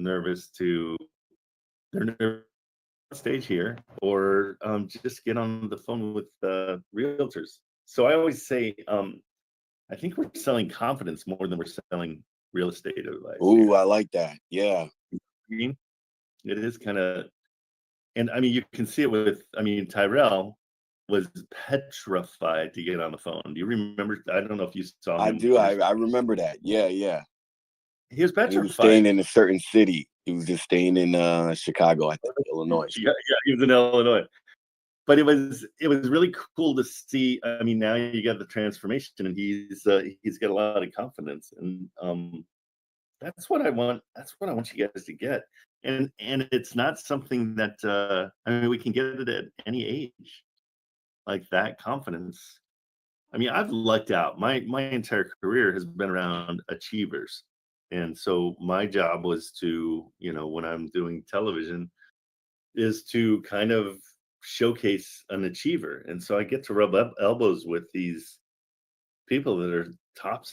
nervous to they're nervous on stage here, or just get on the phone with realtors. So I always say, I think we're selling confidence more than we're selling real estate advice Ooh, here. I like that. Yeah. I mean, it is kind of, and I mean, you can see it with, I mean, Tyrell was petrified to get on the phone. Do you remember? I don't know if you saw I him do. first. I remember that. Yeah, yeah. He was And he was staying petrified. in a certain city. He was just staying in Chicago, I think, Illinois. Yeah, he was in Illinois. But it was really cool to see. I mean, now you got the transformation, and he's got a lot of confidence, and that's what I want. That's what I want you guys to get. And it's not something that I mean, we can get it at any age, like that confidence. I mean, I've lucked out. My entire career has been around achievers, and so my job was to, you know, when I'm doing television, is to kind of showcase an achiever. And so I get to rub up elbows with these people that are top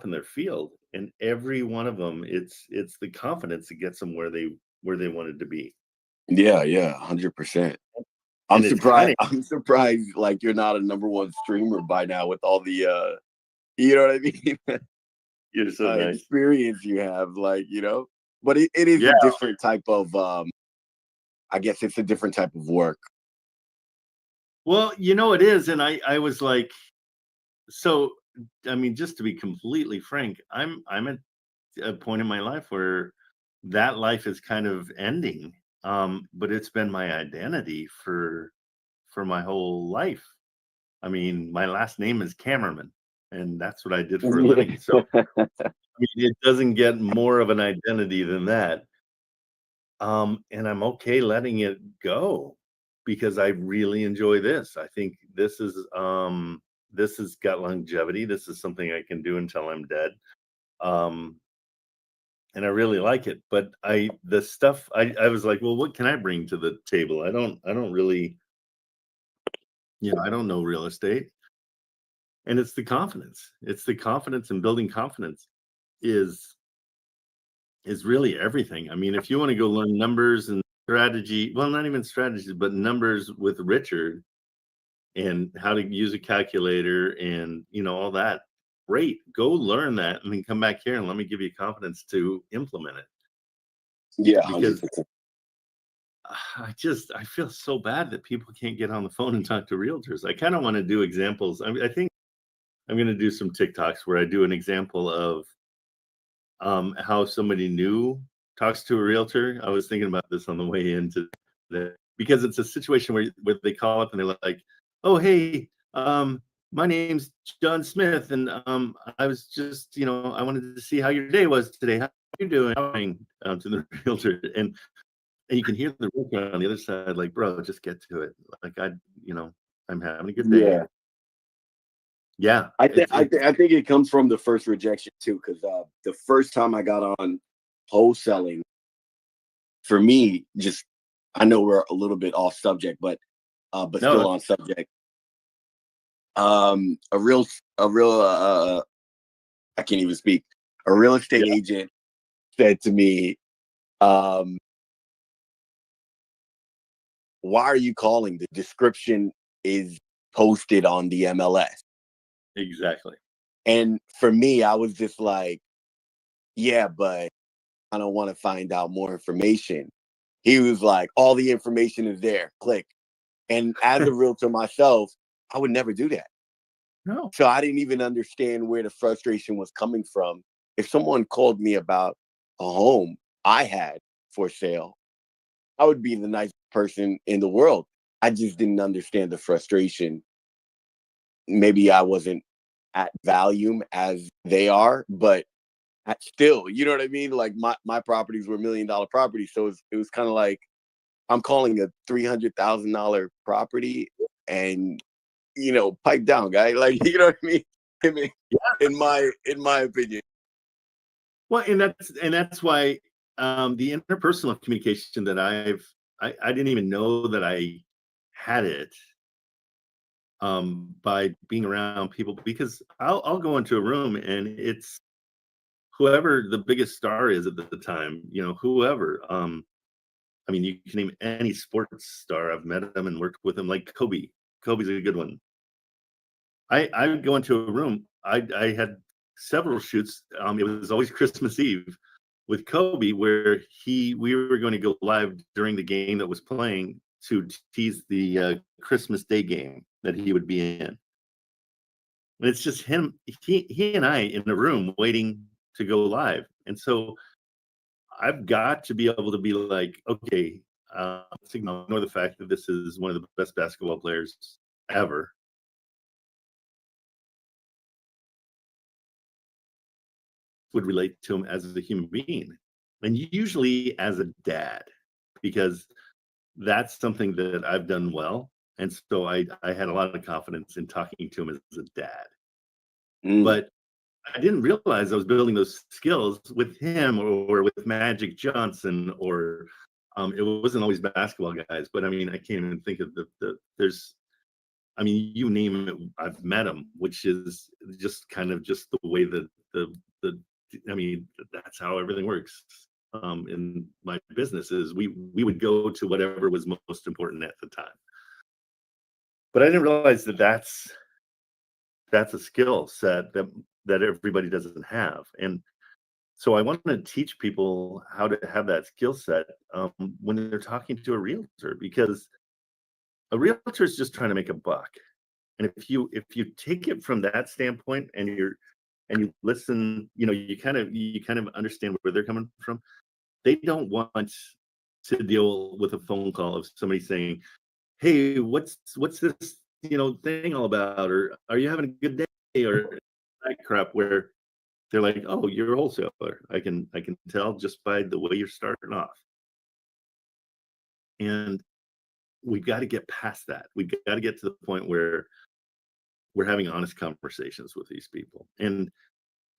in their field, and every one of them, it's the confidence that gets them where they wanted to be. Yeah, yeah, 100%. I'm And it's kind surprised. of, I'm surprised. Like you're not a #1 streamer by now with all the, you know what I mean, you're so nice. experience you have. Like but it is Yeah. a different type of. I guess it's a different type of work. Well, you know, it is. And I was like, so, I mean, just to be completely frank, I'm at a point in my life where that life is kind of ending. But it's been my identity for my whole life. I mean, my last name is Kamerman, and that's what I did for a living. So I mean, it doesn't get more of an identity than that. And I'm okay letting it go because I really enjoy this. I think this has got longevity. This is something I can do until I'm dead. Um, and I really like it. But the stuff I was like, well, what can I bring to the table? I don't really, you know, I don't know real estate. And it's the confidence. It's the confidence, and building confidence is really everything. I mean, if you want to go learn numbers and strategy, well, not even strategies, but numbers with Richard, and how to use a calculator and, you know, all that, great. Go learn that and then come back here and let me give you confidence to implement it. Yeah, Because 100%. I feel so bad that people can't get on the phone and talk to realtors. I kind of want to do examples. I mean, I think I'm going to do some TikToks where I do an example of how somebody new talks to a realtor. I was thinking about this on the way into because it's a situation where they call up and they're like, oh, hey, my name's John Smith, and I was just, you know, I wanted to see how your day was today. How are you doing? To the realtor, and you can hear the realtor on the other side, like, bro, just get to it. Like, you know, I'm having a good day. Yeah. Yeah, I think it comes from the first rejection too, because the first time I got on wholesaling, for me, just I know we're a little bit off subject, but still no, on subject. A real I can't even speak. A real estate yeah, agent said to me, um, "Why are you calling? The description is posted on the MLS." exactly. And for me, I was just like, "Yeah, but I don't want to find out more information." He was like, all the information is there. Click. And as a realtor myself, I would never do that. No, So I didn't even understand where the frustration was coming from. If someone called me about a home I had for sale, I would be the nicest person in the world. I just didn't understand the frustration. Maybe I wasn't at volume as they are, but still, you know what I mean? Like my properties were $1 million properties. So it was kind of like, I'm calling a $300,000 property, and pipe down, guy. Like, you know what I mean? I mean, in my opinion. well, and that's why the interpersonal communication that I didn't even know that I had it by being around people, because I'll go into a room and it's whoever the biggest star is at the time, whoever. I mean, you can name any sports star. I've met him and worked with him, like Kobe. Kobe's a good one. I would go into a room. I had several shoots. It was always Christmas Eve with Kobe, where we were going to go live during the game that was playing to tease the Christmas Day game that he would be in. And it's just him, he and I in the room waiting to go live. And so I've got to be able to be like, okay, ignore the fact that this is one of the best basketball players ever. Would relate to him as a human being, and usually as a dad, because that's something that I've done well. And so I had a lot of confidence in talking to him as a dad. But I didn't realize I was building those skills with him or with Magic Johnson, or it wasn't always basketball guys, but I mean, I can't even think of there's, I mean, you name it, I've met them, which is just kind of just the way that I mean, that's how everything works. In my business is we would go to whatever was most important at the time. But I didn't realize that that's a skill set that everybody doesn't have. And so I want to teach people how to have that skill set when they're talking to a realtor, because a realtor is just trying to make a buck. And if you take it from that standpoint, and you listen, you kind of understand where they're coming from. They don't want to deal with a phone call of somebody saying, "Hey, what's this thing all about?" Or, "Are you having a good day?" Or that crap, where they're like, "Oh, you're a wholesaler. I can tell just by the way you're starting off." And we got to get past that. We got to get to the point where we're having honest conversations with these people. And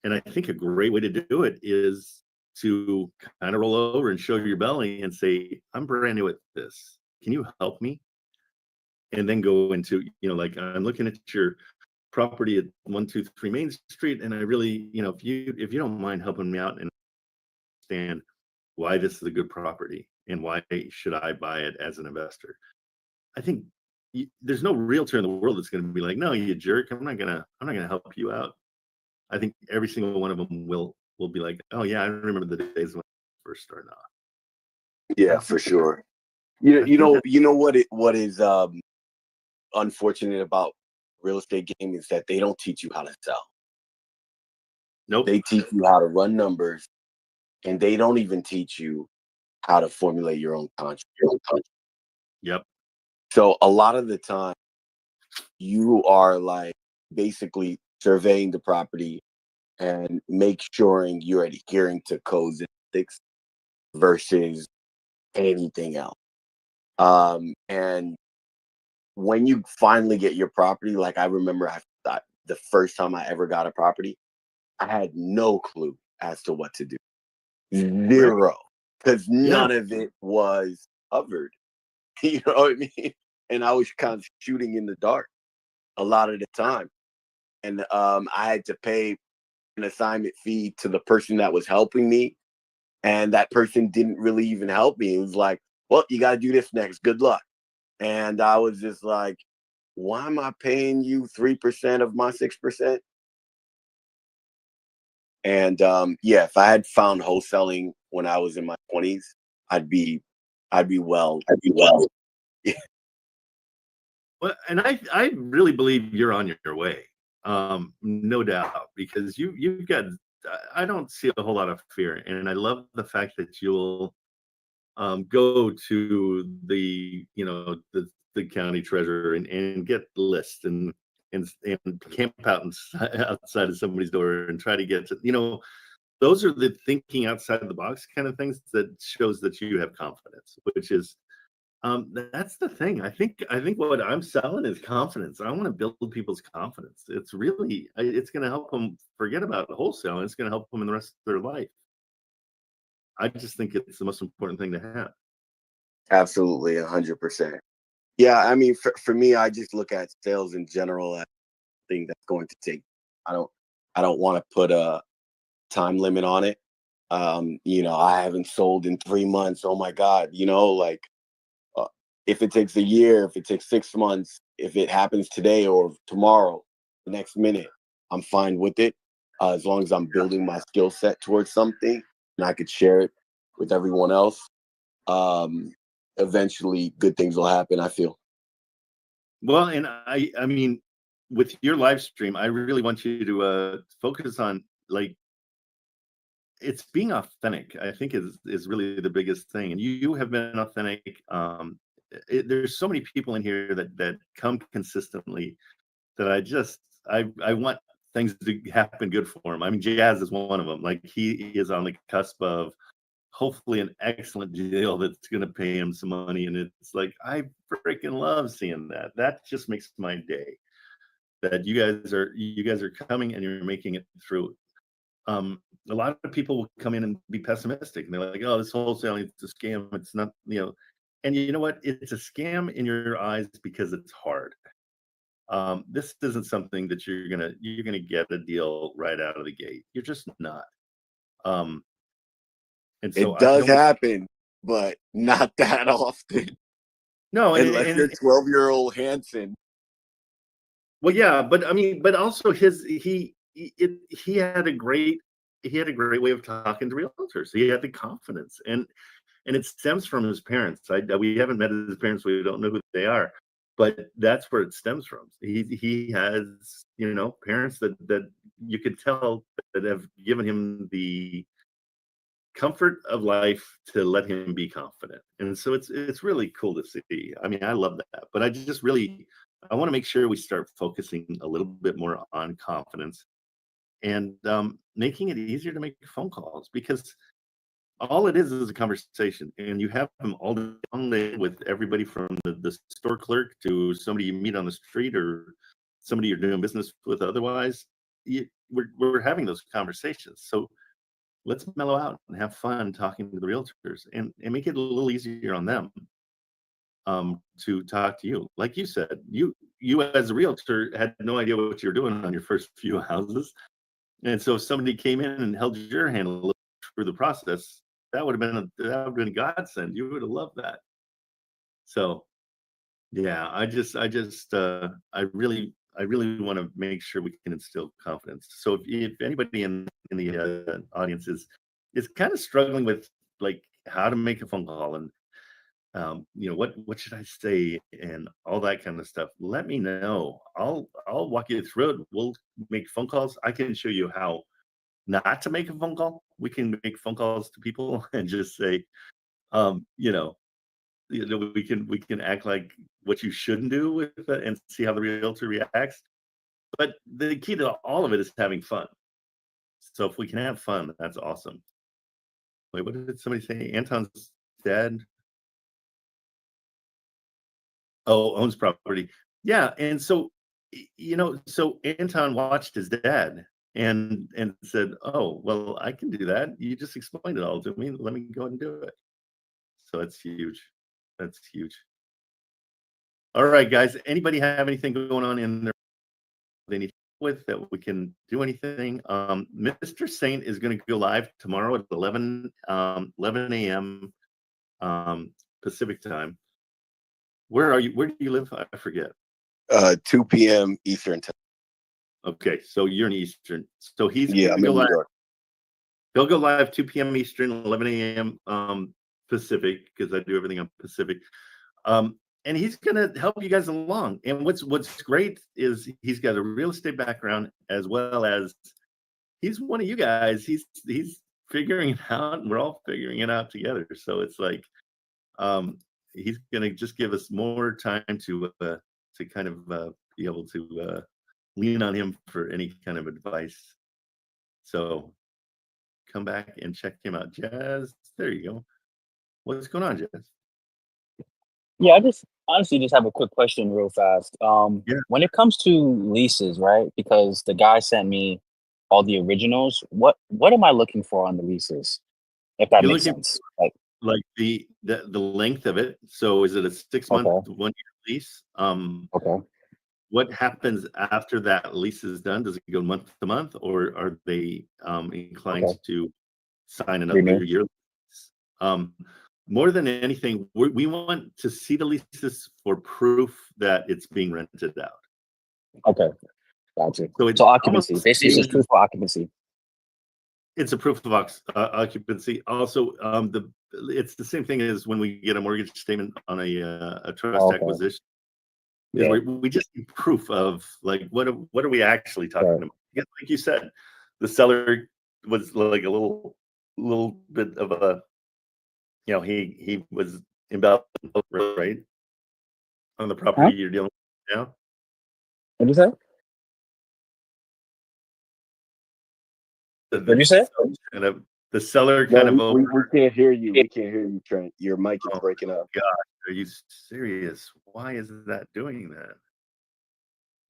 I think a great way to do it is to kind of roll over and show your belly and say, "I'm brand new at this. Can you help me?" And then go into, like, "I'm looking at your property at 123 Main Street, and I really, if you don't mind helping me out and understand why this is a good property and why should I buy it as an investor." I think there's no realtor in the world that's going to be like, "No, you jerk. I'm not gonna help you out." I think every single one of them will be like, "Oh yeah, I remember the days when I first started off." Yeah, for sure. I think that, What is unfortunate about real estate game is that they don't teach you how to sell. nope. They teach you how to run numbers, and they don't even teach you how to formulate your own contract. Yep. So a lot of the time, you are like basically surveying the property and make sure you're adhering to codes and ethics versus anything else. And when you finally get your property, like I remember, I thought the first time I ever got a property, I had no clue as to what to do. Right. Zero, because Yeah. none of it was covered. You know what I mean? And I was kind of shooting in the dark a lot of the time. And I had to pay an assignment fee to the person that was helping me. And that person didn't really even help me. It was like, "Well, you got to do this next. Good luck." And I was just like, "Why am I paying you 3% of my 6%? And yeah, if I had found wholesaling when I was in my 20s, I'd be well. Yeah. Well, and I really believe you're on your way. No doubt, because you've got, I don't see a whole lot of fear, and I love the fact that you'll go to the county treasurer and get the list and camp out outside of somebody's door and try to get to, those are the thinking outside of the box kind of things that shows that you have confidence, which is, that's the thing. I think what I'm selling is confidence. I want to build people's confidence. It's really, it's going to help them forget about wholesale, and it's going to help them in the rest of their life. I just think it's the most important thing to have. Absolutely, 100%. Yeah, I mean, for me, I just look at sales in general as a thing that's going to take. I don't want to put time limit on it. You know, I haven't sold in 3 months. Oh my God, you know, like if it takes a year, if it takes 6 months, if it happens today or tomorrow, the next minute, I'm fine with it. As long as I'm building my skill set towards something and I could share it with everyone else, eventually good things will happen, I feel. Well, and I mean, with your live stream, I really want you to focus on, like, it's being authentic. I think is really the biggest thing, and you have been authentic. There's so many people in here that come consistently that I want things to happen good for him. I mean, Jazz is one of them. Like, he is on the cusp of hopefully an excellent deal that's going to pay him some money, and it's like, I freaking love seeing that. That just makes my day. That you guys are coming and you're making it through. A lot of people will come in and be pessimistic, and they're like, "Oh, this wholesaling, it's a scam. It's not, you know." And you know what? It's a scam in your eyes because it's hard. This isn't something that you're gonna get a deal right out of the gate. You're just not. Um, and so It I does don't. happen, but not that often. No, Unless you're 12-year-old Hanson. well, yeah, but I mean, but also he had a great way of talking to realtors. He had the confidence, and it stems from his parents. We haven't met his parents, we don't know who they are, but that's where it stems from. He has, you know, parents that you could tell that have given him the comfort of life to let him be confident. And so it's really cool to see. I mean, I love that, but I want to make sure we start focusing a little bit more on confidence and making it easier to make phone calls, because all it is a conversation, and you have them all day with everybody from the store clerk to somebody you meet on the street or somebody you're doing business with otherwise. We're having those conversations. So let's mellow out and have fun talking to the realtors, and make it a little easier on them to talk to you. Like you said, you as a realtor had no idea what you were doing on your first few houses. And so if somebody came in and held your hand a little through the process, that would have been a godsend. You would have loved that. So yeah, I really want to make sure we can instill confidence. So if anybody in the audience is kind of struggling with, like, how to make a phone call, and you know, what should I say and all that kind of stuff, let me know. I'll walk you through it. We'll make phone calls. I can show you how not to make a phone call. We can make phone calls to people and just say, you know, we can act like what you shouldn't do with it and see how the realtor reacts. But the key to all of it is having fun. So if we can have fun, that's awesome. Wait, what did somebody say? Anton's dad, owns property. Yeah, and so, you know, so Anton watched his dad and said, "Oh, well, I can do that. You just explained it all to me. Let me go ahead and do it." So that's huge. That's huge. All right, guys. Anybody have anything going on in their they need with that we can do anything? Mr. Saint is going to go live tomorrow at 11 a.m. Pacific time. Where are you? Where do you live? I forget. 2 p.m. Eastern time. Okay, so you're in Eastern. So he's Yeah, going I'm to go in New live. York. He'll go live 2 p.m. Eastern, 11 a.m. Pacific, because I do everything on Pacific. And he's going to help you guys along. And what's great is he's got a real estate background, as well as he's one of you guys. He's figuring it out, and we're all figuring it out together. So it's like, he's going to just give us more time to kind of be able to lean on him for any kind of advice. So come back and check him out. Jazz, there you go. What's going on, Jazz? Yeah, I just honestly just have a quick question real fast. Yeah. When it comes to leases, right? Because the guy sent me all the originals. What am I looking for on the leases? If that You're makes looking sense. like the length of it. So is it a 6 month, Okay, 1 year lease? okay. what happens after that lease is done? Does it go month to month, or are they inclined Okay. to sign Renew. another year lease? More than anything, we want to see the leases for proof that it's being rented out. Okay. Gotcha. So it's So occupancy. almost Basically, it's just proof of occupancy. it's a proof of occupancy. Also, it's the same thing as when we get a mortgage statement on a trust Okay. acquisition. Yeah. We just need proof of like what are we actually talking Right. about? Yeah, like you said, the seller was like a little bit of a, you know, he was embellishing, right, on the property Huh? you're dealing with now. What'd you say? What'd you say? Kind of the seller No, kind of we over. can't hear you. We can't hear you, Trent. Your mic is Oh breaking up. gosh, are you serious? Why is that doing that?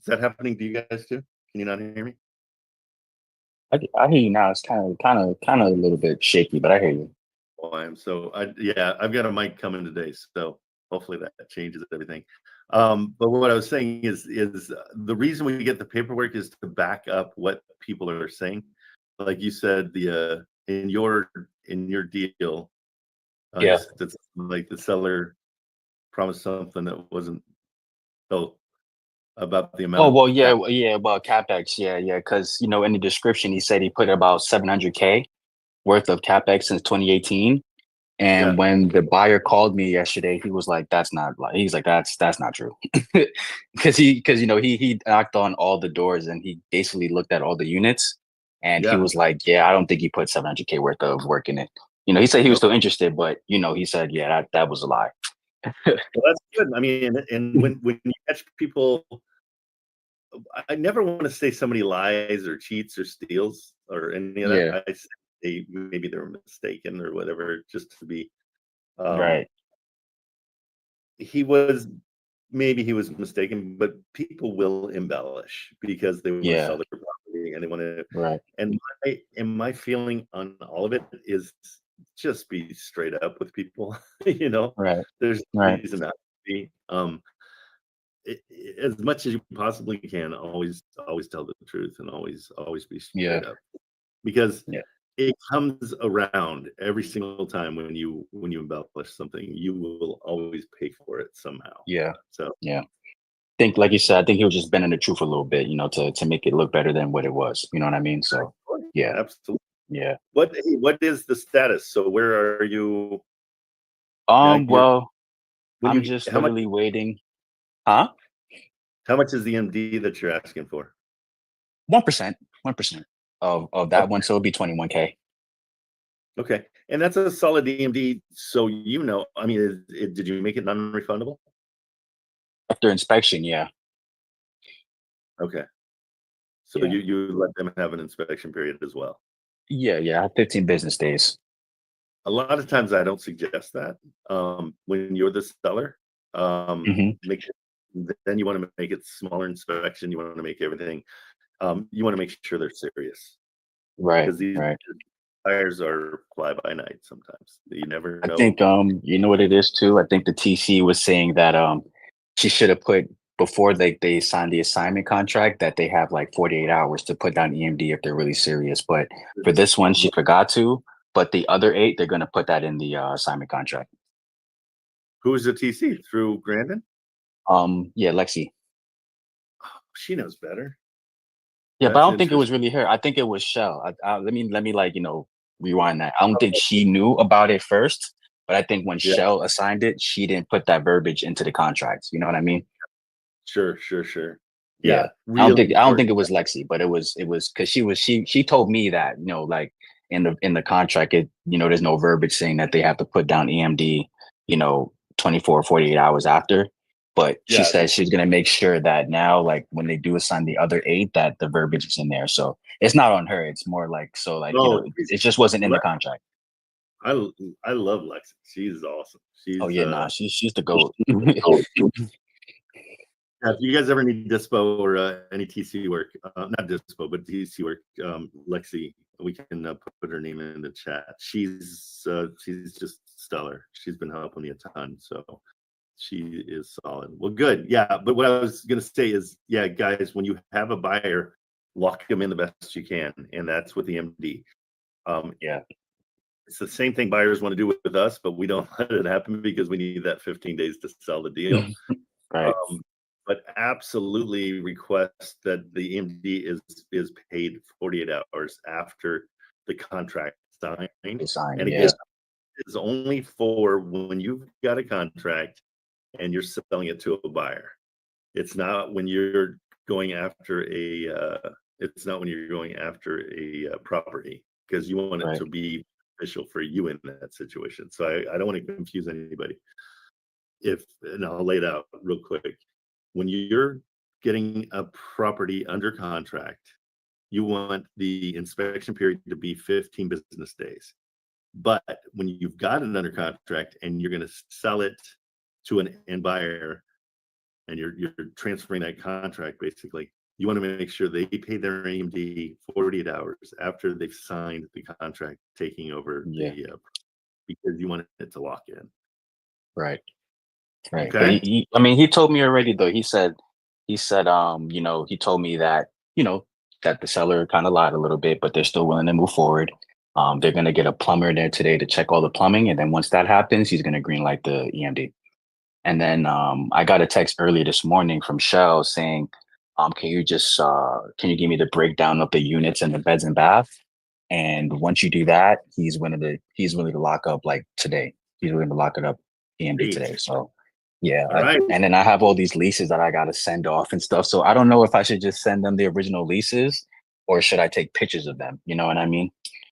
Is that happening to you guys too? Can you not hear me? I hear you now. It's kind of a little bit shaky, but I hear you. Oh, I've got a mic coming today, so hopefully that changes everything. But what I was saying is the reason we get the paperwork is to back up what people are saying. Like you said, the in your deal, you Yeah. said that's like the seller promised something that wasn't built about the amount Oh of well, yeah, about capex, yeah, because in the description he said he put about 700K worth of capex since 2018. And yeah, when the buyer called me yesterday, he was like, "That's not like." He's like, "That's not true," because he knocked on all the doors and he basically looked at all the units, and he yeah. was like, "Yeah, I don't think he put 700K worth of work in it." He said he was Nope. still interested, but he said, "Yeah, that was a lie." Well, that's good. I mean, and when you catch people, I never want to say somebody lies or cheats or steals or any of Yeah, that. I say maybe they're mistaken or whatever, just to be. Um, right. he was mistaken, but people will embellish because they want to Yeah, sell their property and they want to. right. And my feeling on all of it is just be straight up with people. Right. There's no Right. reason not to be. As much as you possibly can, always tell the truth and always be Yeah. straight up, because Yeah. it comes around every single time when you embellish something. You will always pay for it somehow. Yeah. So Yeah. Think like you said, I think he was just bending the truth a little bit, to make it look better than what it was. You know what I mean? So yeah, absolutely. yeah. What is the status? So where are you? Like Well, when I'm you just literally waiting. Huh? how much is the MD that you're asking for? 1%. 1% of that one. So it'll be 21K. Okay, and that's a solid EMD. So I mean, did you make it non-refundable? After inspection, yeah. Okay, so Yeah. you let them have an inspection period as well. Yeah, yeah. I have 15 business days. A lot of times I don't suggest that when you're the seller. Hmm. Then you want to make it smaller inspection. You want to make everything. You want to make sure they're serious, Right, because these right. buyers are fly by night sometimes. You never I know. think you know what it is too. I think the TC was saying that she should have put before they signed the assignment contract that they have like 48 hours to put down EMD if they're really serious. But for this one, she forgot to. But the other 8, they're gonna put that in the assignment contract. Who's the TC through Grandin? Yeah, Lexi. She knows better. Yeah, but I That's don't think it was interesting. really her. I think it was Shell. Let me like rewind that. I don't think she knew about it first, but I think when Yeah, Shell assigned it, she didn't put that verbiage into the contract. You know what I mean? sure. Yeah. Yeah, I don't really think I don't think important. it was Lexi, but it was because she told me that, like in the contract, there's no verbiage saying that they have to put down EMD, 24 or 48 hours after. But she Yeah, said she's gonna make sure that now, like when they do assign the other 8, that the verbiage is in there. So it's not on her. It's more like, so like, no, it just wasn't in the contract. I I love Lexi. She's awesome. Oh She's yeah, nah, she's the GOAT. if you guys ever need dispo or any TC work, not dispo, but TC work, Lexi, we can put her name in the chat. She's just stellar. She's been helping me a ton. So she is solid. Well, good. Yeah. But what I was going to say is, yeah, guys, when you have a buyer, lock them in the best you can. And that's with the MD. Yeah. It's the same thing buyers want to do with us, but we don't let it happen because we need that 15 days to sell the deal. Right. But absolutely request that the MD is paid 48 hours after the contract signed. Design, And yeah. again, it's only for when you've got a contract and you're selling it to a buyer. It's not when you're going after a property, because you want it Right. to be beneficial for you in that situation. So I don't want to confuse anybody. And I'll lay it out real quick. When you're getting a property under contract, you want the inspection period to be 15 business days. But when you've got it under contract and you're going to sell it to an end buyer, and you're transferring that contract, basically, you want to make sure they pay their AMD 48 hours after they've signed the contract taking over Yeah. because you want it to lock in. Right. Right. Okay. But he told me already though. He said, he told me that, that the seller kind of lied a little bit, but they're still willing to move forward. They're gonna get a plumber there today to check all the plumbing, and then once that happens, he's gonna green light the EMD. And then I got a text earlier this morning from Shell saying, can you give me the breakdown of the units and the beds and bath? And once you do that, he's willing to lock up like today. He's willing to lock it up EMD Great. today. So yeah. All right. And then I have all these leases that I gotta send off and stuff. So I don't know if I should just send them the original leases or should I take pictures of them? You know what I mean?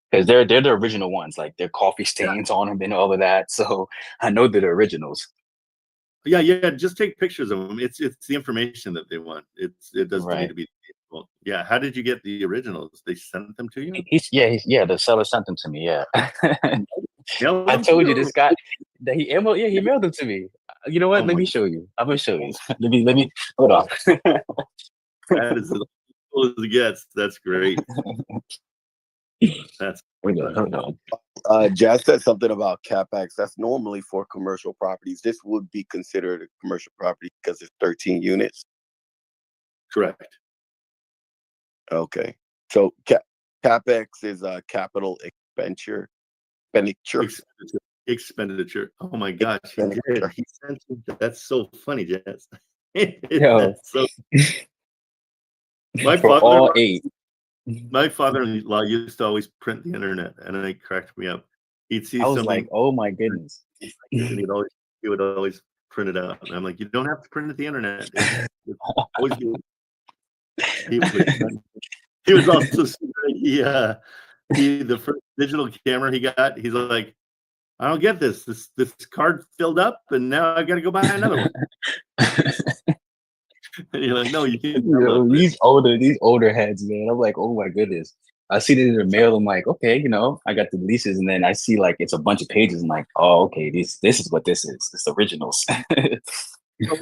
Because they're the original ones, like their coffee stains on them and all of that. So I know they're the originals. Yeah. Just take pictures of them. It's the information that they want. It doesn't need Right. to be. Well, yeah. How did you get the originals? They sent them to you? The seller sent them to me. Yeah. Mail I them to told you you? this guy that he mailed them to me. You know what? Oh Let my me show you. I'm gonna show you. Let me hold on. That is as cool as it gets. That's great. That's Hold on. Jazz said something about CapEx. That's normally for commercial properties. This would be considered a commercial property because it's 13 units. correct. Okay. So CapEx is a capital expenditure. Expenditure. Oh my gosh, he did. Expenditure. He sent me. That's so funny, Jess. Yo, That's so. My for all 8. father-in-law used to always print the internet, and it cracked me up. He'd see I was something, like, oh my goodness. and he would always print it out. And I'm like, you don't have to print it the internet. It's always good. He was also the first digital camera he got. He's like, I don't get this. This card filled up, and now I got to go buy another one. And you're like, no, you can't. These older heads, man. I'm like, oh my goodness. I see it in the mail. I'm like, okay, I got the leases, and then I see like it's a bunch of pages. I'm like, oh, okay, this is what this is. It's originals.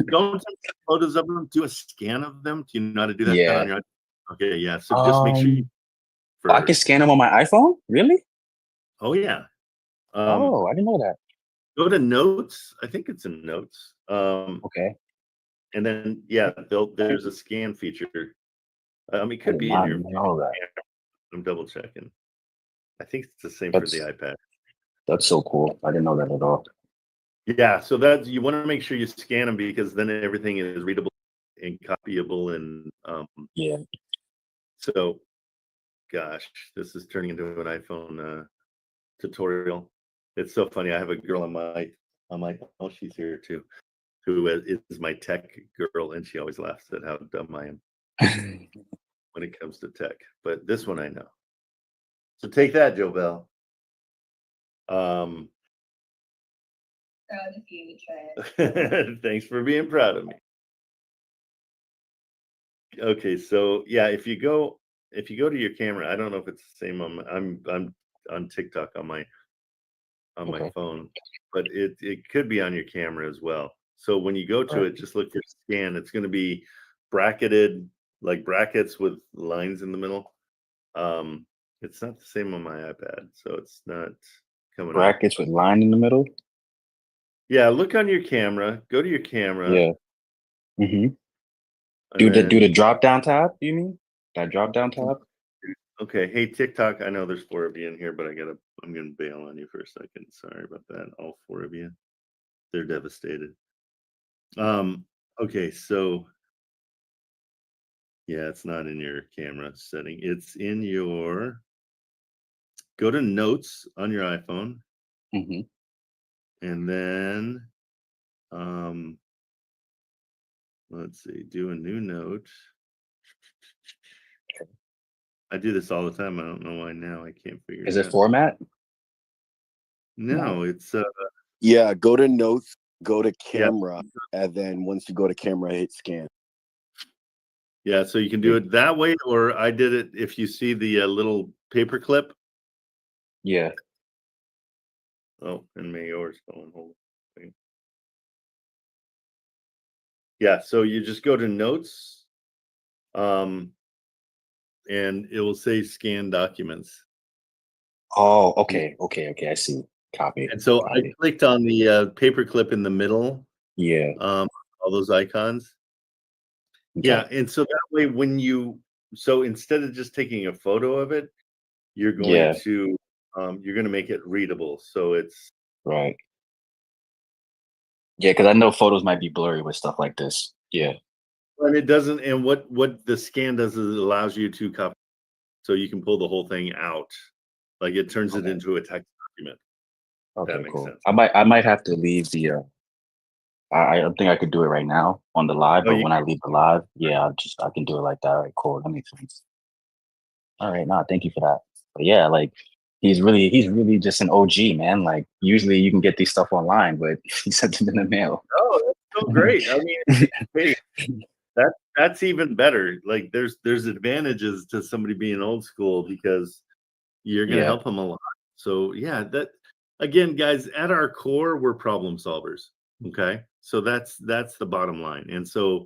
Don't take photos of them. Do a scan of them. Do you know how to do that Yeah. on your? Okay, yeah. So just make sure. I can scan them on my iPhone. Really? Oh yeah. I didn't know that. Go to Notes. I think it's in Notes. Okay. And then there's a scan feature. It could be in your. Know that. I'm double checking. I think it's the same for the iPad. That's so cool. I didn't know that at all. Yeah, so you want to make sure you scan them because then everything is readable and copyable and yeah. So, gosh, this is turning into an iPhone tutorial. It's so funny. I have a girl on my oh, she's here too, who is my tech girl, and she always laughs at how dumb I am when it comes to tech. But this one I know. So take that, Joe Bell. Proud of you, Trent. Thanks for being proud of me. Okay, so yeah, if you go to your camera, I don't know if it's the same I'm on TikTok on my phone, but it could be on your camera as well. So when you go to it, just look for scan. It's going to be bracketed, like brackets with lines in the middle. It's not the same on my iPad, so it's not coming brackets with line in the middle. Yeah, look on your camera. Go to your camera. Yeah. Mm-hmm. And Do the then, drop down tab, you mean? That drop down tab? okay. Hey, TikTok. I know there's 4 of you in here, but I'm gonna bail on you for a second. Sorry about that. All 4 of you. They're devastated. Okay, so yeah, it's not in your camera setting. It's in your go to notes on your iPhone, Mm-hmm. and then let's see, do a new note. I do this all the time. I don't know why now I can't figure Is it it out. format? No, it's Yeah, go to notes, go to yeah, camera, and then once you go to camera, hit scan. yeah. So you can do it that way, or I did it. If you see the little paper clip. Yeah. Oh, and may yours going. Hold on. Yeah, so you just go to notes, and it will say scan documents. Oh, okay. I see. Copy. And so I Copy. clicked on the paper clip in the middle, Yeah. all those icons. Okay. Yeah, and so that way so instead of just taking a photo of it, you're going Yeah. to make it readable. So it's Right. Yeah, because I know photos might be blurry with stuff like this. Yeah. and it doesn't and what the scan does is it allows you to copy, so you can pull the whole thing out. Like it turns it Okay. into a text document. If that Okay, makes cool. sense. I might have to leave the I don't think I could do it right now on the live, Oh, but you when I leave the live, yeah, I can do it like that. All right, cool. That makes sense. All right, no, thank you for that. But yeah, like he's really just an OG, man. Like usually you can get these stuff online, but he sent them in the mail. Oh, that's so great. I mean, hey, that's even better. Like there's advantages to somebody being old school because you're going to Yeah, help them a lot. So yeah, that again, guys, at our core, we're problem solvers. Okay, so that's the bottom line. And so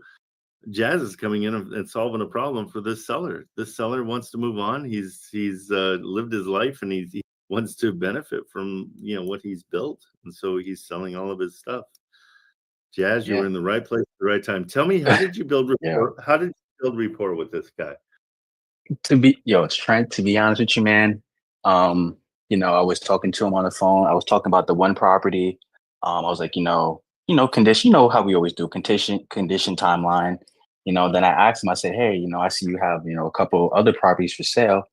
Jazz is coming in and solving a problem for this seller. This seller wants to move on. He's lived his life and he wants to benefit from what he's built, and so he's selling all of his stuff. Jazz, you yeah, were in the right place at the right time. Tell me, how did you build yeah. rapport? How did you build rapport with this guy? It's Trent, to be honest with you, man. Um, I was talking to him on the phone. I was talking about the one property. I was like, condition, how we always do, condition timeline. Then I asked him, I said, hey, I see you have, a couple other properties for sale.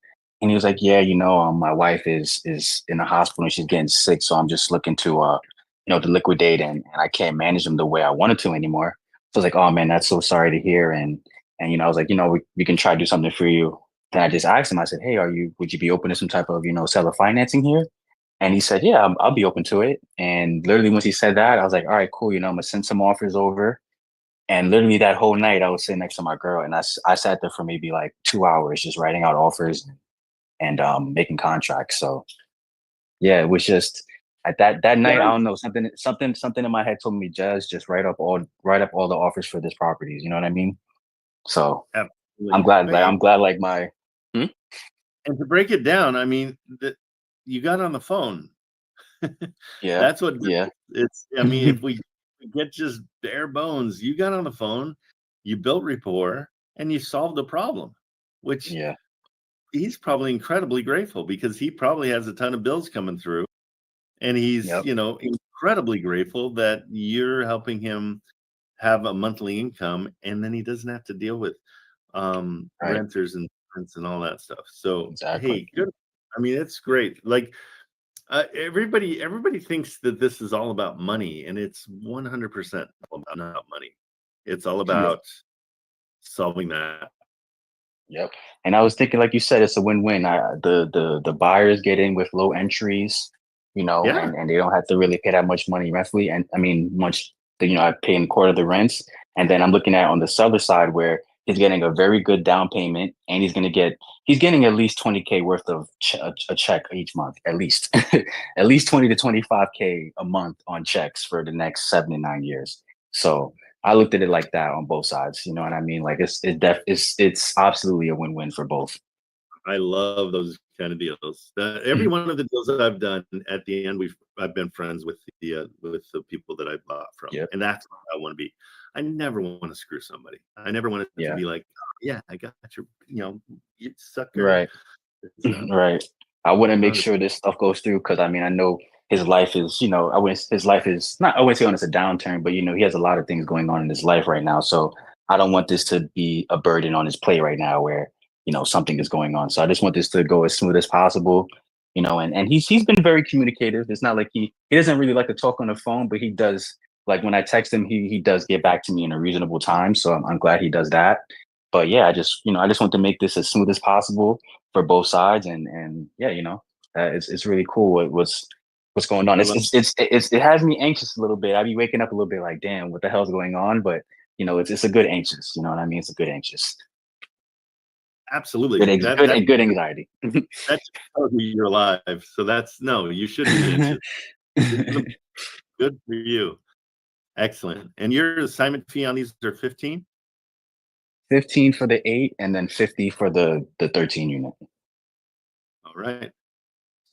And he was like, yeah, my wife is in the hospital and she's getting sick. So I'm just looking to liquidate and I can't manage them the way I wanted to anymore. So I was like, oh man, that's so sorry to hear. And I was like, we can try to do something for you. Then I just asked him, I said, hey, would you be open to some type of, seller financing here? And he said, yeah, I'll be open to it. And literally once he said that, I was like, all right, cool. I'm going to send some offers over. And literally that whole night I was sitting next to my girl and I sat there for maybe like 2 hours, just writing out offers and making contracts. So yeah, it was just at that night, I don't know, something in my head told me, just write up all the offers for this properties. You know what I mean? So Absolutely. I'm glad, And, like my, Hmm? and to break it down, I mean, you got on the phone. Yeah, That's what yeah, it's. I mean, if we get just bare bones, you got on the phone, you built rapport, and you solved the problem, which yeah, he's probably incredibly grateful because he probably has a ton of bills coming through, and he's yep, incredibly grateful that you're helping him have a monthly income, and then he doesn't have to deal with right, renters and rents and all that stuff. So exactly. hey, good. I mean, it's great. Like everybody thinks that this is all about money, and it's 100% all about money. It's all Yeah, about solving that. yep. And I was thinking, like you said, it's a win-win. The buyers get in with low entries, Yeah, and they don't have to really pay that much money monthly. And I mean, I pay in a quarter of the rents. And then I'm looking at on the seller side where he's getting a very good down payment, and he's getting at least 20K worth of a check each month, at least, at least 20 to 25K a month on checks for the next 7 to 9 years. So I looked at it like that on both sides. You know what I mean? Like it's absolutely a win-win for both. I love those kind of deals. Every one of the deals that I've done, at the end, I've been friends with the people that I bought from, Yep. and that's what I want to be. I never want to screw somebody. I never want it to Yeah. be like, oh, yeah, I got your, you sucker. Right. It's, Right. I want to make not- sure this stuff goes through because I mean I know his life is, his life is not, I wouldn't say on it's a downturn, but he has a lot of things going on in his life right now. So I don't want this to be a burden on his plate right now where, something is going on. So I just want this to go as smooth as possible, and he's been very communicative. It's not like he doesn't really like to talk on the phone, but he does, like when I text him, he does get back to me in a reasonable time. So I'm glad he does that. But yeah, I just want to make this as smooth as possible for both sides, and yeah, it's really cool what's going on. I love- It has me anxious a little bit. I be waking up a little bit like, damn, what the hell's going on? But it's a good anxious. You know what I mean? It's a good anxious, Absolutely. good anxiety. That tells you you're alive. So you shouldn't be anxious. Good for you. Excellent. And your assignment fee on these are 15? 15 for the 8, and then 50 for the 13 unit. All right.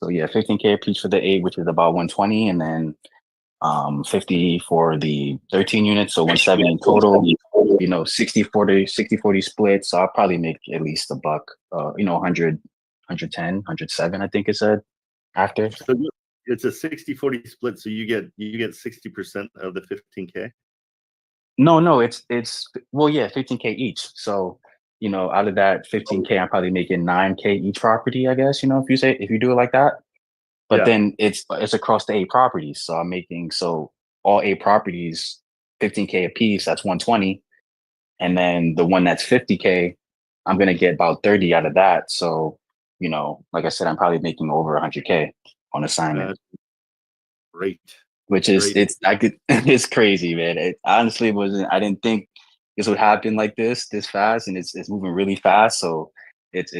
So yeah, 15K a piece for the 8, which is about 120, and then 50 for the 13 units, so 170 in total. 60-40 split. So I'll probably make at least $100, 100, 110, 107, I think it said after. So it's a 60-40 split. So you get 60% of the 15K. No, it's well, yeah, 15K each. So out of that 15K, I'm probably making 9K each property, I guess. If you do it like that. But Yeah. then it's across the 8 properties. So I'm making all 8 properties 15K a piece. That's 120. And then the one that's 50K, I'm gonna get about 30 out of that. So, like I said, I'm probably making over 100K on assignment. Great. Which is Great. it's crazy, man. It honestly wasn't. I didn't think this would happen like this fast, and it's moving really fast. So it's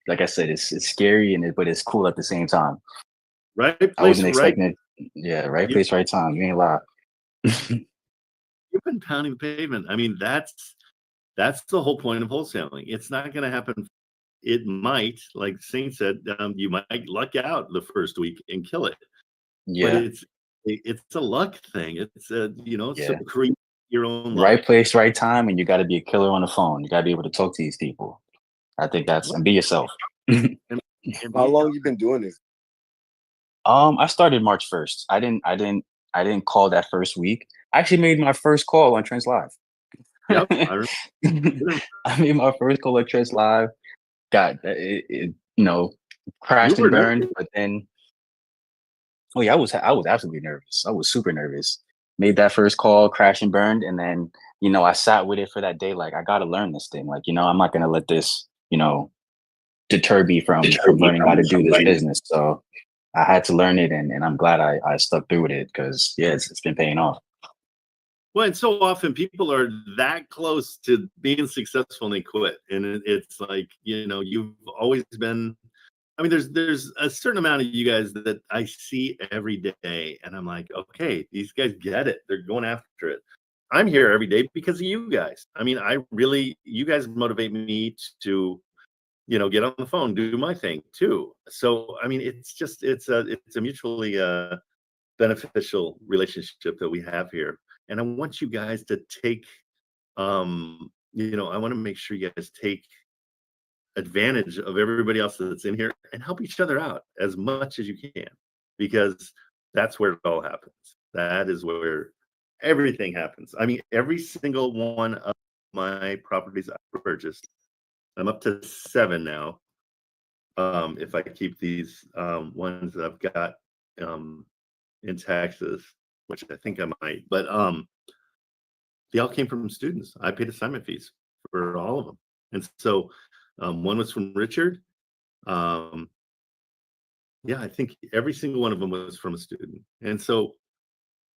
like I said, it's scary but it's cool at the same time. Right place, I wasn't right. expecting it. Yeah, right place, right time. You ain't lie. You've been pounding the pavement. I mean, that's the whole point of wholesaling. It's not going to happen. It might, like Saint said, you might luck out the first week and kill it. Yeah. But it's a luck thing. It's Yeah. so create your own luck. Right place, right time, and you got to be a killer on the phone. You got to be able to talk to these people. I think and be yourself. And How long you been doing this? I started March 1st. I didn't call that first week. I actually made my first call on Trent's Live. Yep, I remember. I made my first call on Trent's Live. Got it, crashed You were and burned, nervous. but then I was absolutely nervous. I was super nervous. Made that first call, crashed and burned, and then I sat with it for that day. Like, I got to learn this thing. Like, I'm not gonna let this deter me from learning how to do this business. So I had to learn it, and I'm glad I stuck through with it because it's been paying off. Well, and so often people are that close to being successful and they quit, and it's like you've always been. I mean, there's a certain amount of you guys that I see every day, and I'm like, okay, these guys get it. They're going after it. I'm here every day because of you guys. I mean, you guys motivate me to, get on the phone, do my thing too. So, I mean, it's a mutually beneficial relationship that we have here. And I want you guys to take, I want to make sure you guys take advantage of everybody else that's in here and help each other out as much as you can, because that's where it all happens. That is where everything happens. I mean, every single one of my properties I purchased, I'm up to 7 now. If I keep these ones that I've got in Texas, which I think I might, but they all came from students. I paid assignment fees for all of them. And so one was from Richard. I think every single one of them was from a student. And so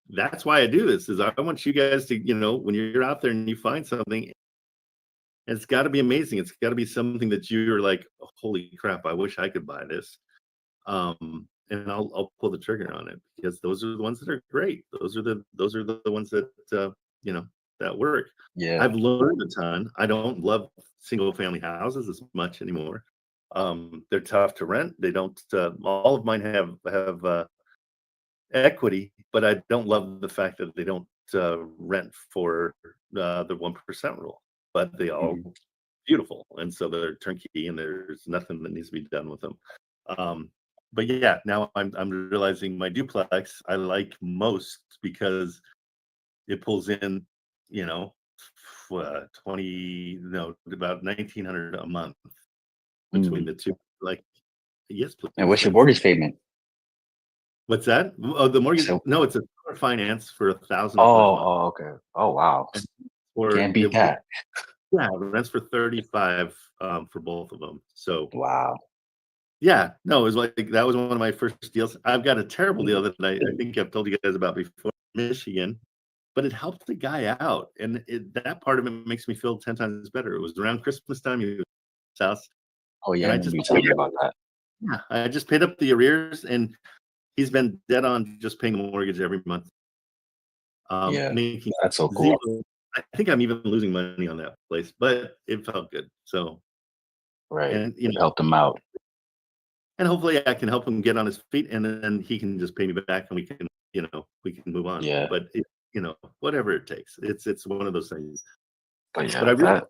that's why I do this, is I want you guys to, when you're out there and you find something, it's got to be amazing. It's got to be something that you're like, oh, holy crap, I wish I could buy this. And I'll pull the trigger on it, because those are the ones that are great. Those are the ones that that work. Yeah. I've learned a ton. I don't love single family houses as much anymore. They're tough to rent. They don't. All of mine have equity, but I don't love the fact that they don't rent for the 1% rule. But they all Mhm. beautiful, and so they're turnkey, and there's nothing that needs to be done with them. But yeah, now I'm realizing my duplex I like most because it pulls in, you know, 20, no, about 1,900 a month between Mm. the two. Like, yes, And please. what's your Thanks. mortgage payment? What's that? Oh, the mortgage? So, No, it's a seller finance for 1,000 a month. okay. Oh, wow. And You for can't beat that. yeah, rents for 35 for both of them. So Wow. yeah, no, it was like that was one of my first deals. I've got a terrible deal Mhm. that I think I've told you guys about before, Michigan, but it helped the guy out, and that part of it makes me feel 10 times better. It was around Christmas time, he was at his house, Oh, yeah, and I I remember just you telling me about that. yeah, I just paid up the arrears, and he's been dead on just paying the mortgage every month, Yeah, making that's so cool. zero. I think I'm even losing money on that place, but it felt good. So, Right. and you You know, helped them out. and hopefully I can help him get on his feet, and then he can just pay me back, and we can move on. Yeah. But whatever it takes, it's one of those things. But But yeah, that,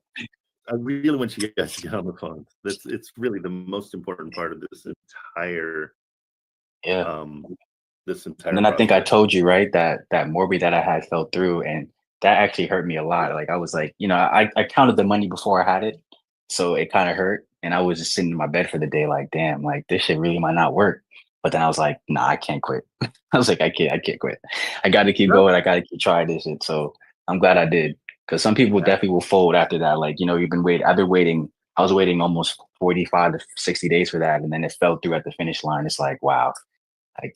I really want you guys to get on the phone. It's really the most important part of entire yeah. um this And entire then I think I process. told you, right, that that mortgage that I had fell through, and that actually hurt me a lot. Like I was like, I counted the money before I had it, so it kind of hurt. And I was just sitting in my bed for the day, like, damn, like this shit really might not work. But then I was like, nah, I can't quit. I was like, I can't quit. I got to keep No, going. I got to keep trying this shit. So I'm glad I did, because some people yeah. definitely will fold after that. Like, you've been waiting. I've been waiting. I was waiting almost 45 to 60 days for that, and then it fell through at the finish line. It's like, wow,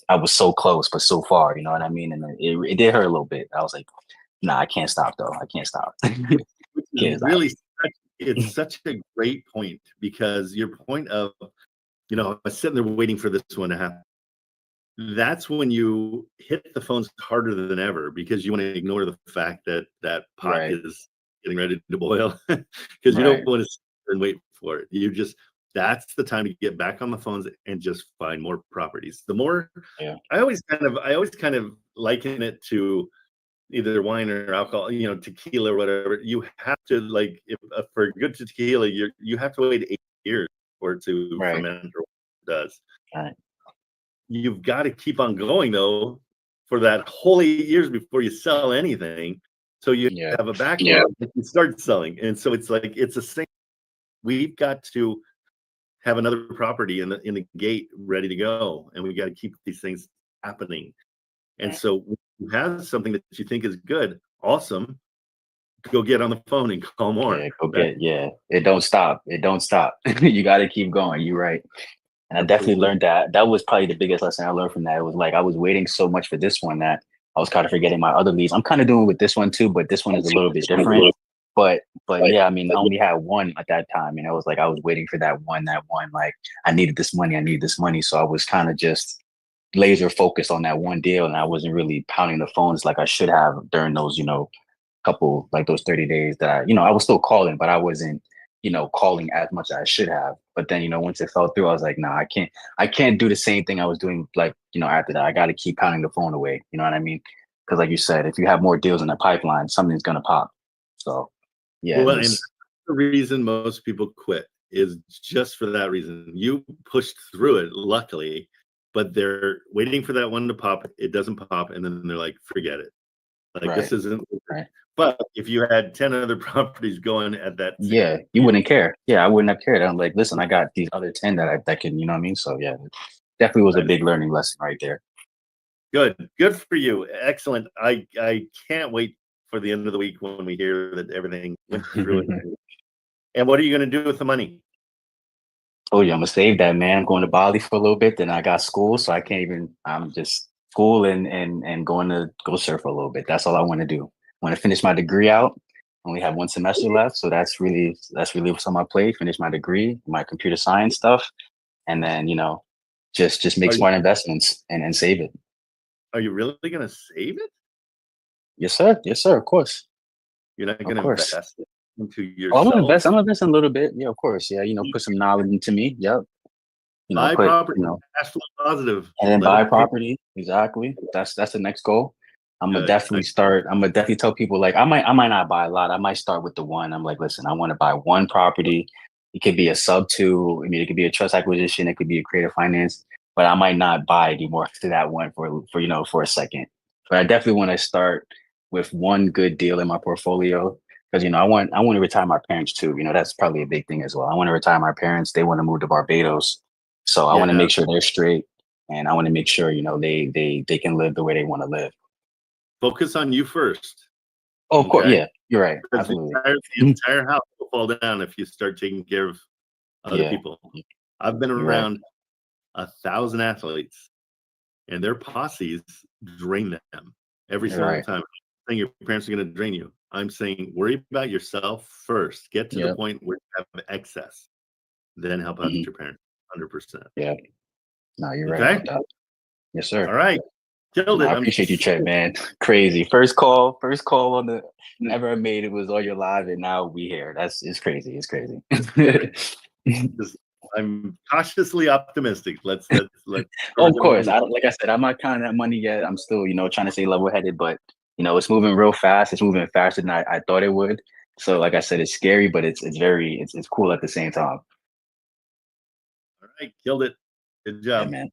I was so close, but so far, you know what I mean? And then it did hurt a little bit. I was like, nah, I can't stop though. I can't stop. Which is Can't stop. really it's such a great point, because your point of, I was sitting there waiting for this one to happen. That's when you hit the phones harder than ever, because you want to ignore the fact that that pot Right. is getting ready to boil, because you don't Right. want to sit there and wait for it. That's the time to get back on the phones and just find more properties. The more Yeah. I always kind of liken it to either wine or alcohol, tequila or whatever. You have to, like, if for a good tequila, you have to wait 8 years for it to Right. ferment, or what it does. Right. You've got to keep on going though for that whole 8 years before you sell anything. So you Yeah. have a backlog that you start selling. And so it's like it's a thing. We've got to have another property in the gate ready to go. And we got to keep these things happening. And Right. so when you have something that you think is good, awesome, go get on the phone and call more. Yeah. Go get, yeah. It don't stop. It don't stop. You got to keep going. You're right. And I definitely Absolutely. learned that. That was probably the biggest lesson I learned from that. It was like I was waiting so much for this one that I was kind of forgetting my other leads. I'm kind of doing with this one too, but this one is a little bit different. But yeah, I mean, I only had one at that time, and I was like, I was waiting for that one. Like, I needed this money. I need this money. So I was kind of just laser focused on that one deal, and I wasn't really pounding the phones like I should have during those, couple, like those 30 days that I was still calling, but I wasn't, calling as much as I should have. But then, once it fell through, I was like, nah, I can't do the same thing I was doing, like, after that. I got to keep pounding the phone away. You know what I mean? Because like you said, if you have more deals in the pipeline, something's going to pop. So yeah, it Well, and was, the reason most people quit is just for that reason. You pushed through it, luckily, but they're waiting for that one to pop. It doesn't pop, and then they're like, forget it. Like, right. this isn't. Right. But if you had 10 other properties going at that same, Yeah, you wouldn't care. Yeah, I wouldn't have cared. I'm like, listen, I got these other 10 that can, you know what I mean? So yeah, it definitely was a that is big learning lesson right there. good for you. Excellent. I can't wait for the end of the week when we hear that everything went through it. And what are you going to do with the money? Oh yeah, I'm gonna save that, man. I'm going to Bali for a little bit. Then I got school, so I can't even. I'm just school and going to go surf for a little bit. That's all I want to do. I want to finish my degree out. Only have one semester left, so that's really what's on my plate. Finish my degree, my computer science stuff, and then just make Are you smart investments and save it. are you really going to save it? Yes, sir. Yes, sir. Of course. You're not Of going to course. invest it? into Oh, I'm gonna yourself. invest. I'm investing a little bit. Yeah, of course. Yeah, put some knowledge into me. Yep. Buy Put property, cash flow positive, and then let buy it pay. property. Exactly. That's the next goal. I'm gonna Good. definitely start. I'm gonna definitely tell people like I might not buy a lot. I might start with the one. I'm like, listen, I want to buy one property. It could be a sub two. I mean, it could be a trust acquisition. It could be a creative finance. But I might not buy anymore to that one for a second. But I definitely want to start with one good deal in my portfolio because I want to retire my parents too. That's probably a big thing as well. I want to retire my parents. They want to move to Barbados, so I want to Yeah. make sure they're straight, and I want to make sure they can live the way they want to live. Focus on you first. Oh, of course, Okay? yeah, you're right. The Absolutely. entire house will fall down if you start taking care of other Yeah. people. I've been You're around 1,000 athletes, and their posses drain them every You're single right. time. I'm not saying your parents are going to drain you. I'm saying worry about yourself first. Get to the Yep. point where you have excess, then help out Mhm. your parents. 100%. Yeah. No, you're right Okay. about that. Yes, sir. All right. Killed No, it. I appreciate you, Trent, man. Crazy. First call on the ever I made it was on your live, and now we here. It's crazy. It's crazy. I'm cautiously optimistic. Let's Oh, of course. Like I said, I'm not counting that money yet. I'm still, trying to stay level headed, but it's moving real fast. It's moving faster than I thought it would. So, like I said, it's scary, but it's cool at the same time. All right, killed it. Good Yeah, job. man.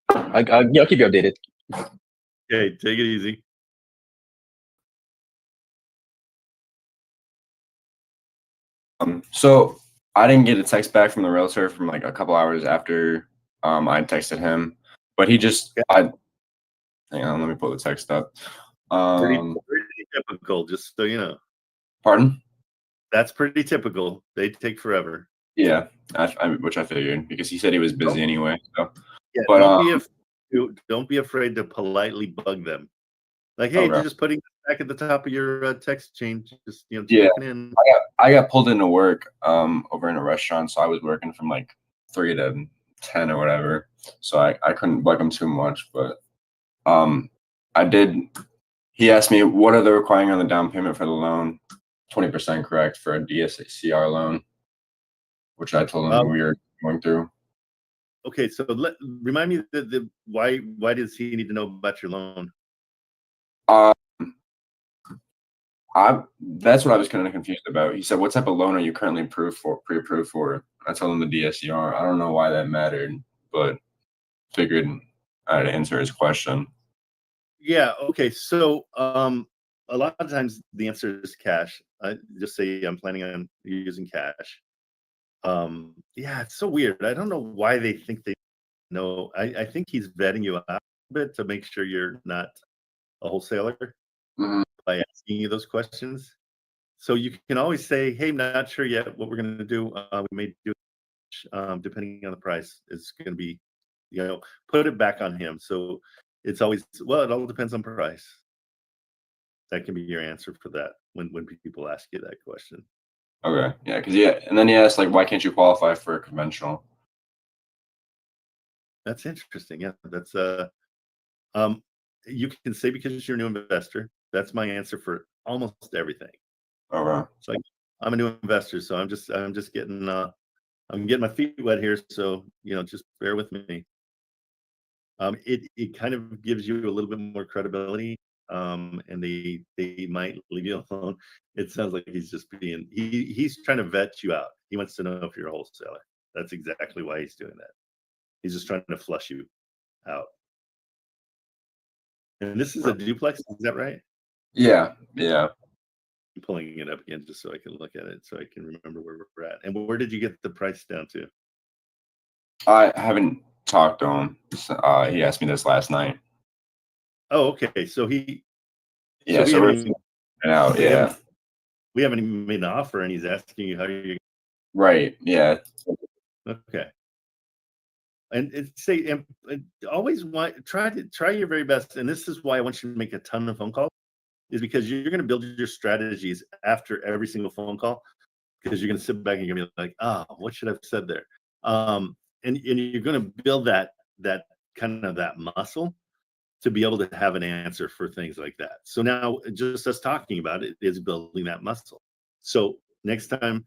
I'll keep you updated. Okay, take it easy. So I didn't get a text back from the realtor from like a couple hours after I texted him, but he just hang on, let me pull the text up. Pretty typical, just so you know. Pardon? That's pretty typical. They take forever. Yeah, which I figured because he said he was busy anyway. So, Yeah, but don't be afraid to politely bug them. Like, hey, okay. just putting back at the top of your text chain. Just Yeah, checking in. I got pulled into work over in a restaurant, so I was working from like 3 to 10 or whatever. So I couldn't bug him too much, but I did. He asked me what are they requiring on the down payment for the loan. 20% correct for a DSCR loan, which I told him we were going through. Okay, so remind me why does he need to know about your loan? That's what I was kind of confused about. He said, "What type of loan are you currently pre-approved for?" I told him the DSCR. I don't know why that mattered, but figured I'd answer his question. Yeah. Okay. So, a lot of times the answer is cash. I just say I'm planning on using cash. Yeah, it's so weird. I don't know why they think they know. I think he's vetting you out a bit to make sure you're not a wholesaler by asking you those questions. So you can always say, "Hey, not sure yet what we're going to do. We may do it, depending on the price. It's going to be, put it back on him." So it's always, well, it all depends on price. That can be your answer for that when people ask you that question. Okay, yeah, and then he asked like, "Why can't you qualify for a conventional?" That's interesting. Yeah, that's you can say because you're a new investor. That's my answer for almost everything. Okay. It's like I'm a new investor, so I'm just getting I'm getting my feet wet here. So just bear with me. It kind of gives you a little bit more credibility, and they might leave you alone. It sounds like he's just he's trying to vet you out. He wants to know if you're a wholesaler. That's exactly why he's doing that. He's just trying to flush you out. And this is a duplex, is that right? Yeah. I'm pulling it up again just so I can look at it, so I can remember where we're at. And where did you get the price down to? I haven't talked to him. He asked me this last night. Oh, okay. So we we're out. Yeah. We haven't even made an offer, and he's asking you how you. Right. Yeah. Okay. And say, and always try your very best. And this is why I want you to make a ton of phone calls, is because you're going to build your strategies after every single phone call, because you're going to sit back and you're going to be like, what should I have said there? And you're going to build that kind of that muscle to be able to have an answer for things like that. So now just us talking about it is building that muscle. So next time,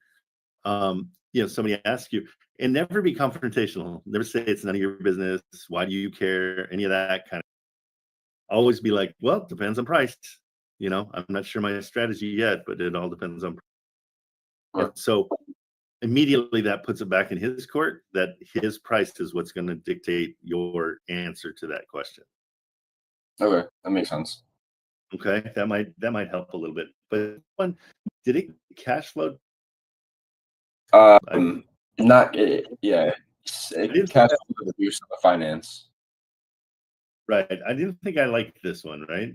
somebody asks you, and never be confrontational. Never say it's none of your business. Why do you care? Any of that kind of. Always be like, well, it depends on price. I'm not sure my strategy yet, but it all depends on. Right. So immediately that puts it back in his court that his price is what's going to dictate your answer to that question. Okay, that makes sense. Okay, that might help a little bit. But one, did it cash flow? Not yeah. It cash flow the use of the finance. Right. I didn't think I liked this one, right?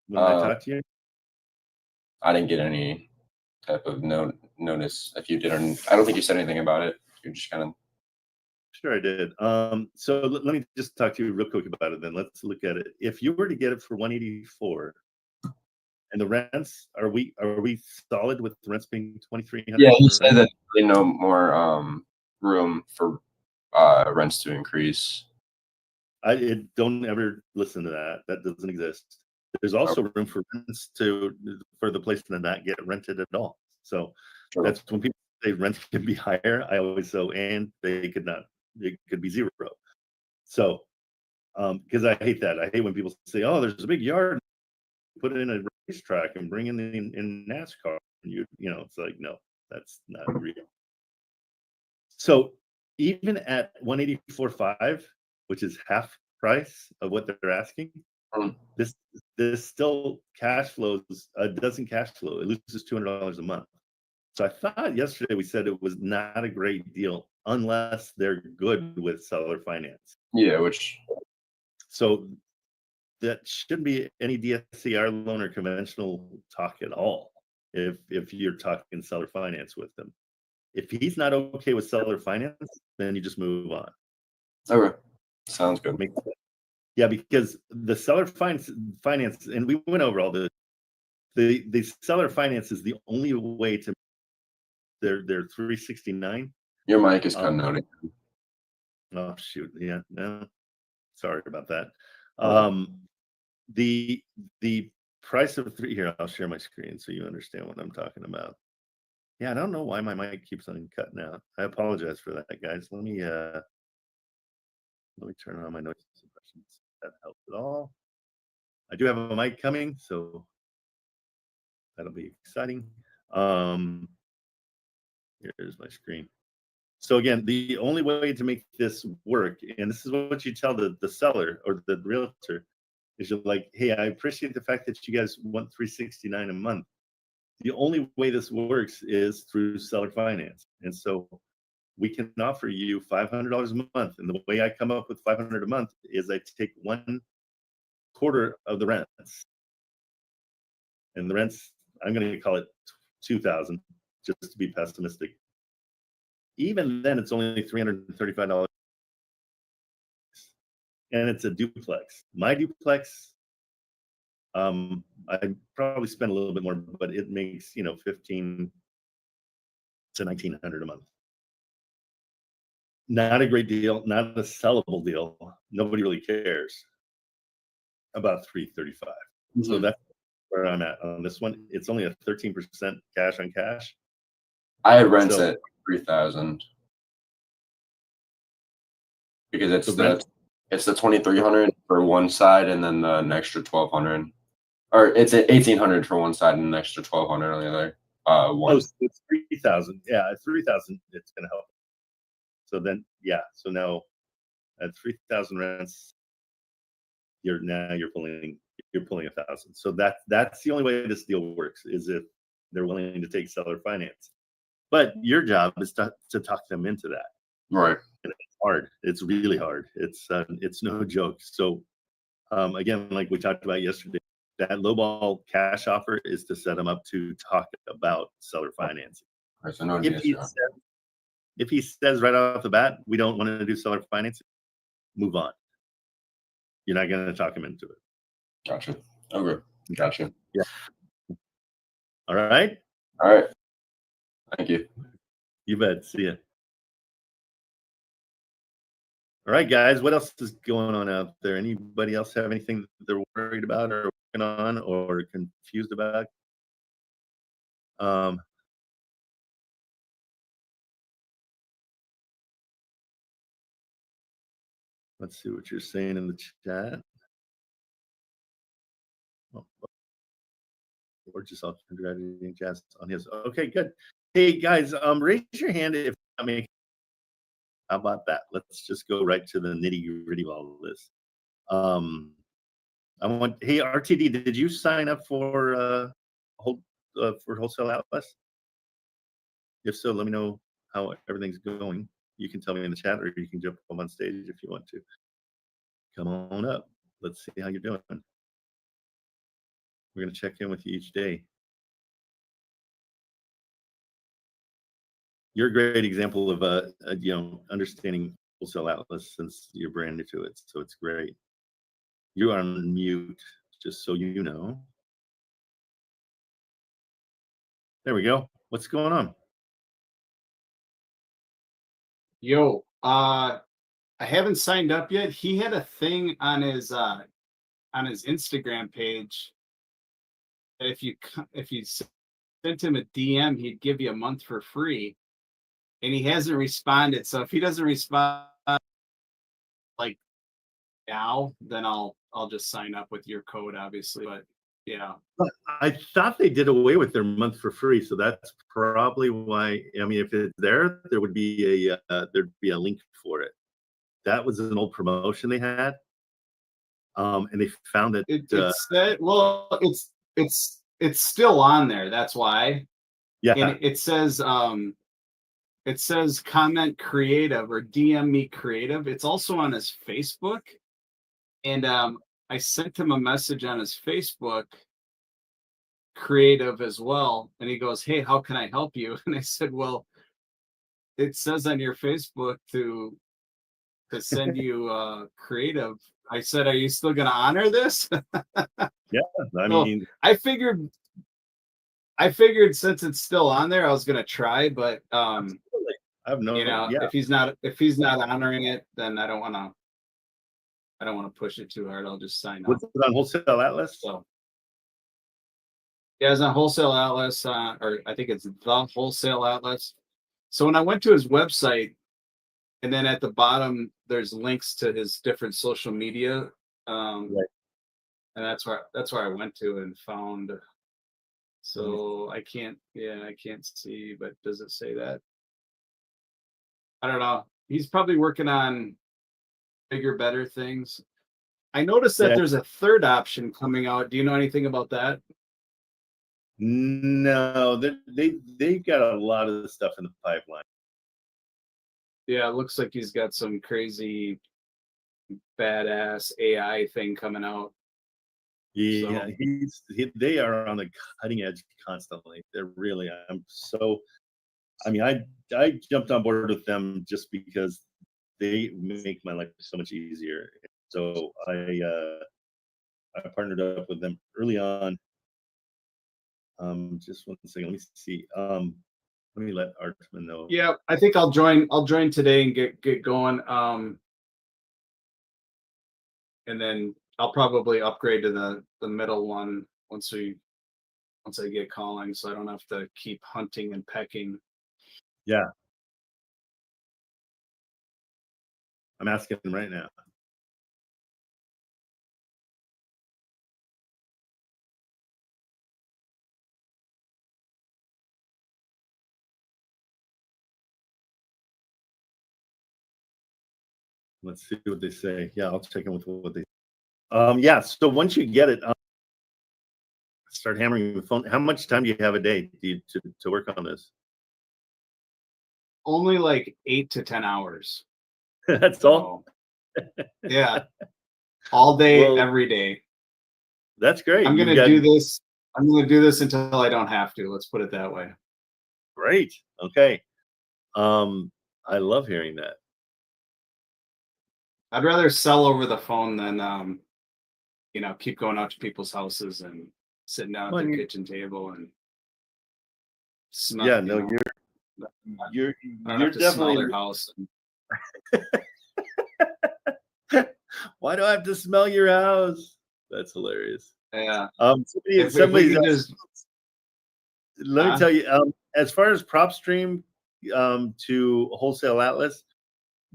When I talked to you. I didn't get any type of notice if you did, or I don't think you said anything about it. You just kind of. Sure, I did. So let me just talk to you real quick about it. Then let's look at it. If you were to get it for 184, and the rents, are we solid with the rents being 2,300? Yeah, he said that really no more room for rents to increase. Don't ever listen to that. That doesn't exist. There's also room for rents for the place to not get rented at all. So that's when people say rents can be higher. I always say, and they could not. It could be zero. So, because I hate that. I hate when people say, "Oh, there's a big yard, put it in a racetrack and bring in NASCAR." And it's like, no, that's not real. So even at 184.5, which is half price of what they're asking, this still cash flows. Doesn't cash flow. It loses $200 a month. So I thought yesterday we said it was not a great deal unless they're good with seller finance. Yeah, which. So that shouldn't be any DSCR loan or conventional talk at all. If you're talking seller finance with them, if he's not okay with seller finance, then you just move on. Okay, sounds good. Yeah, because the seller finance, and we went over all the seller finance is the only way to. They're 369. Your mic is cutting out. Oh shoot! Yeah, no, sorry about that. Okay. The price of three here. I'll share my screen so you understand what I'm talking about. Yeah, I don't know why my mic keeps on cutting out. I apologize for that, guys. Let me turn on my noise suppression. That helps at all. I do have a mic coming, so that'll be exciting. Here's my screen. So again, the only way to make this work, and this is what you tell the seller or the realtor, is you're like, hey, I appreciate the fact that you guys want $369 a month. The only way this works is through seller finance. And so we can offer you $500 a month. And the way I come up with $500 a month is I take 1/4 of the rents. And the rents, I'm going to call it $2,000 just to be pessimistic. Even then, it's only $335. And it's a duplex. My duplex, I probably spend a little bit more, but it makes $1,500 to $1,900 a month. Not a great deal, not a sellable deal. Nobody really cares about $335. So that's where I'm at on this one. It's only a 13% cash on cash. I had rents at 3,000 because it's the 2,300 for one side and then an extra 1,200, or it's at 1,800 for one side and an extra 1,200 on the other one. Oh, so it's 3,000. Yeah, at 3,000, it's gonna help. So then, yeah. So now at 3,000 rents, you're pulling 1,000. So that's the only way this deal works, is if they're willing to take seller finance. But your job is to talk them into that. Right. And it's hard. It's really hard. It's no joke. So again, like we talked about yesterday, that lowball cash offer is to set them up to talk about seller financing. Right, so no if he says right off the bat, we don't want to do seller financing, move on. You're not going to talk him into it. Gotcha. Okay. Gotcha. Yeah. All right. All right. Thank you. You bet. See ya. All right, guys. What else is going on out there? Anybody else have anything that they're worried about or working on or confused about? Let's see what you're saying in the chat. Oh, or just all congratulating Jazz on his. Okay, good. Hey guys, raise your hand if I mean. How about that? Let's just go right to the nitty gritty of all of this. I want. Hey RTD, did you sign up for Wholesale Atlas? If so, let me know how everything's going. You can tell me in the chat, or you can jump up on stage if you want to. Come on up. Let's see how you're doing. We're gonna check in with you each day. You're a great example of understanding Wholesale Atlas since you're brand new to it, so it's great. You are on mute, just so you know. There we go. What's going on? Yo, I haven't signed up yet. He had a thing on his Instagram page that if you sent him a DM, he'd give you a month for free, and he hasn't responded. So if he doesn't respond like now, then I'll just sign up with your code, obviously. But yeah, I thought they did away with their month for free, so that's probably why. I mean, if it's there, there would be a link for it. That was an old promotion they had, and they found that it said, well, it's still on there. That's why. Yeah, And it says comment creative or DM me creative. It's also on his Facebook, and I sent him a message on his Facebook creative as well, and he goes, hey, how can I help you? And I said, well, it says on your Facebook to send you creative. I said, are you still going to honor this? yeah. I mean, I figured since it's still on there, I was going to try, but I have no. if he's not honoring it, then I don't want to push it too hard. I'll just sign up. What's it on Wholesale Atlas? So yeah, it's on Wholesale Atlas, or I think it's the Wholesale Atlas. So when I went to his website, and then at the bottom there's links to his different social media, Right. and that's where I went to and found. So I can't see, but does it say that? I don't know. He's probably working on bigger, better things. I noticed that there's a third option coming out. Do you know anything about that? No, they got a lot of stuff in the pipeline. Yeah, it looks like he's got some crazy badass AI thing coming out. Yeah, they are on the cutting edge constantly. They're really. I mean, I jumped on board with them just because they make my life so much easier. So I partnered up with them early on. Just one second. Let me see. Let me let Artman know. Yeah, I think I'll join today and get going. And then I'll probably upgrade to the middle one once I get calling, so I don't have to keep hunting and pecking. Yeah. I'm asking him right now. Let's see what they say. Yeah, I'll check in with what they. Yeah. So once you get it, start hammering the phone. How much time do you have a day to work on this? Only like 8 to 10 hours. That's all. Yeah, all day, every day. That's great. I'm gonna do this. I'm gonna do this until I don't have to. Let's put it that way. Great. Okay. I love hearing that. I'd rather sell over the phone than keep going out to people's houses and sitting down at the kitchen table and smell. Yeah, no, you're definitely smell their house. Why do I have to smell your house? That's hilarious. Yeah. Somebody just let me tell you. As far as PropStream to Wholesale Atlas,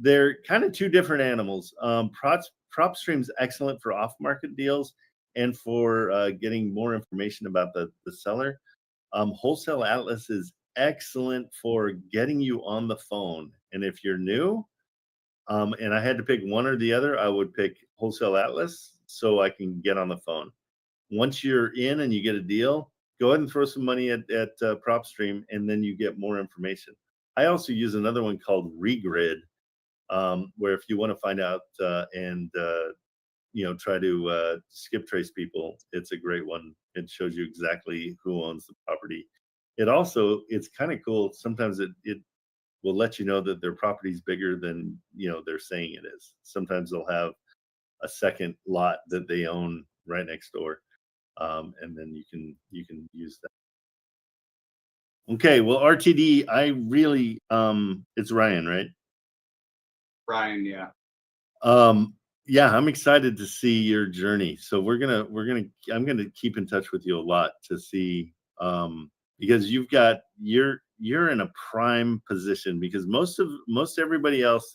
they're kind of two different animals. PropStream's excellent for off-market deals and for getting more information about the seller. Wholesale Atlas is excellent for getting you on the phone. And if you're new, and I had to pick one or the other, I would pick Wholesale Atlas so I can get on the phone. Once you're in and you get a deal, go ahead and throw some money at PropStream, and then you get more information. I also use another one called Regrid, where if you want to find out and try to skip trace people, it's a great one. It shows you exactly who owns the property. It's kind of cool. Sometimes it will let you know that their property's bigger than they're saying it is. Sometimes they'll have a second lot that they own right next door, and then you can use that. Okay, well, RTD, I really it's Ryan, right? Ryan, yeah. Yeah, I'm excited to see your journey. So I'm gonna keep in touch with you a lot to see because you're in a prime position, because most everybody else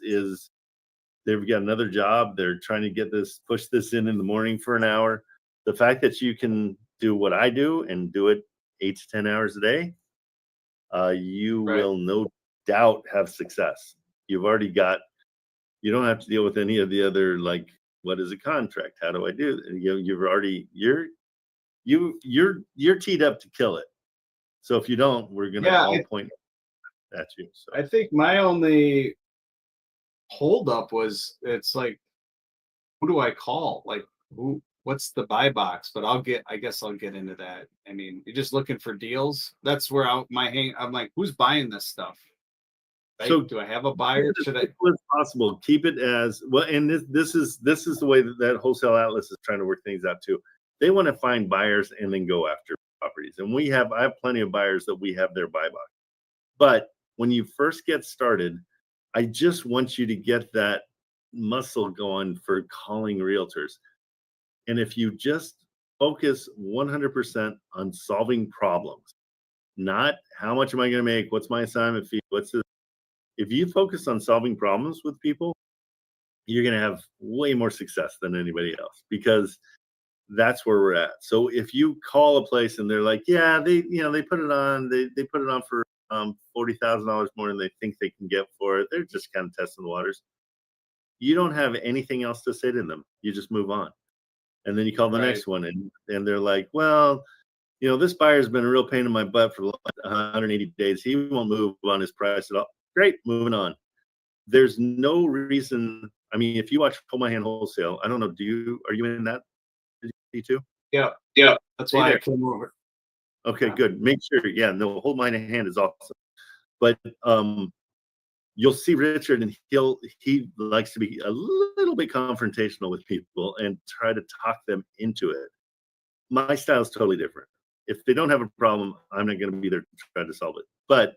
they've got another job, they're trying to push this in the morning for an hour. The fact that you can do what I do and do it 8 to 10 hours a day, you will no doubt have success. You don't have to deal with any of the other, like, what is a contract? How do I do it? You're teed up to kill it. So if you don't, we're gonna all point at you. So I think my only holdup was, it's like, who do I call? Like, what's the buy box? But I guess I'll get into that. I mean, you're just looking for deals. That's where I'm like, who's buying this stuff? Right? So do I have a buyer? Should I? As possible, keep it as well. And this is the way that Wholesale Atlas is trying to work things out too. They want to find buyers and then go after properties. And I have plenty of buyers that we have their buy box. But when you first get started, I just want you to get that muscle going for calling realtors. And if you just focus 100% on solving problems, not how much am I going to make, what's my assignment fee, if you focus on solving problems with people, you're going to have way more success than anybody else, because that's where we're at. So if you call a place and they're like, yeah, they put it on, they put it on for $40,000 more than they think they can get for it, they're just kind of testing the waters. You don't have anything else to say to them. You just move on. And then you call the next one, and they're like, well, this buyer's been a real pain in my butt for 180 days. He won't move on his price at all. Great, moving on. There's no reason. I mean, if you watch Hold My Hand Wholesale, I don't know, are you in that too? Yeah. That's why I came over. Okay, good. Make sure. Yeah, no, Hold My Hand is awesome. But you'll see Richard, and he likes to be a little bit confrontational with people and try to talk them into it. My style is totally different. If they don't have a problem, I'm not going to be there to try to solve it. But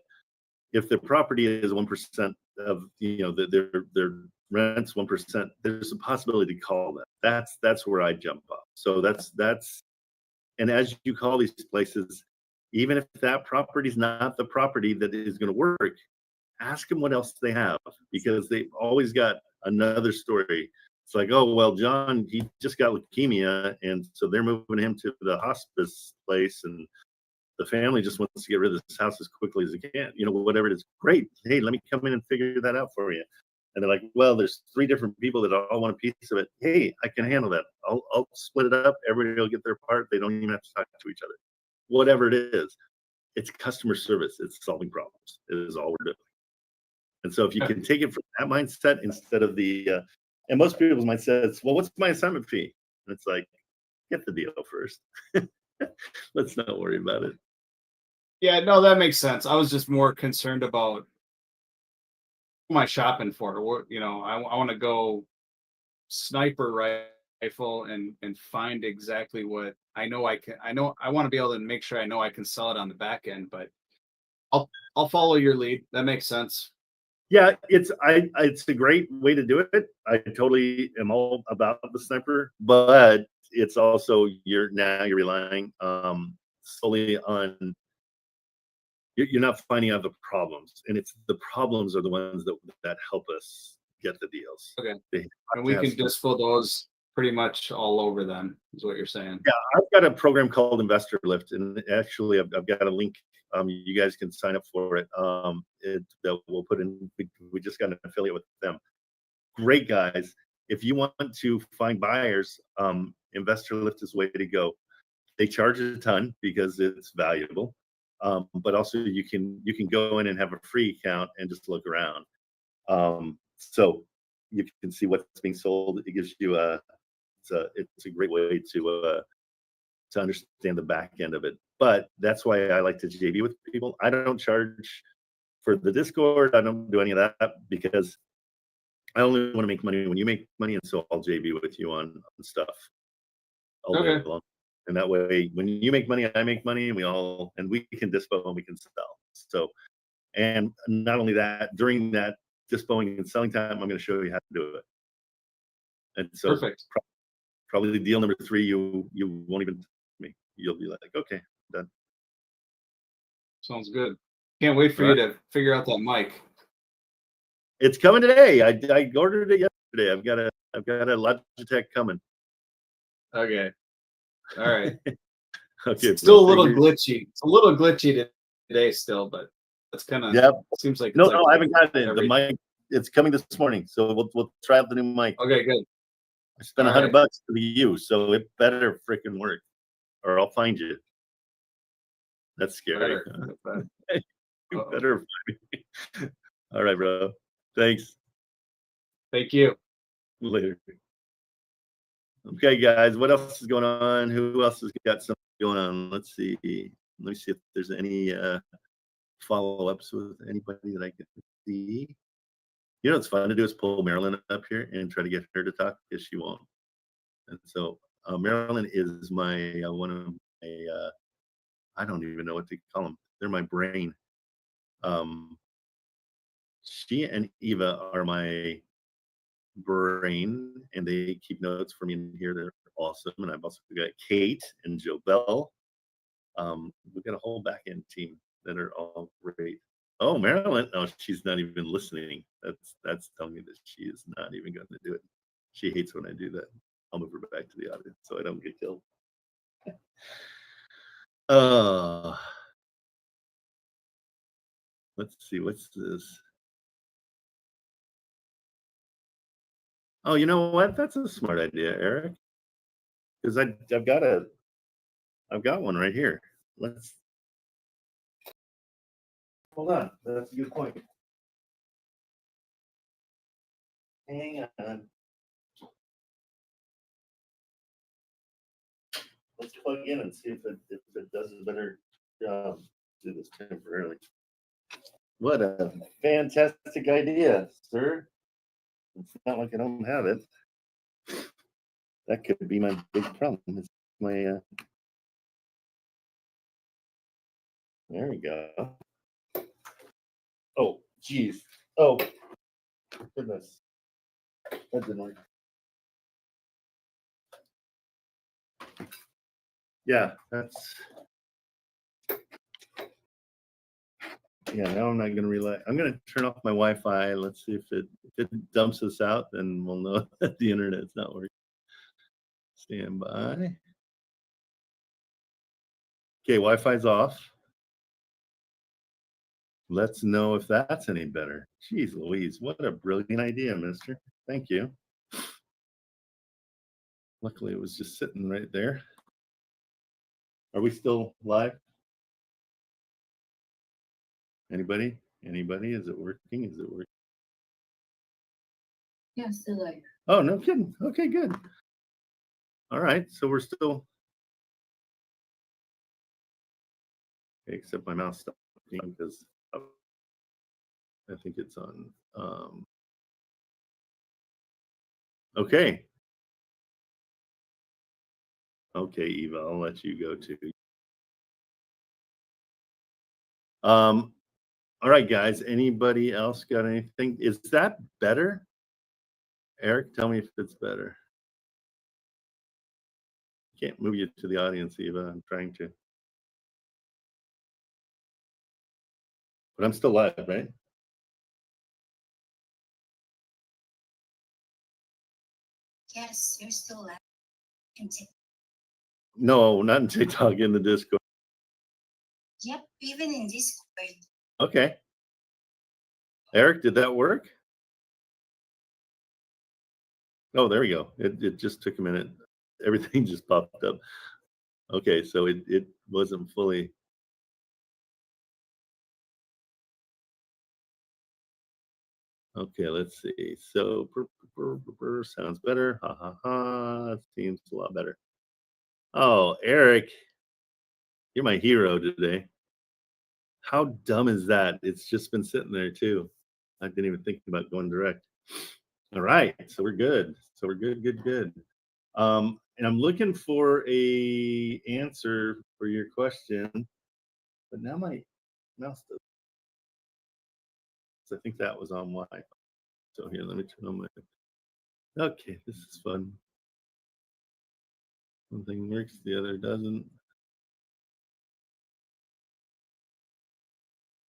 if the property is 1% of their rent's 1%, there's a possibility to call that. That's where I jump up. So that's and as you call these places, even if that property is not the property that is going to work, ask them what else they have, because they've always got another story. It's like, oh, well, John, he just got leukemia, and so they're moving him to the hospice place, and the family just wants to get rid of this house as quickly as they can. Whatever it is. Great. Hey, let me come in and figure that out for you. And they're like, well, there's 3 different people that all want a piece of it. Hey, I can handle that. I'll split it up. Everybody will get their part. They don't even have to talk to each other. Whatever it is, it's customer service. It's solving problems. It is all we're doing. And so if you can take it from that mindset instead of and most people's mindset is, well, what's my assignment fee? And it's like, get the deal first. Let's not worry about it. Yeah, no, that makes sense. I was just more concerned about who am I shopping for? I want to go sniper rifle and find exactly what I know I can. I want to be able to make sure I know I can sell it on the back end, but I'll follow your lead. That makes sense. Yeah, it's a great way to do it. I totally am all about the sniper, but it's also you're relying solely on, you're not finding out the problems, and it's the problems are the ones that help us get the deals. Okay. They have And we to have can some- dispo those pretty much all over then, is what you're saying. Yeah, I've got a program called Investor Lift, and actually I've got a link. You guys can sign up for it. That we'll put in. We just got an affiliate with them. Great guys. If you want to find buyers, Investor Lift is the way to go. They charge a ton because it's valuable, but also you can go in and have a free account and just look around. So you can see what's being sold. It gives you it's a great way to understand the back end of it. But that's why I like to JV with people. I don't charge for the Discord. I don't do any of that because I only want to make money when you make money, and so I'll JV with you on stuff all day Okay. long. And that way, when you make money, I make money, and we can dispo and we can sell. So, and not only that, during that dispoing and selling time, I'm going to show you how to do it. And so, Perfect. probably the deal number 3, you won't even me. You'll be like, okay, done. Sounds good. Can't wait for you to figure out that mic. It's coming today. I ordered it yesterday. I've got a Logitech coming. Okay. All right. Okay. Still a bro, little fingers- glitchy. It's a little glitchy today still, but that's kind of Yep. seems like No, it's like I haven't got it. The every- mic, it's coming this morning. So we'll try out the new mic. Okay, good. I spent All $100 right. to the use, so it better freaking work, or I'll find you. That's scary. Better. You Uh-oh. better find me. All right, bro. Thanks. Thank you. Later. Okay, guys. What else is going on? Who else has got something going on? Let's see. Let me see if there's any follow-ups with anybody that I can see. You know what's fun to do is pull Marilyn up here and try to get her to talk because she won't. And so Marilyn is my one of my I don't even know what to call them. They're my brain. She and Eva are my brain, and they keep notes for me in here. They're awesome. And I've also got Kate and Joe Bell. We've got a whole back end team that are all great. Oh, Marilyn. No, she's not even listening. That's telling me that she is not even going to do it. She hates when I do that. I'll move her back to the audience so I don't get killed. Let's see, what's this? Oh, you know what? That's a smart idea, Eric. Because I've got one right here. Let's hold on. That's a good point. Hang on. Let's plug in and see if it does a better job. Do this temporarily. What a fantastic idea, sir. It's not like I don't have it. That could be my big problem. It's my there we go. Oh, geez. Oh, goodness. That didn't work. Yeah, that's. Yeah, now I'm not going to rely. I'm going to turn off my Wi-Fi. Let's see if it dumps us out, then we'll know that the internet's not working. Stand by. Okay, Wi-Fi's off. Let's know if that's any better. Jeez Louise, what a brilliant idea, mister. Thank you. Luckily, it was just sitting right there. Are we still live? Anybody? Anybody? Is it working? Is it working? Yeah, still like. Oh, no kidding. Okay, good. All right, so we're still. Okay, except my mouse stopped because I think it's on. Okay. Okay, Eva, I'll let you go too. All right, guys. Anybody else got anything? Is that better? Eric, tell me if it's better. Can't move you to the audience, Eva. I'm trying to. But I'm still live, right? Yes, you're still live. No, not in TikTok, in the Discord. Yep, even in Discord. Okay. Eric, did that work? Oh, there we go. It just took a minute. Everything just popped up. Okay, so it wasn't fully. Okay, let's see. So sounds better. Ha ha ha. Seems a lot better. Oh, Eric, you're my hero today. How dumb is that? It's just been sitting there too. I didn't even think about going direct. All right, so we're good. So we're good. And I'm looking for a answer for your question, but now my mouse does. I think that was on Wi-Fi. So here, let me turn on my. Okay, this is fun. One thing works, the other doesn't.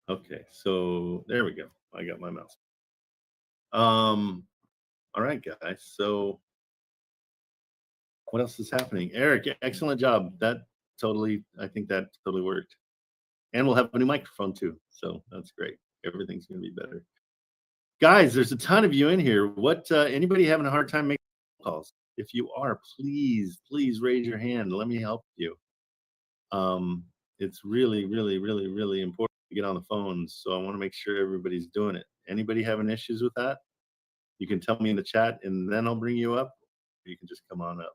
Okay, so there we go. I got my mouse. All right, guys. So what else is happening? Eric, excellent job. I think that totally worked. And we'll have a new microphone too. So that's great. Everything's gonna be better. Guys, there's a ton of you in here. What anybody having a hard time making calls? If you are, please raise your hand. Let me help you. It's really important to get on the phones. So I want to make sure everybody's doing it. Anybody having issues with that? You can tell me in the chat and then I'll bring you up. Or you can just come on up.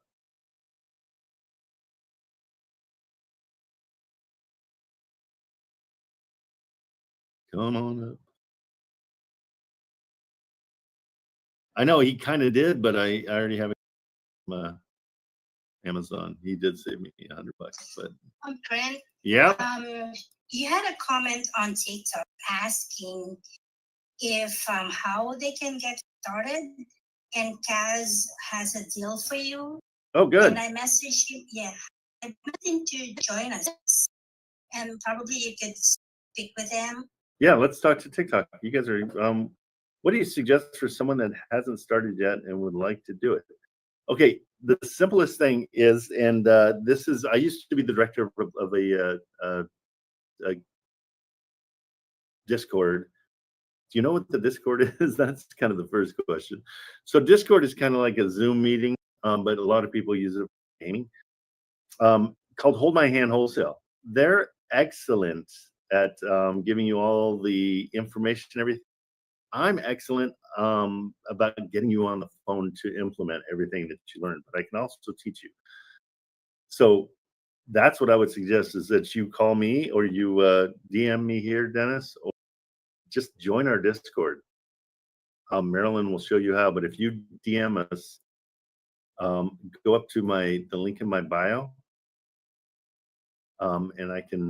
Come on up. I know he kind of did, but I already have Amazon. He did save me $100, but Trent, yeah. You had a comment on TikTok asking if how they can get started, and Kaz has a deal for you. Oh, good. And I messaged him. Yeah, I want him to join us, and probably you could speak with him. Yeah, let's talk to TikTok. You guys are. What do you suggest for someone that hasn't started yet and would like to do it? Okay, the simplest thing is, and this is, I used to be the director of a Discord. Do you know what the Discord is? That's kind of the first question. So Discord is kind of like a Zoom meeting, but a lot of people use it for gaming. Called Hold My Hand Wholesale. They're excellent at giving you all the information and everything. I'm excellent about getting you on the phone to implement everything that you learn, but I can also teach you. So that's what I would suggest, is that you call me or you DM me here, Dennis, or just join our Discord. Marilyn will show you how, but if you DM us, go up to the link in my bio, and I can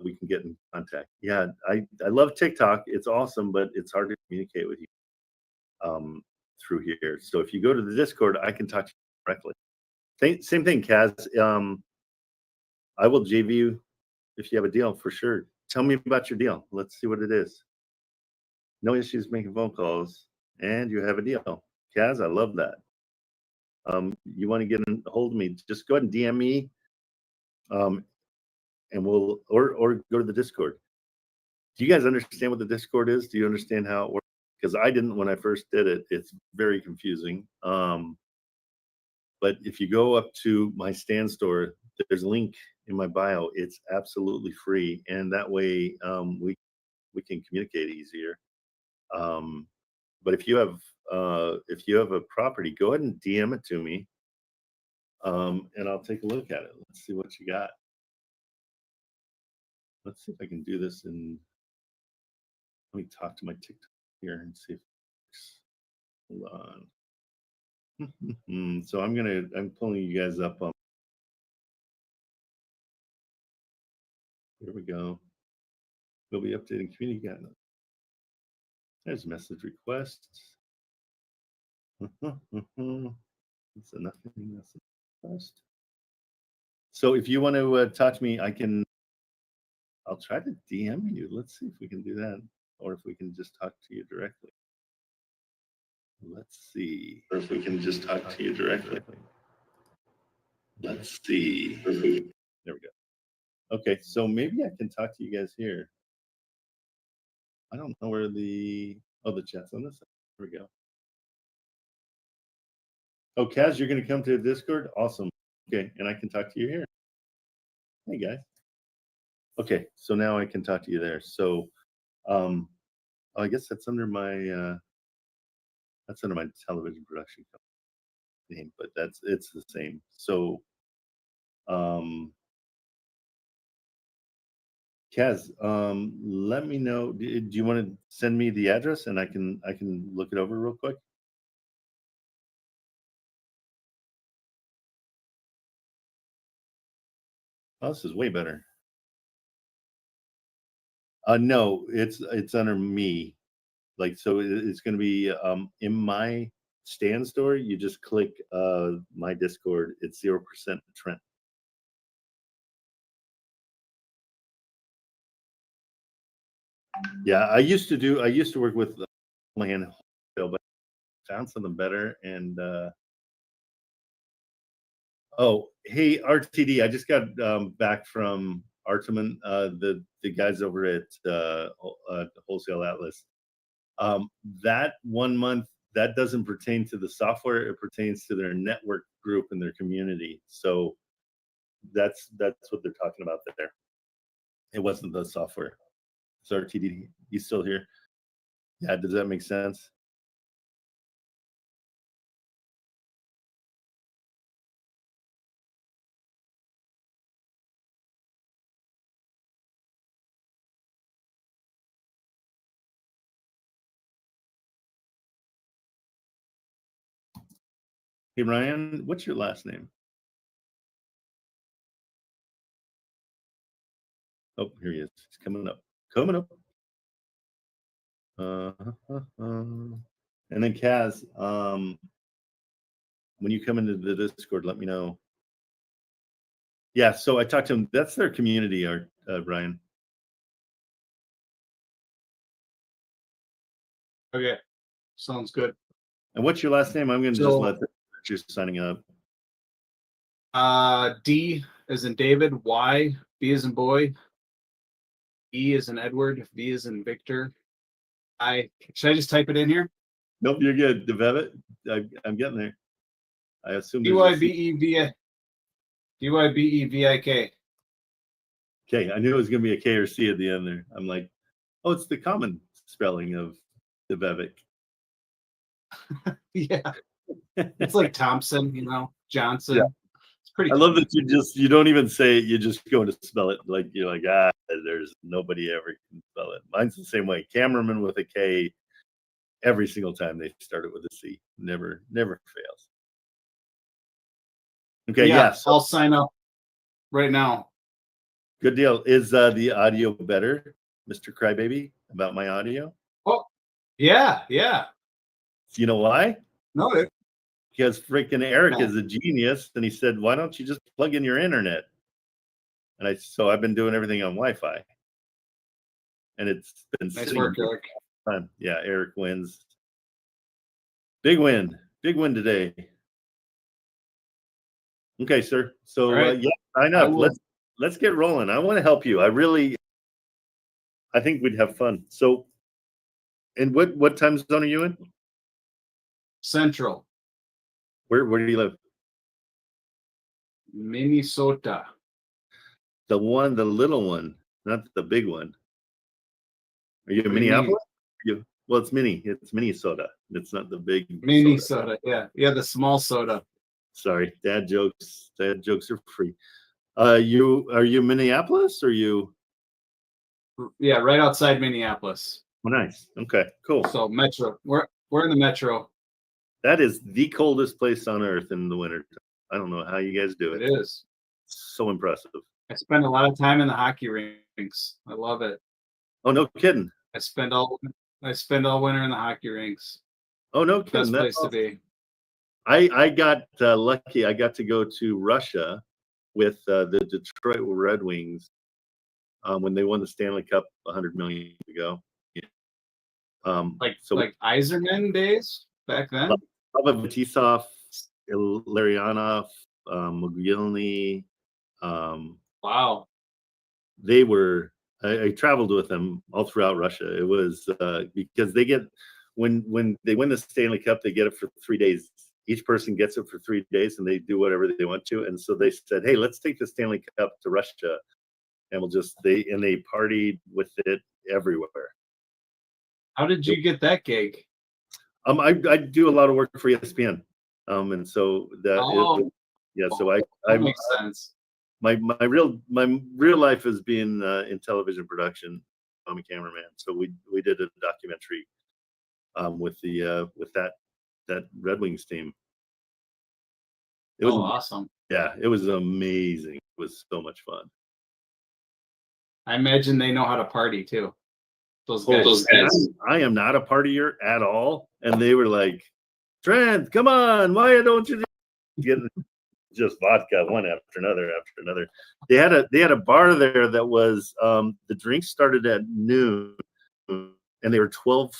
we can get in contact. Yeah, I love TikTok. It's awesome, but it's hard to communicate with you through here. So if you go to the Discord, I can talk to you directly. Same thing, Kaz. I will JV you if you have a deal for sure. Tell me about your deal. Let's see what it is. No issues making phone calls, and you have a deal. Kaz, I love that. You want to get a hold of me, just go ahead and DM me, and we'll or go to the Discord. Do you guys understand what the Discord is? Do you understand how it works? Because I didn't when I first did it. It's very confusing. But if you go up to my stand store, there's a link in my bio. It's absolutely free, and that way we can communicate easier. But if you have a property, go ahead and DM it to me, and I'll take a look at it. Let's see what you got. Let's see if I can do this in. Let me talk to my TikTok here and see if it works. Hold on. So I'm pulling you guys up on. Here we go. We'll be updating community guidelines. There's message requests. It's a nothing message request. So if you want to talk to me, I'll try to DM you. Let's see if we can do that, or if we can just talk to you directly. Let Let's see if we can just talk to you directly. Let's see. There we go. Okay, so maybe I can talk to you guys here. I don't know where the chat's on this side. Here we go. Oh, Kaz, you're going to come to Discord? Awesome. Okay, and I can talk to you here. Hey, guys. Okay, so now I can talk to you there. So, I guess that's under my television production company name, but it's the same. So, Kaz, let me know. Do you want to send me the address and I can look it over real quick? Oh, this is way better. No, it's under me. Like, so it's going to be in my stand store. You just click my Discord. It's 0% Trent. Yeah, I used to work with land wholesale, but found something better. And oh, hey RTD, I just got back from Arteman, the guys over at Wholesale Atlas. That 1 month, that doesn't pertain to the software. It pertains to their network group and their community. So that's what they're talking about there. It wasn't the software. So RTD, he's still here. Yeah, does that make sense? Hey Ryan, what's your last name? Oh, here he is. He's coming up. Coming up. And then Kaz, when you come into the Discord, let me know. Yeah, so I talked to him. That's their community, Ryan. Okay, sounds good. And what's your last name? I'm going to just let them know that you're signing up. D as in David, Y, B as in boy, E as in Edward, V as in Victor. Should I just type it in here? Nope, you're good. Develop it. I'm getting there. I assume DYBEVIK. Okay, I knew it was going to be a K or C at the end there. I'm like, oh, it's the common spelling of Devevic. Yeah, it's like Thompson, Johnson. Yeah. It's pretty. I love that you don't even say it. You just go to spell it. Like you're like, there's nobody ever can spell it. Mine's the same way. Kamerman with a K. Every single time they start it with a C. Never fails. Okay, yeah. So, I'll sign up right now. good deal. Is the audio better, Mr. Crybaby, about my audio? Oh, yeah. You know why? No, Because freaking Eric is a genius, and he said, "Why don't you just plug in your internet?" And so I've been doing everything on Wi-Fi, and it's been nice sitting. work, Eric. Yeah, Eric wins. Big win today. Okay, sir. So right. yeah, sign up. Let's get rolling. I want to help you. I think we'd have fun. So, and what time zone are you in? Central. Where do you live? Minnesota. The little one, not the big one. Are you in What do you Minneapolis? Well, it's Minnesota. It's not the big Minnesota. Yeah, the small soda. Sorry, dad jokes. Dad jokes are free. Are you Minneapolis or you? Yeah, right outside Minneapolis. Oh, nice. Okay, cool. So metro. We're in the metro. That is the coldest place on earth in the winter. I don't know how you guys do it. It is. So impressive. I spend a lot of time in the hockey rinks. I love it. Oh, no kidding. I spend all winter in the hockey rinks. Oh, no kidding. Best place to be. I got lucky. I got to go to Russia with the Detroit Red Wings when they won the Stanley Cup 100 million years ago. Like Yzerman days? back then? Vatisov, Larionov, Mogilny. Wow. They were. I traveled with them all throughout Russia. It was because they get when they win the Stanley Cup, they get it for 3 days. Each person gets it for 3 days, and they do whatever they want to. And so they said, "Hey, let's take the Stanley Cup to Russia, and they partied with it everywhere." How did you get that gig? I do a lot of work for ESPN, and so that makes sense. My real life has been in television production. I'm a cameraman, so we did a documentary with that Red Wings team. It was awesome. Yeah, it was amazing. It was so much fun. I imagine they know how to party too. Those guys. I am not a partier at all, and they were like, "Trent, come on, why don't you get just vodka one after another after another?" They had a bar there that was the drinks started at noon, and they were 12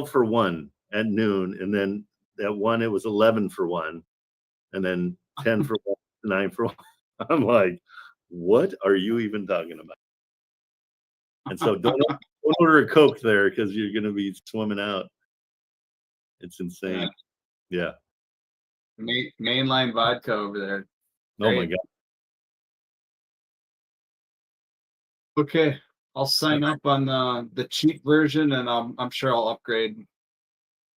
for one at noon, and then at 1 it was 11 for one, and then 10 for one, 9 for one. I'm like, what are you even talking about? And so don't order a Coke there because you're going to be swimming out. It's insane. Yeah. Mainline vodka over there. Oh my God. Okay, I'll sign up on the cheap version, and I'm sure I'll upgrade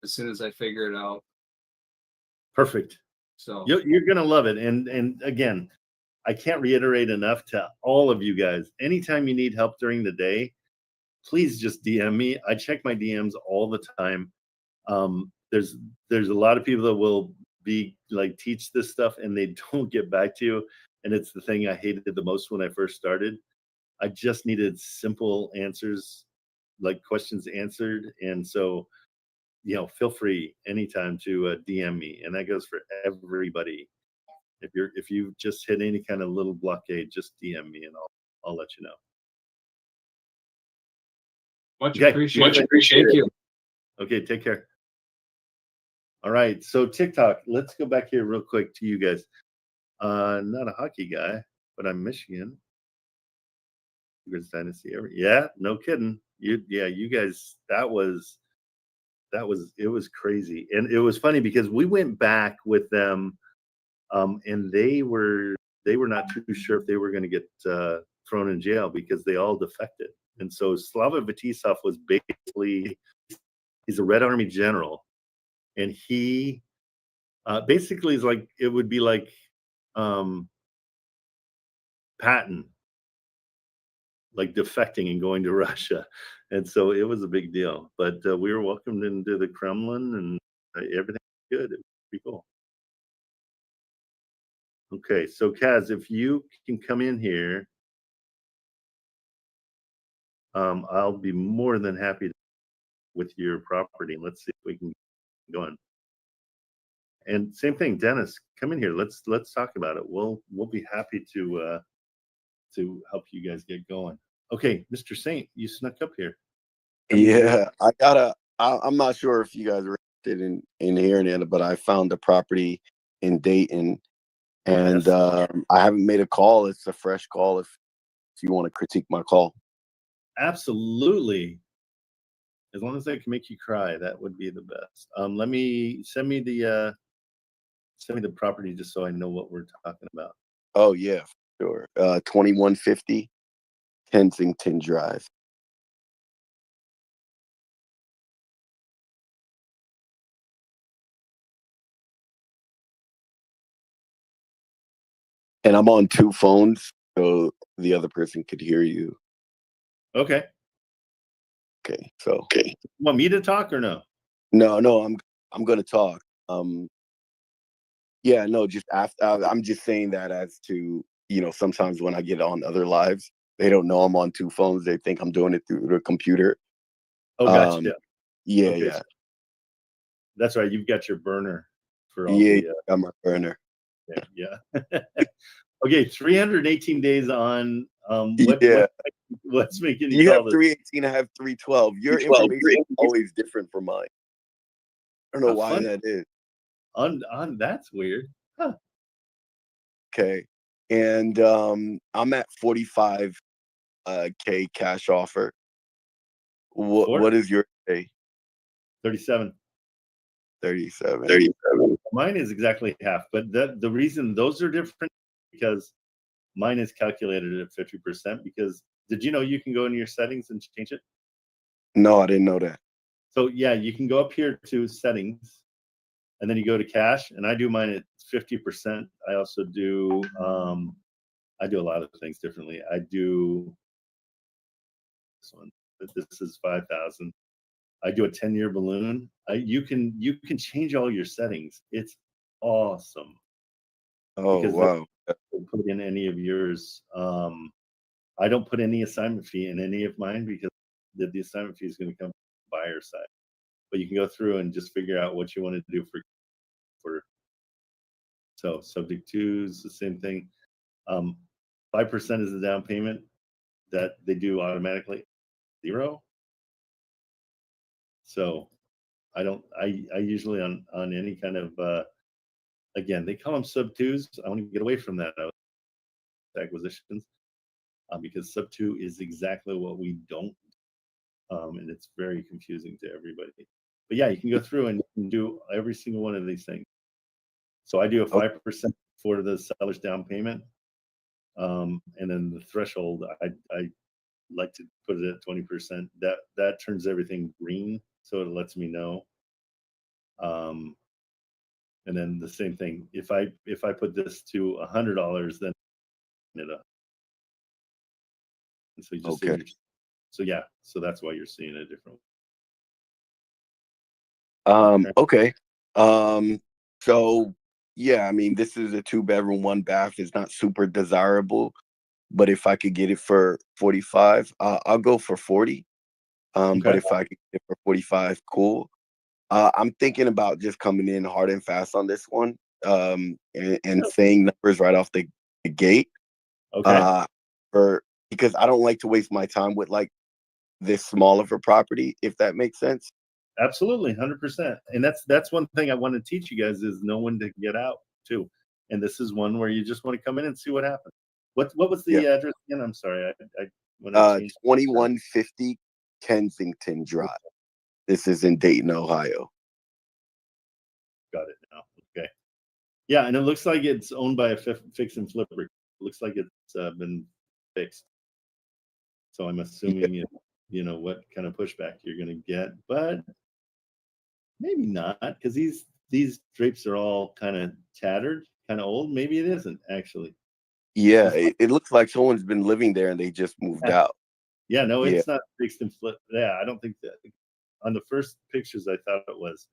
as soon as I figure it out. Perfect. So you're gonna love it. And again, I can't reiterate enough to all of you guys. Anytime you need help during the day, please just DM me. I check my DMs all the time. There's a lot of people that will be like teach this stuff and they don't get back to you. And it's the thing I hated the most when I first started. I just needed simple answers, like questions answered. And so, feel free anytime to DM me. And that goes for everybody. If you just hit any kind of little blockade, just DM me and I'll let you know. Much appreciated. Thank you. Okay, take care. All right, so TikTok. Let's go back here real quick to you guys. Not a hockey guy, but I'm Michigan. Dynasty ever? Yeah, no kidding. You guys. That was it was crazy, and it was funny because we went back with them, and they were not too sure if they were going to get thrown in jail because they all defected, and so Slava Vatisov was basically he's a Red Army general, and he basically is like it would be like Patton. Like defecting and going to Russia. And so it was a big deal. But we were welcomed into the Kremlin and everything was good. It was pretty cool. Okay, so Kaz, if you can come in here, I'll be more than happy with your property. Let's see if we can get going. And same thing, Dennis, come in here. Let's talk about it. We'll be happy to help you guys get going. Okay, Mr. Saint, you snuck up here. Yeah, I'm not sure if you guys are interested in hearing it, but I found a property in Dayton, and I haven't made a call. It's a fresh call. If you want to critique my call, absolutely. As long as I can make you cry, that would be the best. Send me the property just so I know what we're talking about. Oh yeah, sure. 2150 Kensington Drive. And I'm on two phones, so the other person could hear you. Okay. Okay. So. You want me to talk or no? No, I'm going to talk. Yeah, no, just after. I'm just saying that as to sometimes when I get on other lives, they don't know I'm on two phones. They think I'm doing it through the computer. Oh, gotcha. Yeah, okay. Yeah. That's right. You've got your burner for all I'm a burner. Yeah. Okay, 318 days on. What's making you have call this? 318, I have 312. Your information is always different from mine. don't know How why fun. that is. On that's weird. Huh. Okay. And I'm at 45 K cash offer. What is your pay? 37. 37. 37. Mine is exactly half, but the reason those are different because mine is calculated at 50%. Because did you know you can go into your settings and change it? No, I didn't know that. So yeah, you can go up here to settings, and then you go to cash, and I do mine at 50%. I also do I do a lot of things differently. I do this one, but this is 5,000. I do a 10-year balloon. You can change all your settings. It's awesome Oh, because wow. don't put in any of yours. I don't put any assignment fee in any of mine because the assignment fee is going to come from the buyer side. But you can go through and just figure out what you want to do for. So subject to is the same thing. 5% is the down payment that they do automatically. 0. So I don't. I usually on any kind of again they call them sub twos. I want to get away from that acquisitions because sub two is exactly what we don't, and it's very confusing to everybody. But yeah, you can go through and you can do every single one of these things. So I do a 5% for the seller's down payment, and then the threshold I like to put it at 20%. That turns everything green, so it lets me know. And then the same thing. If I put this to $100, then it up. And so you just Okay. so yeah, so that's why you're seeing it different. Okay. So yeah, I mean, this is a 2-bedroom, 1-bath. It's not super desirable, but if I could get it for 45, I'll go for 40. But Okay. if I could get it for 45, cool. I'm thinking about just coming in hard and fast on this one, and saying numbers right off the gate. Okay. Because I don't like to waste my time with like this small of a property, if that makes sense. Absolutely, 100%. And that's one thing I want to teach you guys is know when to get out too. And this is one where you just want to come in and see what happens. What was the Yeah. address again? I'm sorry, I when I changed 2150 Kensington Drive. This is in Dayton, Ohio. got it now. Okay. Yeah, and it looks like it's owned by a fix and flipper. It looks like it's been fixed. So I'm assuming you know what kind of pushback you're going to get, but maybe not because these drapes are all kind of tattered, kind of old. Maybe it isn't actually. Yeah, it looks like someone's been living there and they just moved out. Yeah, no, Yeah. it's not fixed and flip. Yeah, I don't think that. On the first pictures, I thought it was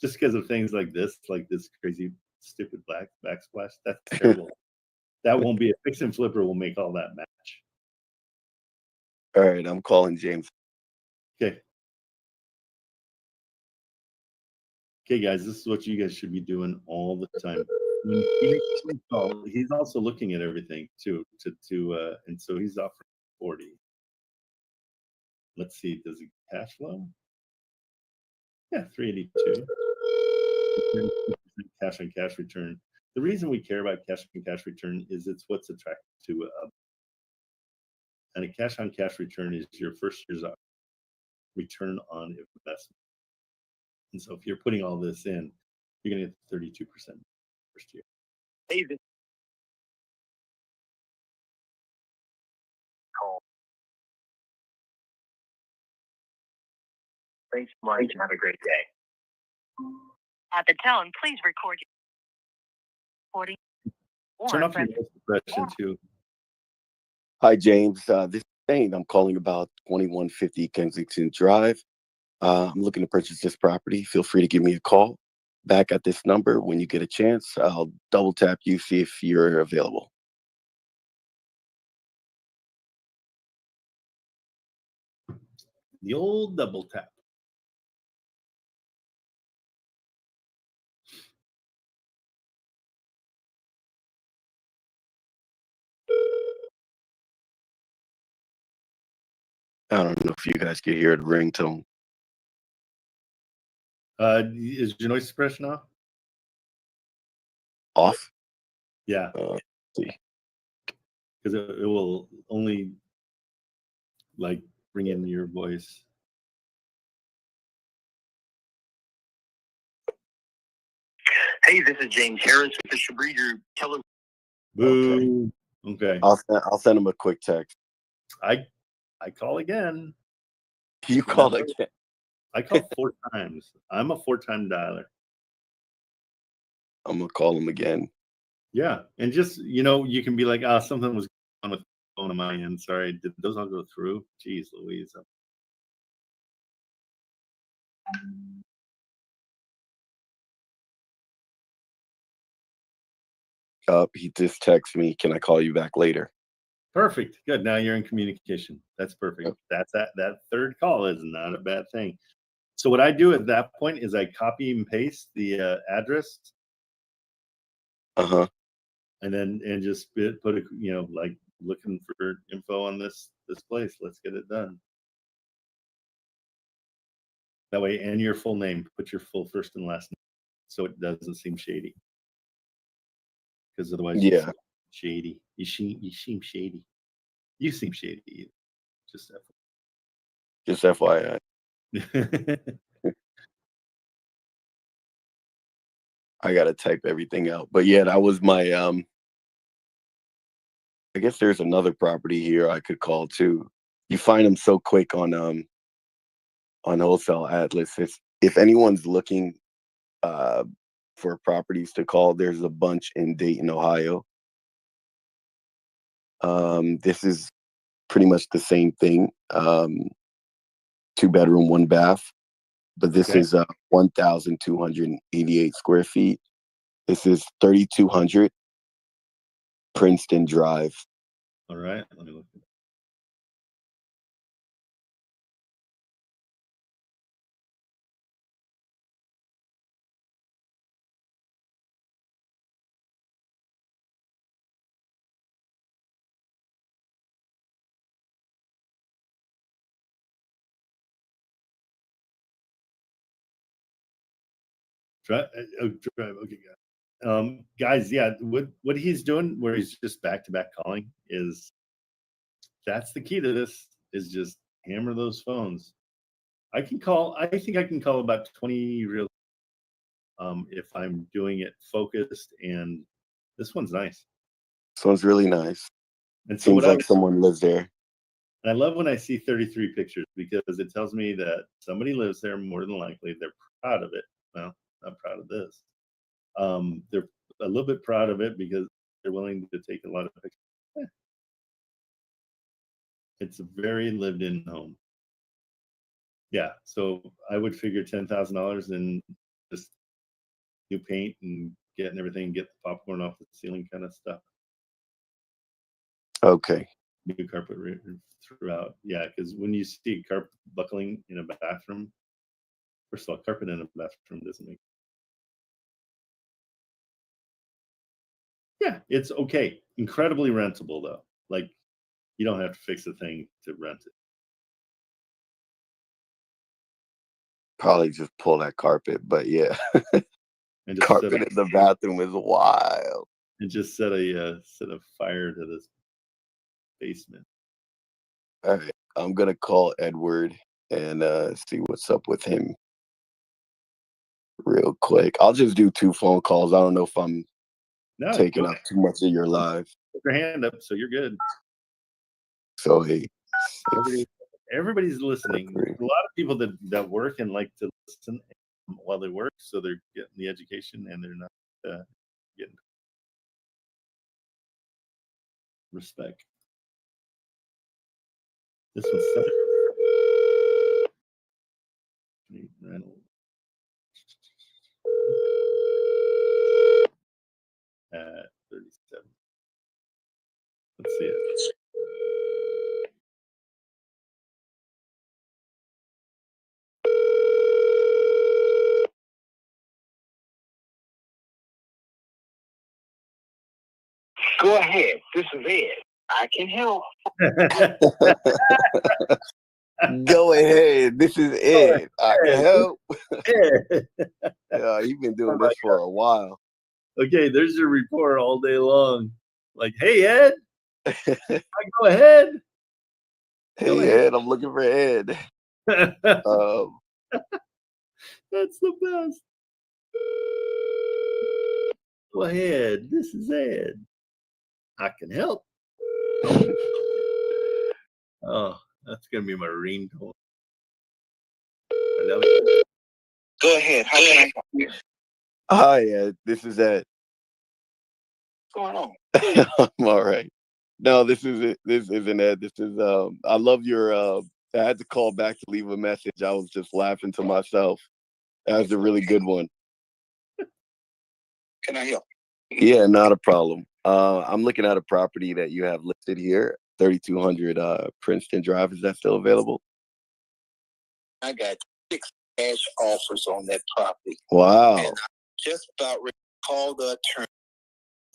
just because of things like this crazy, stupid black backsplash. That's terrible. That won't be a fix and flipper. Will make all that match. All right, I'm calling James. Okay. Okay, guys, this is what you guys should be doing all the time. When he makes a call, he's also looking at everything too, and so he's offering 40. Let's see, does he cash flow? Yeah, 382. Cash on cash return. The reason we care about cash on cash return is it's what's attractive to and a cash on cash return is your first year's return on investment. And so if you're putting all this in, you're going to get 32% first year. Thanks, Mike. Have a great day. At the tone, please record your recording. Turn off your noise suppression too. Hi, James. This is Dane. I'm calling about 2150 Kensington Drive. I'm looking to purchase this property. Feel free to give me a call back at this number when you get a chance. I'll double tap you, see if you're available. The old double tap. I don't know if you guys can hear the ringtone. Is your noise suppression off? Off. Yeah, See. because it will only like bring in your voice. Hey, this is James Harris with the Shabri Group. Tell him. Boo. Okay. I'll send him a quick text. I call again. You call again. I call 4 times. I'm a 4-time dialer. I'm gonna call him again. Yeah, and just you can be like, something was on with the phone on my end. Sorry, did those all go through? Jeez, Louise. He just texted me. Can I call you back later? Perfect. Good. Now you're in communication. That's perfect. Yep. That's that third call is not a bad thing. So what I do at that point is I copy and paste the address, Uh-huh. and just put a like looking for info on this place. Let's get it done. That way, and your full name. Put your full first and last name, so it doesn't seem shady. Because otherwise, Yeah. shady. You seem shady. You seem shady. Just FYI. I gotta type everything out. But yeah, that was my I guess there's another property here I could call too. You find them so quick on Wholesale Atlas. If anyone's looking for properties to call, there's a bunch in Dayton, Ohio. This is pretty much the same thing. 2-bedroom, 1 bath, but this is 1,288 square feet. This is 3,200 Princeton Drive. all right. Let me look. Drive. Okay, guys. Yeah, what he's doing, where he's just back-to-back calling, that's the key to this. Is just hammer those phones. I think I can call about 20 real. If I'm doing it focused, and this one's nice. This one's really nice. And so Seems like someone lives there. And I love when I see 33 pictures, because it tells me that somebody lives there. More than likely, they're proud of it. Well, I'm proud of this. They're a little bit proud of it because they're willing to take a lot of pictures. It's a very lived-in home. Yeah, so I would figure $10,000 in just new paint and getting everything, get the popcorn off the ceiling kind of stuff. Okay. New carpet throughout. Yeah, because when you see carpet buckling in a bathroom, first of all, carpet in a bathroom doesn't make. Yeah, it's okay. Incredibly rentable though. Like, you don't have to fix a thing to rent it. Probably just pull that carpet, but yeah. And just Carpet in the bathroom is wild. And just set a fire to this basement. All right. I'm gonna call Edward and see what's up with him real quick. I'll just do 2 phone calls. I don't know if I'm taking up too much of your live. Put your hand up, so you're good. So hey, everybody's listening. There's a lot of people that work and like to listen while they work, so they're getting the education and they're not getting respect. This one's at 37. Let's see it. Go ahead. This is Ed. I can help. Go ahead. This is Ed. I can help. Ed. Yeah, you've been doing Oh my this for a while. Okay, there's your report all day long. Like, hey, Ed, go ahead. Go Hey, ahead. Ed, I'm looking for Ed. That's Um, the best. Go ahead. This is Ed. I can help. Oh, that's gonna be my ringtone. I love it. Go ahead. How can I help you? Hi, Ed. This is Ed. What's going on? I'm all right. No, this is it. This isn't Ed. This is I love your I had to call back to leave a message. I was just laughing to myself. That was a really good one. Can I help? Yeah, not a problem. I'm looking at a property that you have listed here, 3200 Princeton Drive. Is that still available? I got 6 cash offers on that property. Wow. And I just about ready to call the attorney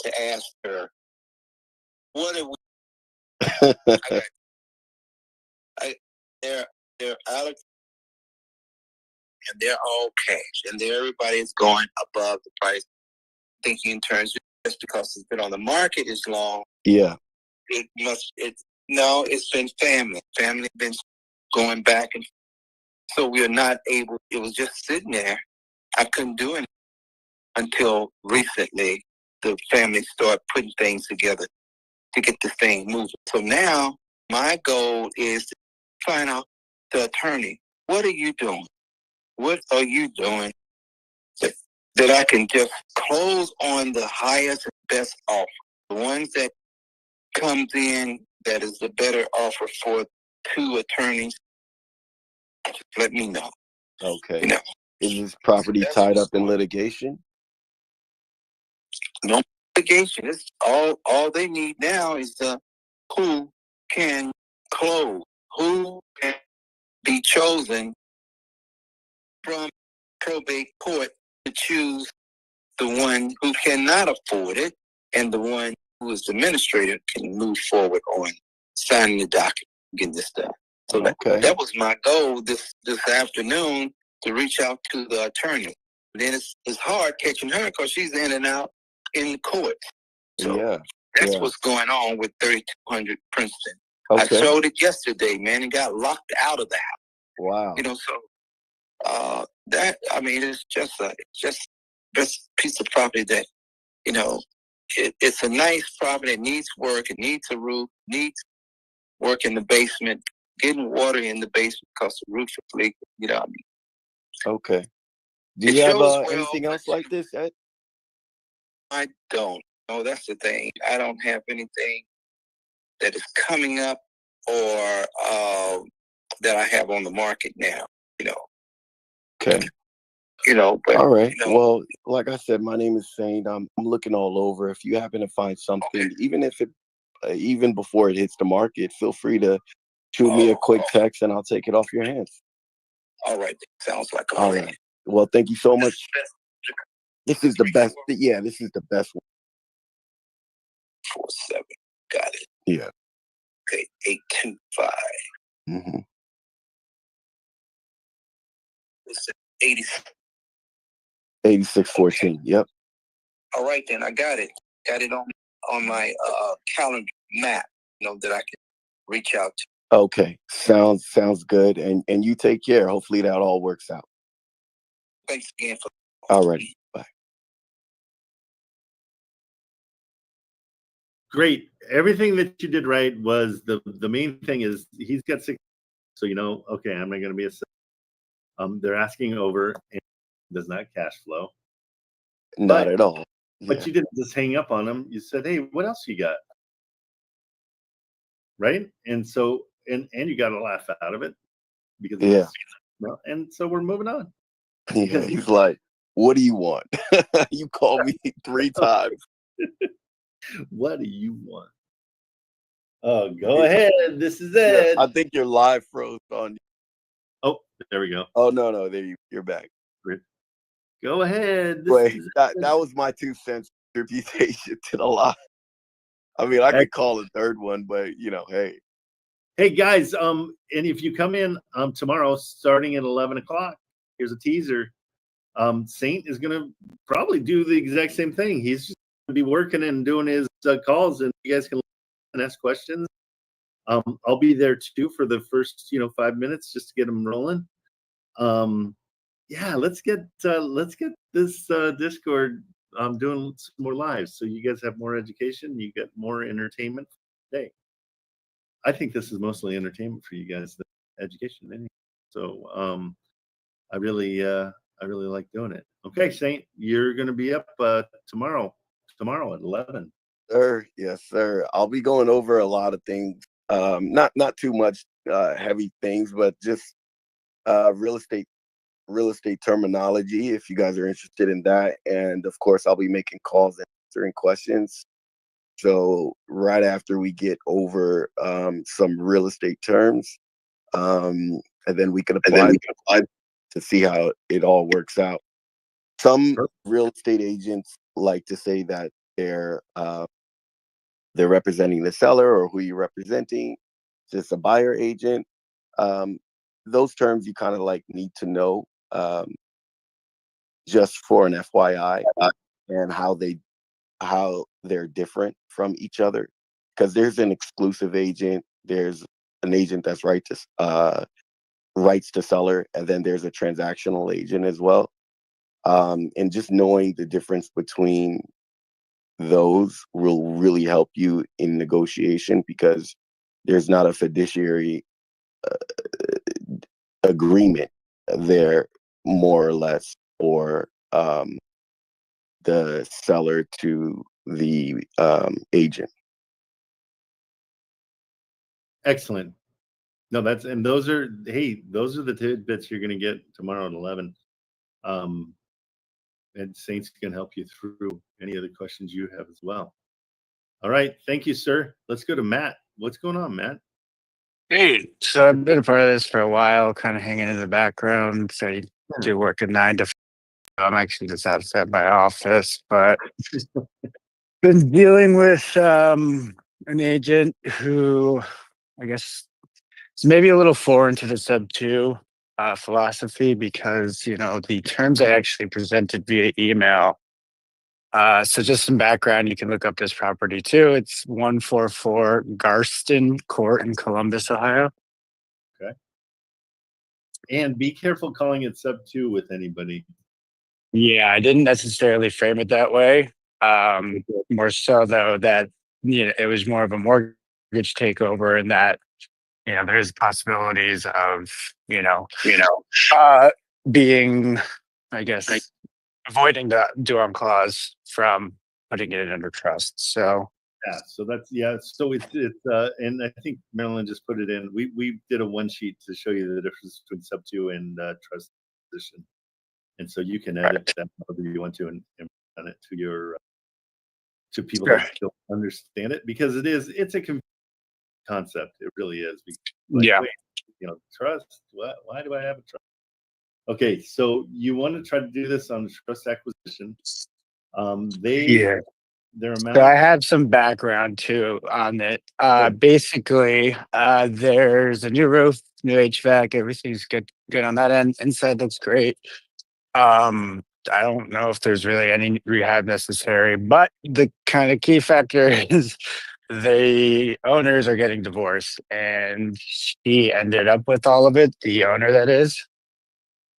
to ask her, what are we? They're out of, and they're all cash, and everybody is going above the price. Thinking in terms of just because it's been on the market as long, Yeah. It's been family. Family been going back, and so we are not able. It was just sitting there. I couldn't do it until recently. The family started putting things together to get this thing moving. So now my goal is to find out the attorney. What are you doing? What are you doing that I can just close on the highest and best offer? The ones that comes in that is the better offer for 2 attorneys, just let me know. Okay. You know, Is this property tied up in litigation? no litigation. It's all they need now is who can close, who can be chosen from probate court to choose the one who cannot afford it, and the one who is the administrator can move forward on signing the document, getting this done. So that was my goal this afternoon, to reach out to the attorney. Then it's hard catching her because she's in and out in the court. So that's what's going on with 3200 Princeton. I showed it yesterday, man, and got locked out of the house. Wow. You know, so it's just this piece of property that, you know, it's a nice property. It needs work. It needs a roof. Needs work in the basement. Getting water in the basement because the roof is leaking. You know what I mean? Okay. Do you have anything else like this, Ed? I don't. No, that's the thing. I don't have anything that is coming up or that I have on the market now. You know. Okay. You know, but, all right. You know, well, like I said, my name is Saint. I'm looking all over. If you happen to find something, even if it, even before it hits the market, feel free to shoot me a quick text, and I'll take it off your hands. All right. Sounds like all right. Well, thank you so much. This is the best. Yeah, this is the best one. 47. Got it. Yeah. Okay. 825. Mm-hmm. 80. 8614. Yep. All right, then I got it. Got it on my calendar map, that I can reach out to. Okay. Sounds good. And you take care. Hopefully that all works out. Thanks again for. All right. Bye. Great. Everything that you did right was the main thing is he's got 6. So okay, I'm not going to be they're asking over and does not cash flow. Not at all. But you didn't just hang up on him. You said, hey, what else you got? Right? And so, and you got a laugh out of it because and so we're moving on. Yeah, he's like, what do you want? You called me 3 times. What do you want? Oh, go ahead. This is Ed. I think your live froze on you. Oh, there we go. Oh, no, there you're back. Go ahead. Wait, that was my 2 cents reputation to the live. I mean, I could call a third one, but hey. Hey guys, and if you come in tomorrow, starting at 11 o'clock, here's a teaser. Saint is going to probably do the exact same thing. He's just going to be working and doing his calls, and you guys can ask questions. I'll be there too for the first 5 minutes just to get them rolling. Yeah, let's get this Discord doing some more lives, so you guys have more education, you get more entertainment today. I think this is mostly entertainment for you guys, than education anyway. So I really like doing it. Okay, Saint, you're gonna be up tomorrow at 11. Sir, yes, sir. I'll be going over a lot of things. Not too much heavy things, but just real estate terminology, if you guys are interested in that. And of course, I'll be making calls and answering questions. So right after we get over some real estate terms, and then we can apply to see how it all works out. Some real estate agents like to say that they're representing the seller, or who you're representing, just a buyer agent. Those terms you kind of like need to know, just for an FYI, and how they're different from each other. Because there's an exclusive agent, there's an agent that's rights to seller, and then there's a transactional agent as well. And just knowing the difference between those will really help you in negotiation, because there's not a fiduciary agreement there, more or less, for the seller to the agent. Excellent. No, those are the tidbits you're going to get tomorrow at 11. And Saint's can help you through any of the questions you have as well. All right. Thank you, sir. Let's go to Matt. What's going on, Matt? Hey, so I've been a part of this for a while, kind of hanging in the background. So I do work at 9 to 5. I'm actually just outside my office, but been dealing with an agent who I guess is maybe a little foreign to the sub 2 philosophy, because the terms I actually presented via email. So just some background, you can look up this property too. It's 144 Garston Court in Columbus, Ohio. Okay. And be careful calling it sub 2 with anybody. Yeah, I didn't necessarily frame it that way. More so though that it was more of a mortgage takeover, and that there's possibilities of being, I guess, avoiding the do-on clause from putting it under trust. So so that's So it's and I think Marilyn just put it in. We did a one sheet to show you the difference between sub 2 and trust position, and so you can edit that however you want to and run it to your to people that don't understand it, because it's a concept. It really is. Wait, trust. Why do I have a trust? Okay, so you want to try to do this on trust acquisition. Their amount. So I have some background too on it. Basically, there's a new roof, new HVAC, everything's good on that end. Inside looks great. I don't know if there's really any rehab necessary, but the kind of key factor is the owners are getting divorced, and she ended up with all of it. The owner, that is.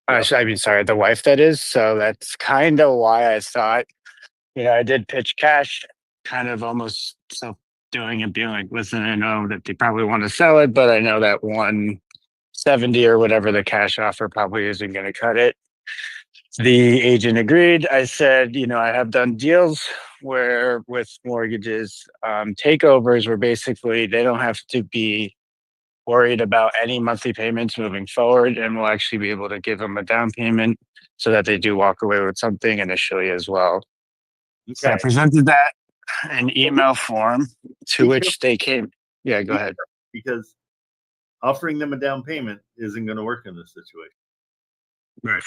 The wife, that is. So that's kind of why I thought, I did pitch cash, kind of almost doing and being like, listen, I know that they probably want to sell it, but I know that 170 or whatever the cash offer probably isn't going to cut it. The agent agreed. I said, I have done deals where with mortgages, takeovers, where basically they don't have to be worried about any monthly payments moving forward, and we'll actually be able to give them a down payment so that they do walk away with something initially as well. Okay. So I presented that in email form, to which they came. Yeah, go ahead. Because offering them a down payment isn't going to work in this situation. Right.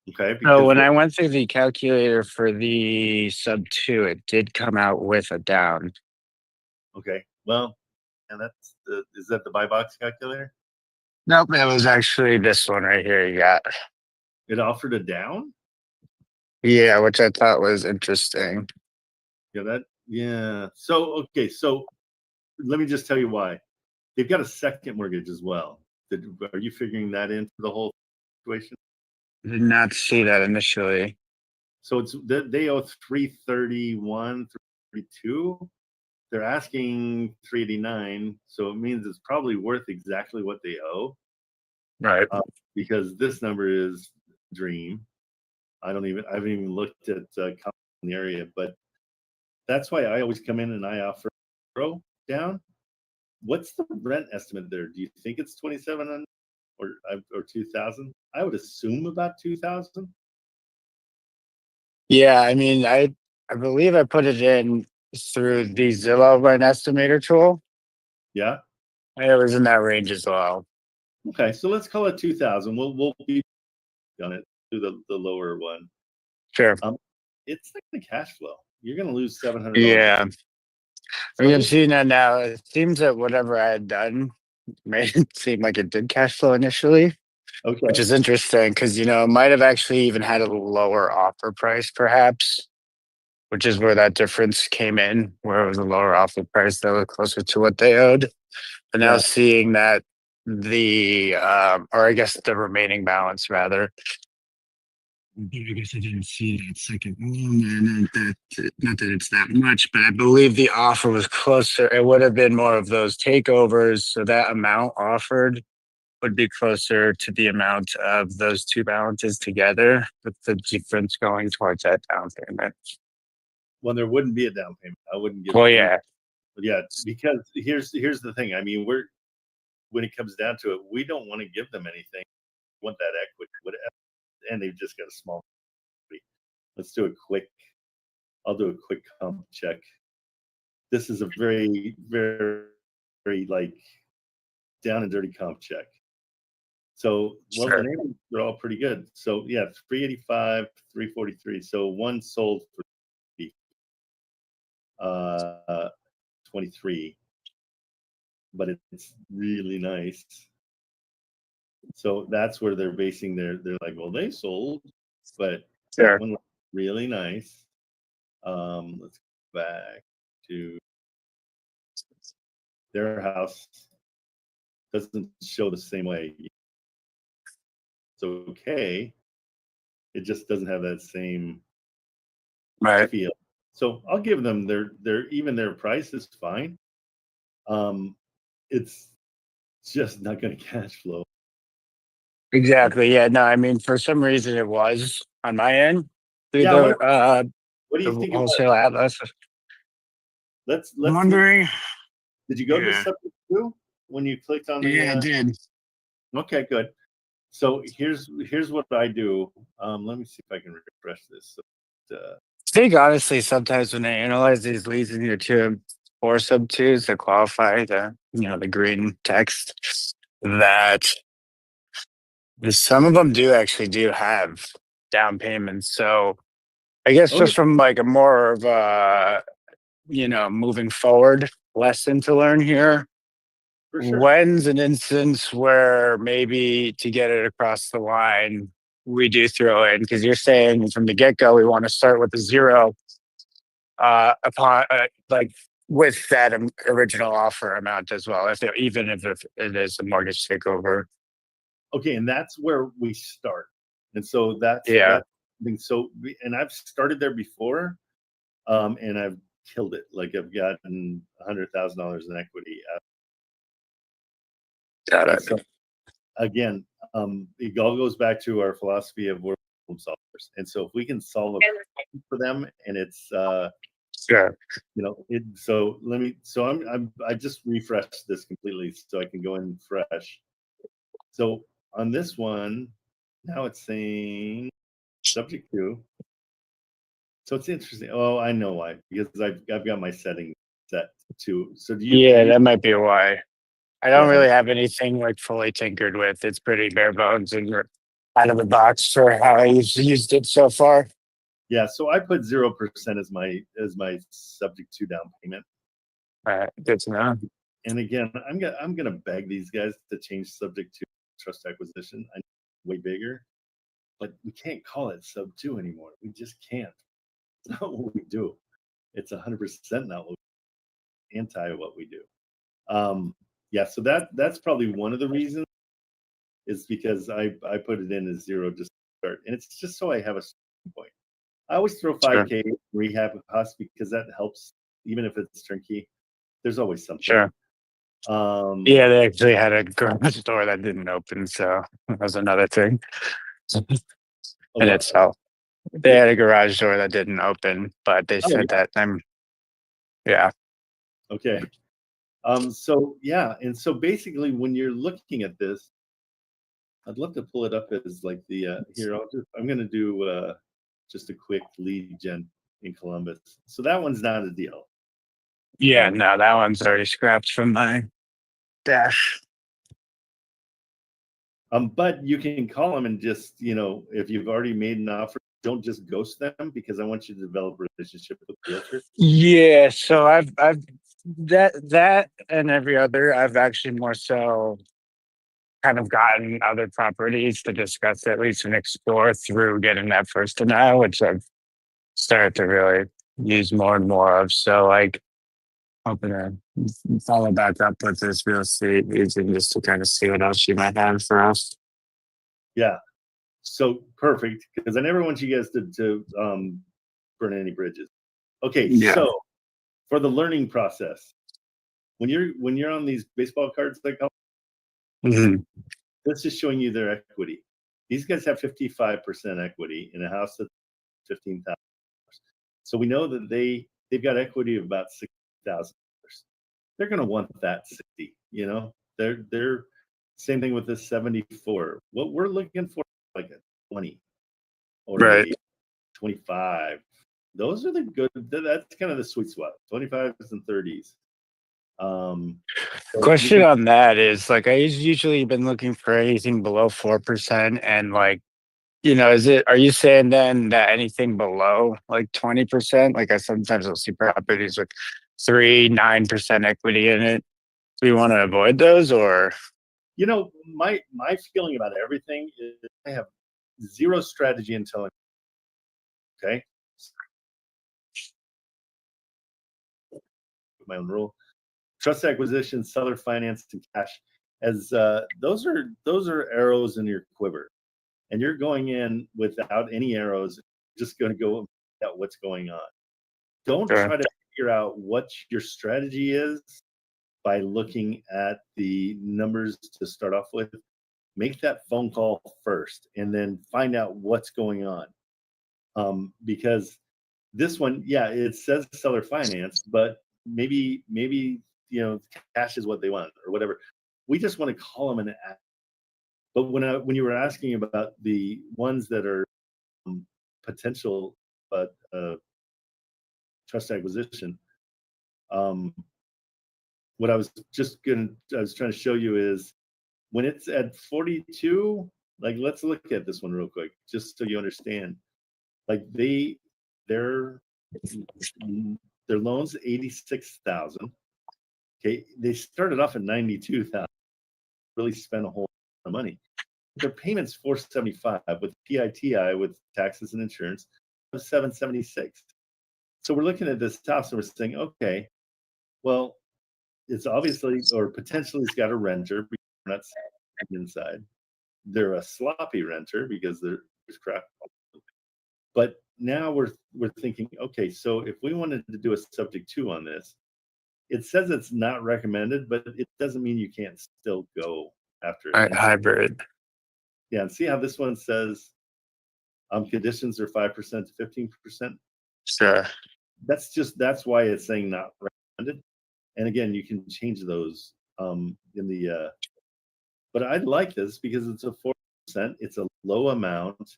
Okay. So when I went through the calculator for the sub 2, it did come out with a down. Okay. Well, that's is that the buy box calculator? Nope, it was actually this one right here you got. It offered a down. Yeah, which I thought was interesting. Yeah. So okay, so let me just tell you why. They've got a second mortgage as well. Are you figuring that into the whole situation? Did not see that initially. So they owe 331, 332. They're asking 389, so it means it's probably worth exactly what they owe. Right. Because this number is dream. I haven't even looked at in the area, but that's why I always come in and I offer zero down. What's the rent estimate there? Do you think it's 2,700 or 2,000? I would assume about 2,000. Yeah, I mean, I believe I put it in through the Zillow rent estimator tool. Yeah. And it was in that range as well. Okay, so let's call it 2,000. We'll be on it to the lower one. Sure. It's like the cash flow. You're going to lose $700. Yeah. I mean, I'm seeing that now. It seems that whatever I had done made it seem like it did cash flow initially, Okay. which is interesting because, you know, it might have actually even had a lower offer price, perhaps, which is where that difference came in, where it was a lower offer price that was closer to what they owed. But now Yeah. seeing that or I guess the remaining balance rather. I guess I didn't see that second one, not that it's that much, but I believe the offer was closer. It would have been more of those takeovers, so that amount offered would be closer to the amount of those two balances together, with the difference going towards that down payment. Well, there wouldn't be a down payment. I wouldn't give. Well, yeah, But yeah, because here's the thing. I mean, when it comes down to it, we don't want to give them anything. We want that equity, and they've just got a small equity. Let's do a quick. I'll do a quick comp check. This is a very, very, very like down and dirty comp check. So, well, sure. the neighbors are all pretty good. So, yeah, 385, 343. So, one sold for 23, but it's really nice. So that's where they're basing they're like, well, they sold, but Sure. that one was really nice. Let's go back to their house. Doesn't show the same way. It's okay. It just doesn't have that same Right. feel. So I'll give them their price is fine. It's just not going to cash flow. Exactly. Yeah. No, I mean, for some reason it was on my end through Yeah. What do you the think? wholesale atlas. Let's I'm wondering. Did you go to Yeah. subject 2 when you clicked on the? Yeah, I did. Okay, good. So here's what I do. Let me see if I can refresh this. I think honestly, sometimes when I analyze these leads in here too, or sub twos that qualify the green text, that some of them do have down payments. So I guess just from like a more of a moving forward lesson to learn here. For sure. When's an instance where maybe to get it across the line, we do throw in, because you're saying from the get-go we want to start with a zero upon like with that original offer amount as well, even if it is a mortgage takeover. Okay, and that's where we start. And so that's and I've started there before, and I've killed it. Like I've gotten $100,000 in equity. Got it. So, again, it all goes back to our philosophy of we're problem solvers. And so if we can solve a problem for them, and it's sure, I just refreshed this completely so I can go in fresh. So on this one, now it's saying subject to. So it's interesting. Oh, I know why, because I've got my setting set to. So do you? Yeah, that might be why. I don't Yeah. really have anything like fully tinkered with. It's pretty bare bones and out of the box for how I used it so far. Yeah, so I put 0% as my subject to down payment. Good to know. and again, I'm gonna beg these guys to change subject to trust acquisition. I know it's way bigger, but we can't call it sub 2 anymore. We just can't. It's not what we do. It's 100% not what anti what we do. Yeah, so that's probably one of the reasons, is because I put it in as 0 just to start, and it's just so I have a starting point. I always throw 5K rehab costs because that helps, even if it's turnkey. There's always something. Sure. Yeah, they actually had a garage door that didn't open, so that was another thing in itself. They had a garage door that didn't open, but they said that yeah. Okay. So yeah, and so basically when you're looking at this, I'd love to pull it up as like the here, I'm gonna do just a quick lead gen in Columbus. So that one's not a deal. Yeah, no, that one's already scrapped from my dash. But you can call them and just, if you've already made an offer, don't just ghost them, because I want you to develop a relationship with the realtor. Yeah, so I've that and every other, I've actually more so kind of gotten other properties to discuss at least and explore through getting that first denial, which I've started to really use more and more of. So like hoping to follow back up with this real estate agent just to kind of see what else you might have for us. Yeah. So perfect, because I never want you guys to burn any bridges. Okay, Yeah. so for the learning process, when you're on these baseball cards, they call, this is showing you their equity. These guys have 55% equity in a house that's $15,000. So we know that they've got equity of about $60,000. They're going to want that 60. They're same thing with this 74. What we're looking for, like a 20 or a 25. Those are the good. That's kind of the sweet spot. 25s and 30s. Question on that is, like, I usually been looking for anything below 4%, and like, are you saying then that anything below like 20%? Like, I sometimes will see properties with 9% equity in it. Do we want to avoid those, or? My feeling about everything is I have zero strategy until okay. My own rule. Trust acquisition, seller finance, and cash, as those are arrows in your quiver, and you're going in without any arrows, just going to go at what's going on. Don't try to figure out what your strategy is by looking at the numbers to start off with. Make that phone call first, and then find out what's going on. Because this one, yeah, it says seller finance, but maybe cash is what they want or whatever. We just want to call them and ask. But when you were asking about the ones that are potential but trust acquisition, what I was trying to show you is when it's at 42. Like, let's look at this one real quick, just so you understand. Like their loans 86,000. Okay, they started off at 92,000. Really spent a whole lot of money. Their payments 475 with PITI with taxes and insurance of 776. So we're looking at this house and we're saying, okay, well, it's obviously or potentially it's got a renter because we're not inside. They're a sloppy renter because there's crap. But now we're thinking, okay, so if we wanted to do a subject 2 on this, it says it's not recommended, but it doesn't mean you can't still go after it. Hybrid. Yeah, and see how this one says conditions are 5% to 15%. Sure. That's why it's saying not recommended. And again, you can change those in the. But I like this because it's a 4%. It's a low amount.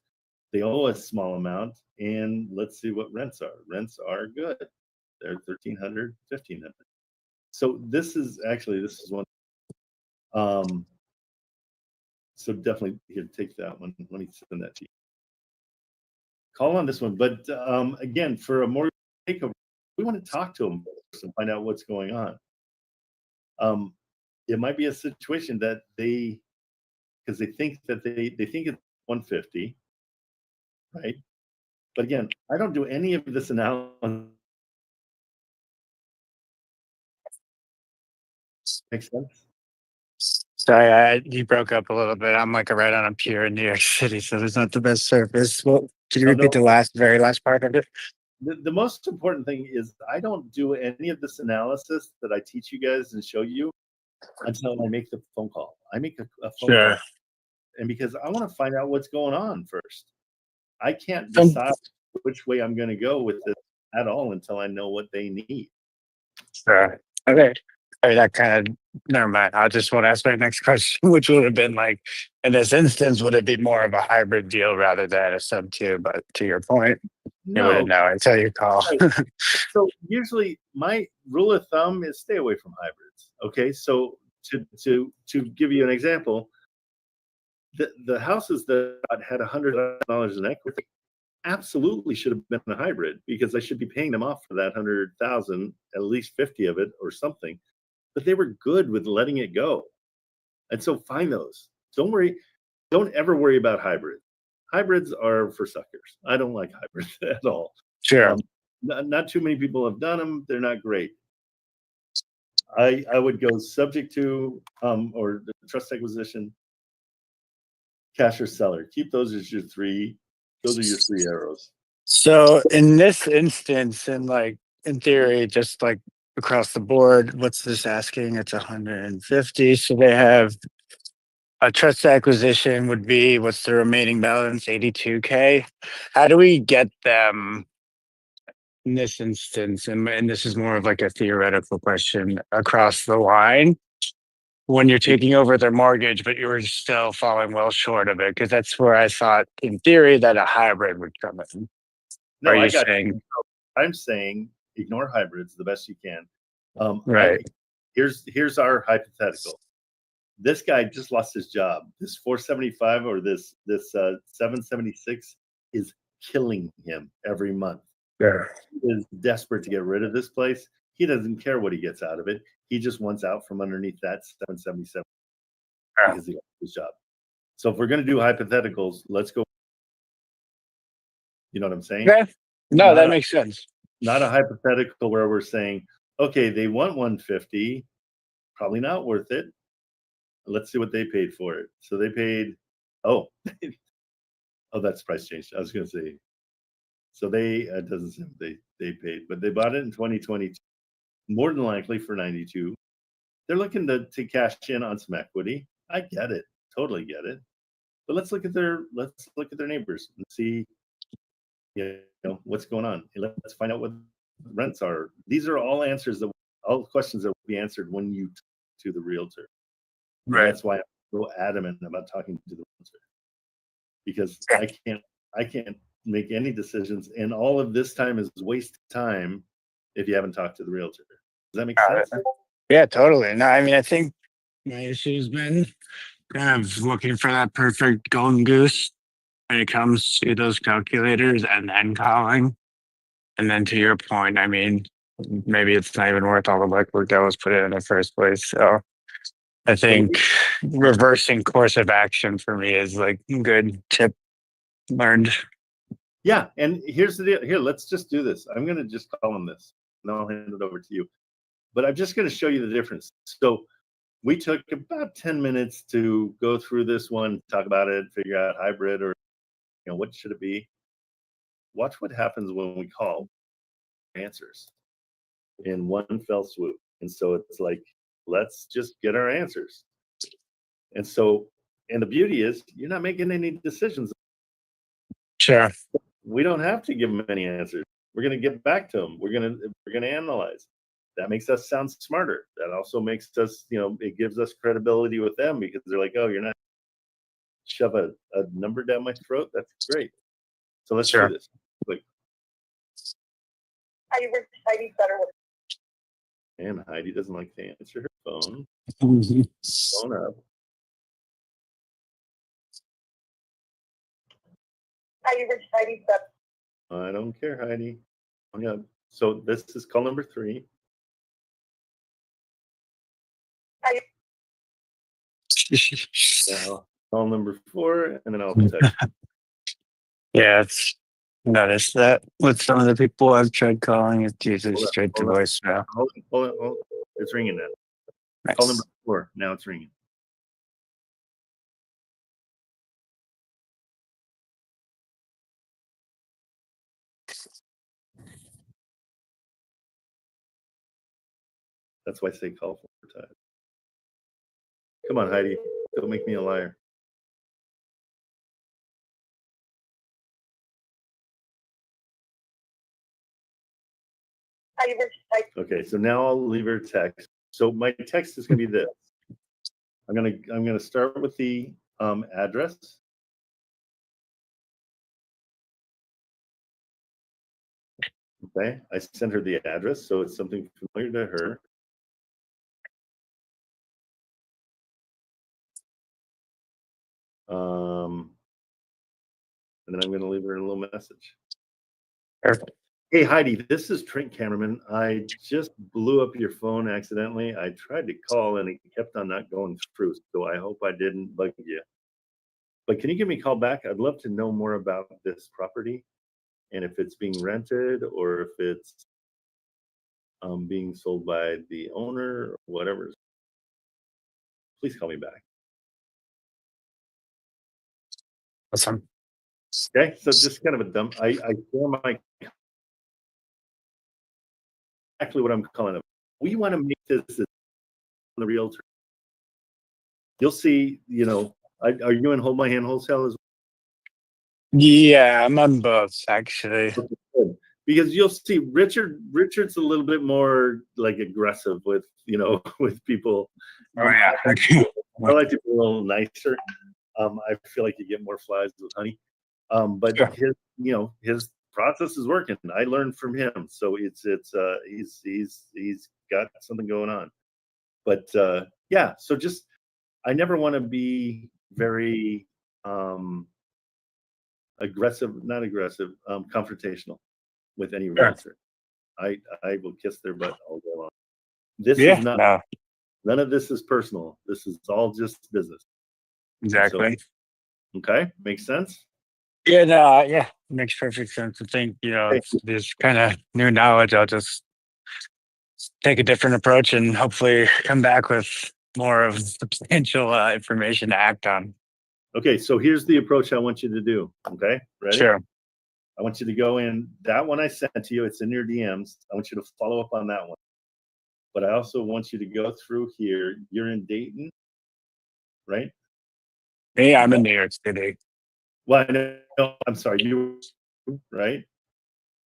They owe a small amount, and let's see what rents are. Rents are good. They're $1,300, $1,500. So this is one. So definitely here, take that one. Let me send that to you. Call on this one, but again, for a more takeover, we want to talk to them first and find out what's going on. it might be a situation that because they think that they think it's 150, right? But again, I don't do any of this analysis. Makes sense? Sorry, you broke up a little bit. I'm like right on a pier in New York City, so there's not the best service. Well, can you No, repeat no. the very last part of it? The most important thing is I don't do any of this analysis that I teach you guys and show you until I make the phone call. I make a phone Sure. call, and because I want to find out what's going on first. I can't Um, decide which way I'm going to go with this at all until I know what they need. Sure. Okay. I mean, that kind of, never mind. I just want to ask my next question, which would have been like, in this instance, would it be more of a hybrid deal rather than a sub two? But to your point, you wouldn't No. know until you call. Right. So usually my rule of thumb is stay away from hybrids. Okay. So to give you an example, the houses that had $100,000 in equity absolutely should have been a hybrid because I should be paying them off for that 100,000, at least 50 of it or something. But they were good with letting it go. And so find those. Don't worry. Don't ever worry about hybrids. Hybrids are for suckers. I don't like hybrids at all. Sure. Not too many people have done them. They're not great. I would go subject to or the trust acquisition, cash or seller. Keep those as your three. Those are your three arrows. So in this instance, and like in theory, just like across the board, what's this asking? It's 150. So they have a trust acquisition would be what's the remaining balance? 82K. How do we get them in this instance? And this is more of like a theoretical question across the line when you're taking over their mortgage, but you were still falling well short of it, because that's where I thought in theory that a hybrid would come in. No, Are I you got saying? you. I'm saying ignore hybrids the best you can. Right. Here's our hypothetical. This guy just lost his job. This 475 or this 776 is killing him every month. Yeah. He is desperate to get rid of this place. He doesn't care what he gets out of it. He just wants out from underneath that 777 because he lost his job. So if we're going to do hypotheticals, let's go. You know what I'm saying? Okay. No, that makes sense. Not a hypothetical where we're saying, okay, they want 150, probably not worth it. Let's see what they paid for it. So they paid, oh, that's price change. I was going to say, so it doesn't say what they paid, but they bought it in 2022, more than likely for 92. They're looking to cash in on some equity. I get it, totally get it. But let's look at their neighbors and see, what's going on. Let's find out what rents are. These are all questions that will be answered when you talk to the realtor. And Right. that's why I'm so adamant about talking to the realtor, because I can't make any decisions, and all of this time is wasted time if you haven't talked to the realtor. Does that make sense? Yeah, totally. No, I mean, I think my issue has been kind of looking for that perfect golden goose when it comes to those calculators and then calling. And then to your point, I mean, maybe it's not even worth all the legwork that was put in the first place. So I think reversing course of action for me is like good tip learned. Yeah, and here's the deal. Here, let's just do this. I'm going to just call him this, and I'll hand it over to you. But I'm just going to show you the difference. So we took about 10 minutes to go through this one, talk about it, figure out hybrid or what should it be. Watch what happens when we call answers in one fell swoop. And so it's like, let's just get our answers. And so, and the beauty is you're not making any decisions. Sure. We don't have to give them any answers. We're going to get back to them. We're going to analyze. That makes us sound smarter. That also makes us, it gives us credibility with them because they're like, oh, you're not shove a number down my throat. That's great. So let's do this. Quick. And Heidi doesn't like to answer her phone. Phone up. I don't care, Heidi. Yeah. So this is call number 3. Now, call number 4, and then I'll text. Yeah, it's noticed that with some of the people I've tried calling, it's usually straight to voicemail. Hold on. It's ringing now. Nice. Call number 4. Now it's ringing. That's why I say call 4 times. Come on, Heidi. Don't make me a liar. Okay, so now I'll leave her a text. So my text is going to be this. I'm gonna start with the address. Okay, I sent her the address, so it's something familiar to her. And then I'm going to leave her a little message. Perfect. Hey, Heidi, this is Trent Kamerman. I just blew up your phone accidentally. I tried to call and it kept on not going through, so I hope I didn't bug you. But can you give me a call back? I'd love to know more about this property and if it's being rented or if it's being sold by the owner or whatever. Please call me back. Awesome. Okay, so just kind of a dump. I share my exactly what I'm calling it. We want to make this the realtor. You'll see, are you in Hold My Hand Wholesale as Yeah, I'm on both actually. well? Because you'll see Richard's a little bit more like aggressive with, with people. Oh yeah. I like to be a little nicer. I feel like you get more flies with honey. But Sure. his process is working. I learned from him, so he's got something going on. But yeah, so just I never want to be very confrontational with any realtor. I will kiss their butt all day long. This is not. No, None of this is personal. This is all just business. exactly. So, okay, makes sense. Yeah, no, yeah, makes perfect sense. I think, Okay. this kind of new knowledge, I'll just take a different approach and hopefully come back with more of substantial information to act on. Okay, so here's the approach I want you to do. Okay, ready? Sure. I want you to go in. That one I sent to you. It's in your DMs. I want you to follow up on that one. But I also want you to go through here. You're in Dayton, right? Yeah, I'm in New York City. Well, no, I'm sorry. You, right?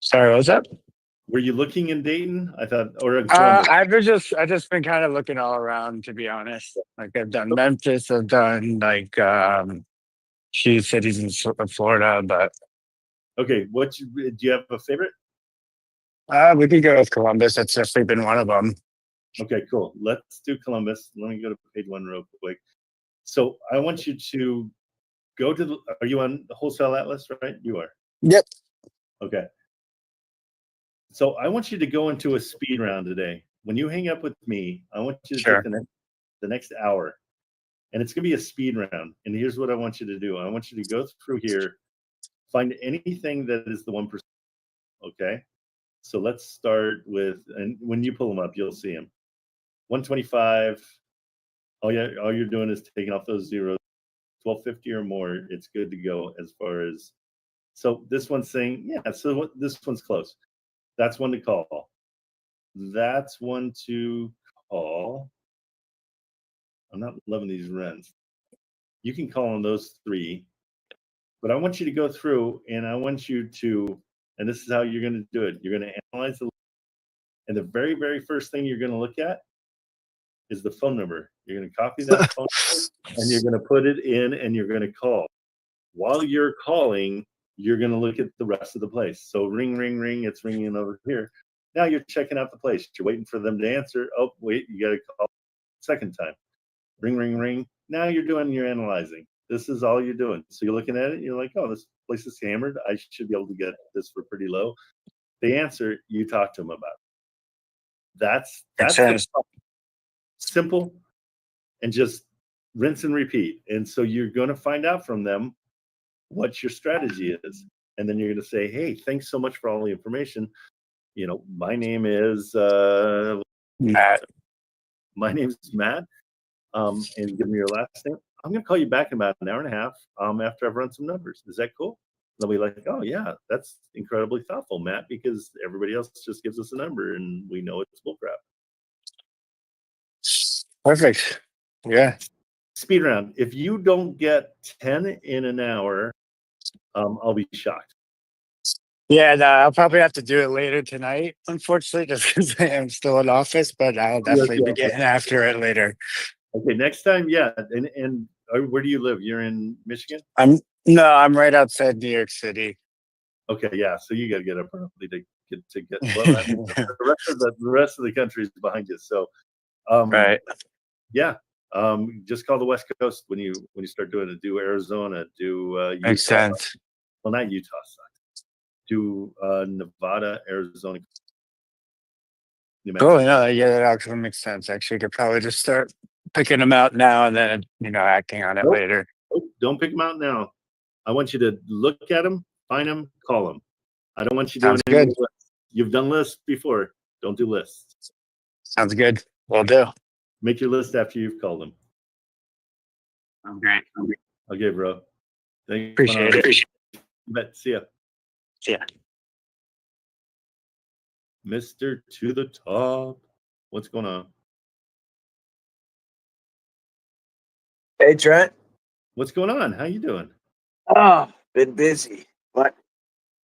Sorry, what was that? Were you looking in Dayton? I thought, or I've just been kind of looking all around, to be honest. Like I've done Memphis, I've done like few cities in Florida, but okay. Do you have a favorite? we could go with Columbus. That's definitely been one of them. Okay, cool. Let's do Columbus. Let me go to page 1 real quick. So I want you to go to are you on the Wholesale Atlas, right? You are. Yep. Okay. So I want you to go into a speed round today. When you hang up with me, I want you to Sure. take the next hour, and it's going to be a speed round. And here's what I want you to do. I want you to go through here, find anything that is the 1%. Okay. So let's start with, and when you pull them up, you'll see them. 125. All you're doing is taking off those zeros. 1250 or more, it's good to go as far as. So this one's saying, yeah, so this one's close. That's one to call. That's one to call. I'm not loving these rents. You can call on those 3, but I want you to go through and I want you to, and this is how you're going to do it. You're going to analyze and the very, very first thing you're going to look at is the phone number. You're going to copy that phone number and you're going to put it in and you're going to call. While you're calling, you're going to look at the rest of the place. So ring, ring, ring, it's ringing over here. Now you're checking out the place. You're waiting for them to answer. Oh, wait, you got to call second time. Ring, ring, ring. Now you're analyzing. This is all you're doing. So you're looking at it. You're like, oh, this place is hammered. I should be able to get this for pretty low. They answer. You talk to them about it. That's simple and just rinse and repeat. And so you're going to find out from them what your strategy is. And then you're going to say, hey, thanks so much for all the information. My name is Matt. My name's Matt. And give me your last name. I'm going to call you back in about an hour and a half after I've run some numbers. Is that cool? They'll be like, oh, yeah, that's incredibly thoughtful, Matt, because everybody else just gives us a number and we know it's bullcrap. Perfect. Yeah. Speed round. If you don't get 10 in an hour, I'll be shocked. Yeah, no, I'll probably have to do it later tonight, unfortunately, just because I am still in office, but I'll definitely be getting after it later. Okay, next time, yeah. And where do you live? You're in Michigan? I'm right outside New York City. Okay, yeah. So you got to get up early to get. Well, I mean, the rest of the country is behind you. So, right. Yeah. Just call the West Coast when you start doing it. Do Arizona. Do Utah. Makes sense. Well, not Utah. Do Nevada, Arizona. Cool. Yeah, that actually makes sense. Actually, I could probably just start picking them out now and then, acting on it later. Don't pick them out now. I want you to look at them, find them, call them. I don't want you doing any lists. You've done lists before. Don't do lists. Sounds good. Will do. Make your list after you've called them. Great. Okay, bro. Thank you. Appreciate it. Bet. See ya. See ya. Mr. To the Top. What's going on? Hey, Trent. What's going on? How you doing? Oh, been busy, but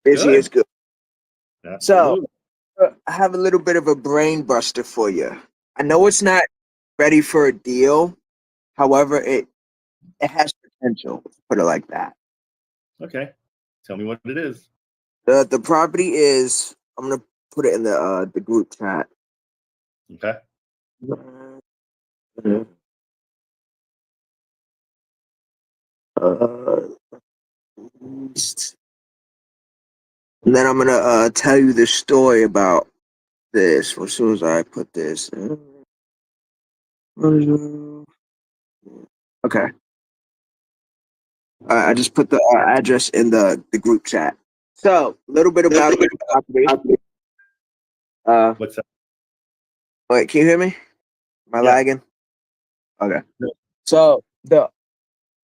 busy is good. Absolutely. So, I have a little bit of a brain buster for you. I know it's not ready for a deal. However, it has potential, put it like that. Okay. Tell me what it is. The property is, I'm going to put it in the group chat. Okay. And then I'm going to tell you the story about this as soon as I put this in. Okay. I just put the address in the group chat. So, a little bit about the property. What's that? Wait, can you hear me? Am I lagging? Okay. No. So,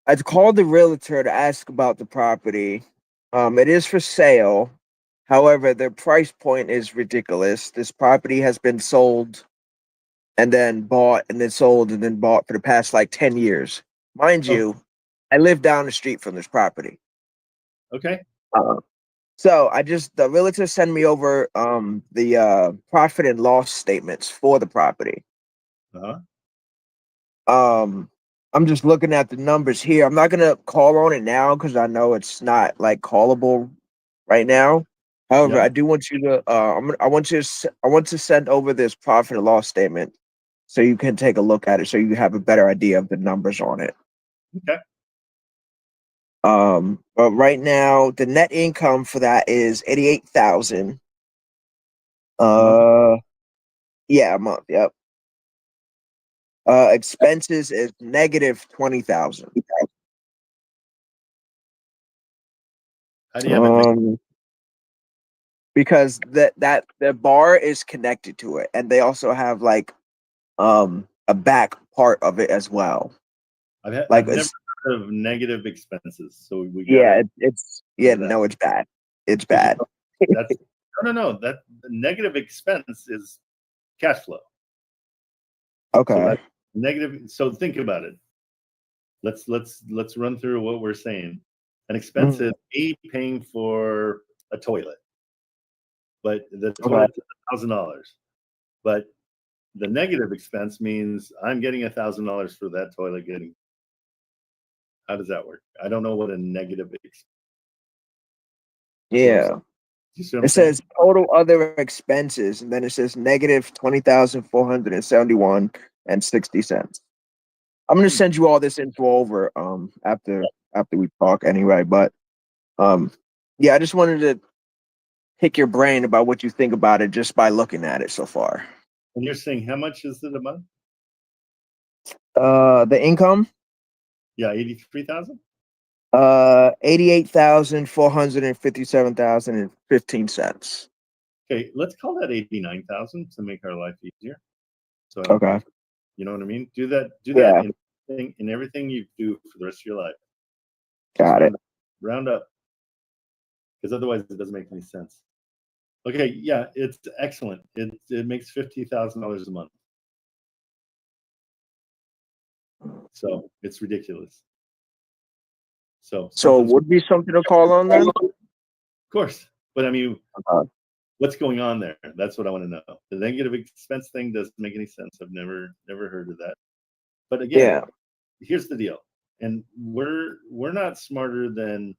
I called the realtor to ask about the property. It is for sale. However, the price point is ridiculous. This property has been sold and then bought and then sold and then bought for the past 10 years. Mind you, I live down the street from this property. Okay. So the realtor sent me over the profit and loss statements for the property. I'm just looking at the numbers here. I'm not gonna call on it now because I know it's not callable right now. However, I do want you to I want to send over this profit and loss statement so you can take a look at it so you have a better idea of the numbers on it. Okay. But right now the net income for that is $88,000. Yeah, a month. Yep. Expenses is negative $20,000. How do you have it? Because that the bar is connected to it, and they also have a back part of it as well. I've never heard of negative expenses, so we it's bad. It's bad. That's no. That negative expense is cash flow. Okay. So that's negative. So think about it. Let's run through what we're saying. An expense is paying for a toilet, but the toilet is $1,000. But the negative expense means I'm getting $1,000 for that toilet getting. How does that work? I don't know what a negative expense. Yeah. It says total other expenses, and then it says negative $20,471.60. I'm gonna send you all this info over after we talk anyway. But yeah, I just wanted to pick your brain about what you think about it just by looking at it so far. And you're saying how much is it a month? The income? Yeah, 83,000. 88,457,015 cents. Okay, let's call that 89,000 to make our life easier. So I don't Okay. pay for, you know what I mean? Do that Yeah. in everything you do for the rest of your life. Got it. Round up. Because otherwise it doesn't make any sense. Okay, yeah, it's excellent. It makes $50,000 a month. So it's ridiculous. So it something's- would be something to call on then? of course, but I mean, Okay. what's going on there? That's what I want to know. The negative expense thing doesn't make any sense. I've never heard of that. But again, Yeah. here's the deal, and we're not smarter than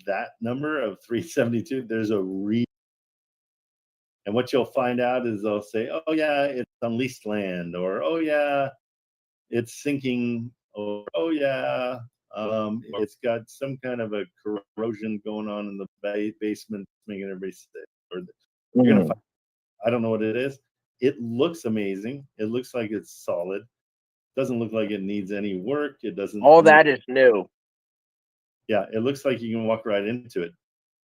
that number of 372. There's a reason. And what you'll find out is they'll say, oh yeah, it's on leased land, or oh yeah, it's sinking, or oh yeah, it's got some kind of a corrosion going on in the basement, making everybody sick. Or you're gonna find, I don't know what it is. It looks amazing. It looks like it's solid. Doesn't look like it needs any work. It doesn't. All that is new. Yeah, it looks like you can walk right into it.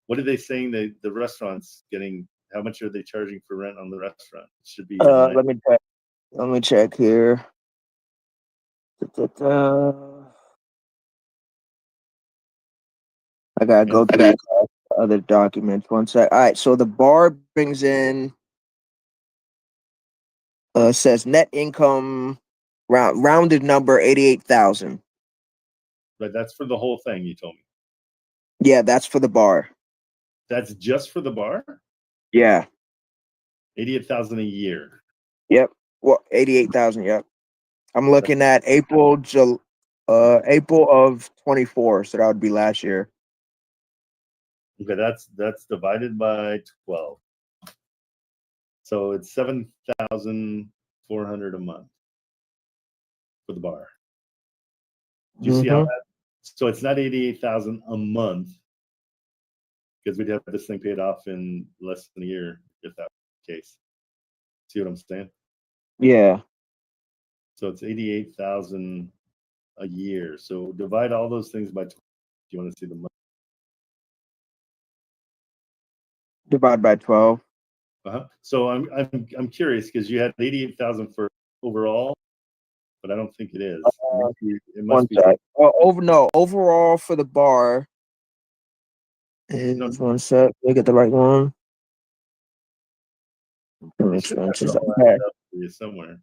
What are they saying? The restaurant's getting, how much are they charging for rent on the restaurant? It should be. Let me check. Let me check here. I gotta go through other documents. One sec. All right, so the bar brings in says net income rounded number 88,000. But that's for the whole thing, you told me. Yeah, that's for the bar. That's just for the bar? Yeah. 88,000 a year. Yep. Well, 88,000. Yep. I'm looking at April of 24, so that would be last year. Okay, that's divided by 12. So it's 7,400 a month for the bar. Do you see how that? So it's not 88,000 a month, because we'd have this thing paid off in less than a year if that was the case. See what I'm saying? Yeah. So it's 88,000 a year. So divide all those things by 12. Do you want to see the money? Divide by 12. So I'm curious, because you had 88,000 for overall, but I don't think it is. It must be. Well, overall for the bar is one sec. Look at the right one. Expenses. Okay. Somewhere.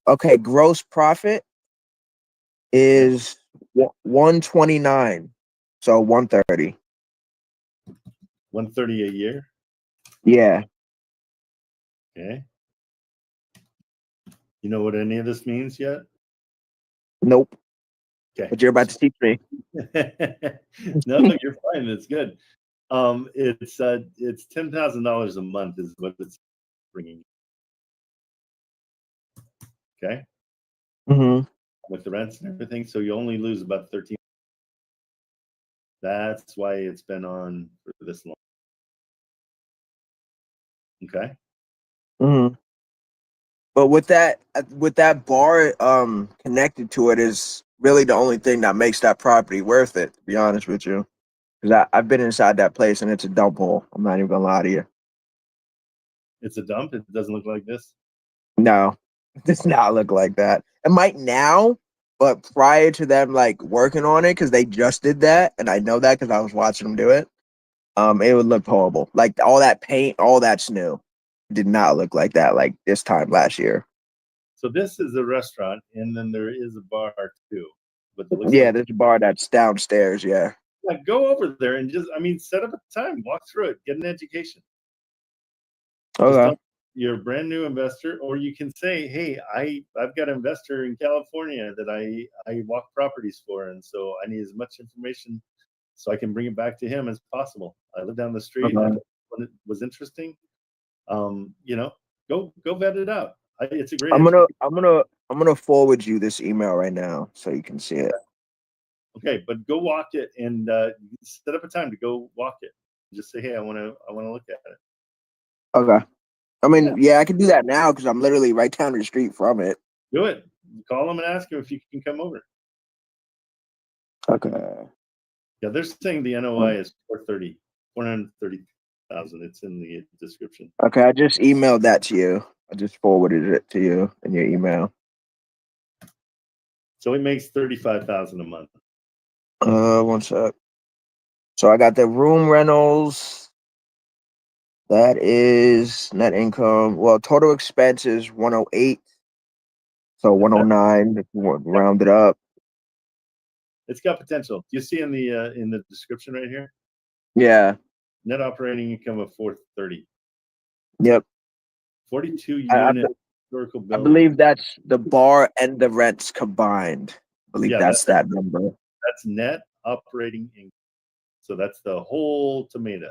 Okay. Gross profit is 129. So 130. 130 a year. Yeah. Okay. You know what any of this means yet? Nope. Okay. But you're about to teach me. No, you're fine. It's good. It's $10,000 a month is what it's bringing. Okay. Mm-hmm. With the rents and everything, so you only lose about 13. That's why it's been on for this long. Okay. Mm-hmm. But with that bar connected to it is really the only thing that makes that property worth it, to be honest with you. Because I've been inside that place and it's a dump hole. I'm not even gonna lie to you. It's a dump. It doesn't look like this. No, it does not look like that. It might now, but prior to them like working on it, because they just did that, and I know that because I was watching them do it. It would look horrible. Like all that paint, all that's new. It did not look like that like this time last year. So this is a restaurant, and then there is a bar too. But Yeah, there's a bar that's downstairs. Yeah. like, go over there and just, set up a time, walk through it, get an education. Just Okay. you're a brand new investor, or you can say, hey, I've got an investor in California that I walk properties for, and so I need as much information so I can bring it back to him as possible. I live down the street. Okay. When it was interesting, go vet it out. It's a great. I'm gonna forward you this email right now so you can see it. Okay, but go walk it and set up a time to go walk it. Just say, hey, I want to look at it. Okay. I mean, yeah, I can do that now because I'm literally right down the street from it. Do it. Call them and ask them if you can come over. Okay. Yeah, they're saying the NOI is 430,000. It's in the description. Okay, I just emailed that to you. I just forwarded it to you in your email. So it makes 35,000 a month. One sec. So I got the room rentals. That is net income. Well, total expenses 108. So 109 if you want to round it up. It's got potential. Do you see in the description right here? Yeah. Net operating income of 430. Yep. 42 I, unit historical I building. believe that's the bar and the rents combined. I believe Yeah, that's that number. That's net operating income. So that's the whole tomato.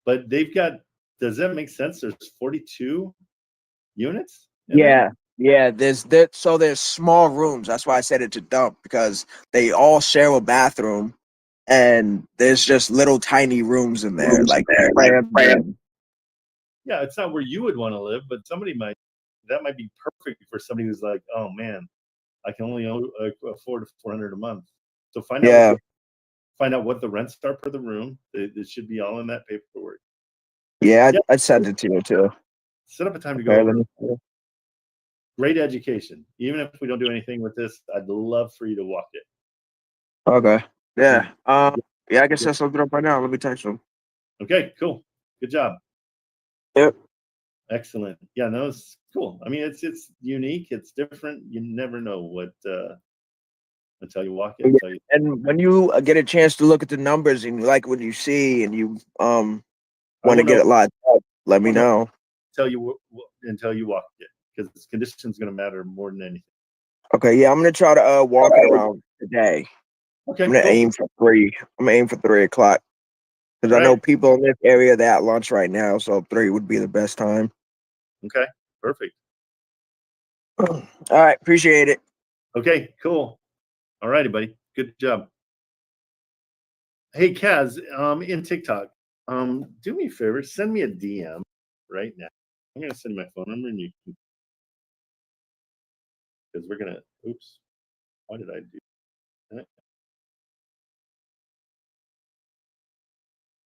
But they've got, does that make sense? There's 42 units? Yeah. Yeah. There's small rooms. That's why I said it's a dump, because they all share a bathroom and there's just little tiny rooms in there. Yeah, it's not where you would want to live, but that might be perfect for somebody who's like, oh man, I can only afford $400 a month. So find out what the rents are per the room. It should be all in that paperwork. Yeah, I sent it to you too. Set up a time to go over. Great education. Even if we don't do anything with this, I'd love for you to walk it. Okay. Yeah. Yeah, I guess that's something up right now. Let me text him. Okay, cool. Good job. Yep. Excellent. Yeah, no, it's cool. I mean, it's unique. It's different. You never know what until you walk it. And when you get a chance to look at the numbers and you like what you see and you want to get it locked up, let me know. Until you walk it, because condition's going to matter more than anything. Okay. Yeah, I'm gonna try to walk it around today. Okay. I'm gonna aim for 3. I'm gonna aim for 3 o'clock. Because I know people in this area that at lunch right now, so 3 would be the best time. Okay, perfect. All right, appreciate it. Okay, cool. All righty, buddy. Good job. Hey, Kaz, in TikTok, do me a favor, send me a DM right now. I'm gonna send you my phone number, and you can, because we're gonna. Oops, why did I do that?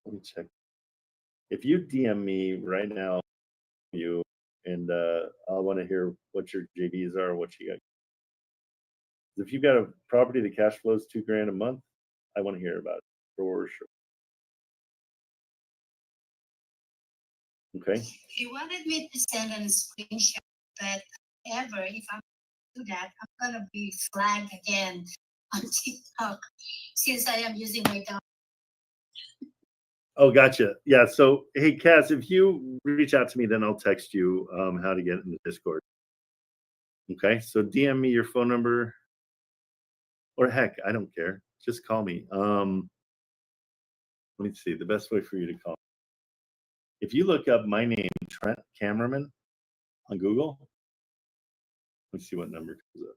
Let me check. If you DM me right now, and I want to hear what your JVs are, what you got. If you've got a property that cash flows $2,000 a month, I want to hear about it for sure. Okay. He wanted me to send a screenshot, but if I do that, I'm gonna be flagged again on TikTok since I am using my dog. Oh, gotcha. Yeah. So, hey, Cass, if you reach out to me, then I'll text you how to get in the Discord. Okay. So DM me your phone number, or heck, I don't care. Just call me. Let me see the best way for you to call. If you look up my name, Trent Kamerman, on Google, let's see what number comes up.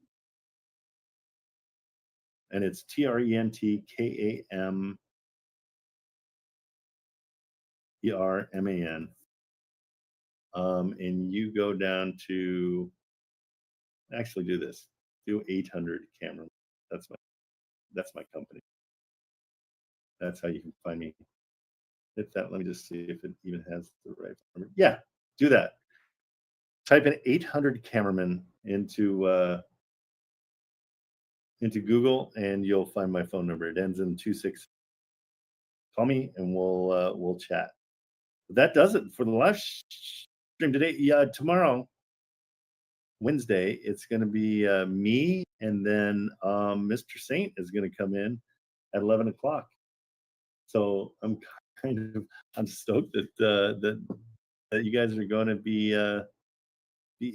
And it's TRENTKAMERMAN. And you go down to, actually do this. Do 800 Kamerman. That's my company. That's how you can find me. Hit that. Let me just see if it even has the right number. Yeah, do that. Type in 800 Kamerman into Google, and you'll find my phone number. It ends in 26. Call me, and we'll chat. But that does it for the live stream today. Yeah, tomorrow, Wednesday, it's going to be me, and then Mr. Saint is going to come in at 11 o'clock. So I'm stoked that you guys are going to be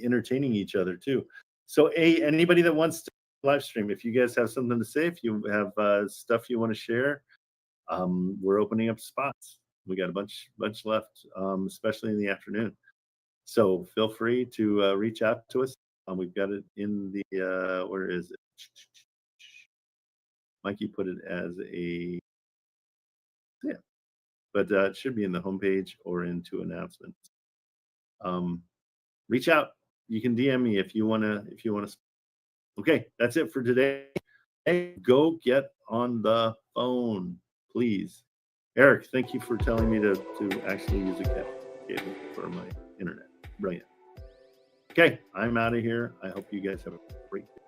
entertaining each other too. So anybody that wants to live stream, if you guys have something to say, if you have stuff you want to share, we're opening up spots. We got a bunch left, especially in the afternoon. So feel free to reach out to us. We've got it in the where is it? Mikey put it as a but it should be in the homepage or into announcements. reach out. You can DM me if you want to. Okay, that's it for today. Hey, go get on the phone, please. Eric, thank you for telling me to actually use a cable for my internet. Brilliant. Okay, I'm out of here. I hope you guys have a great day.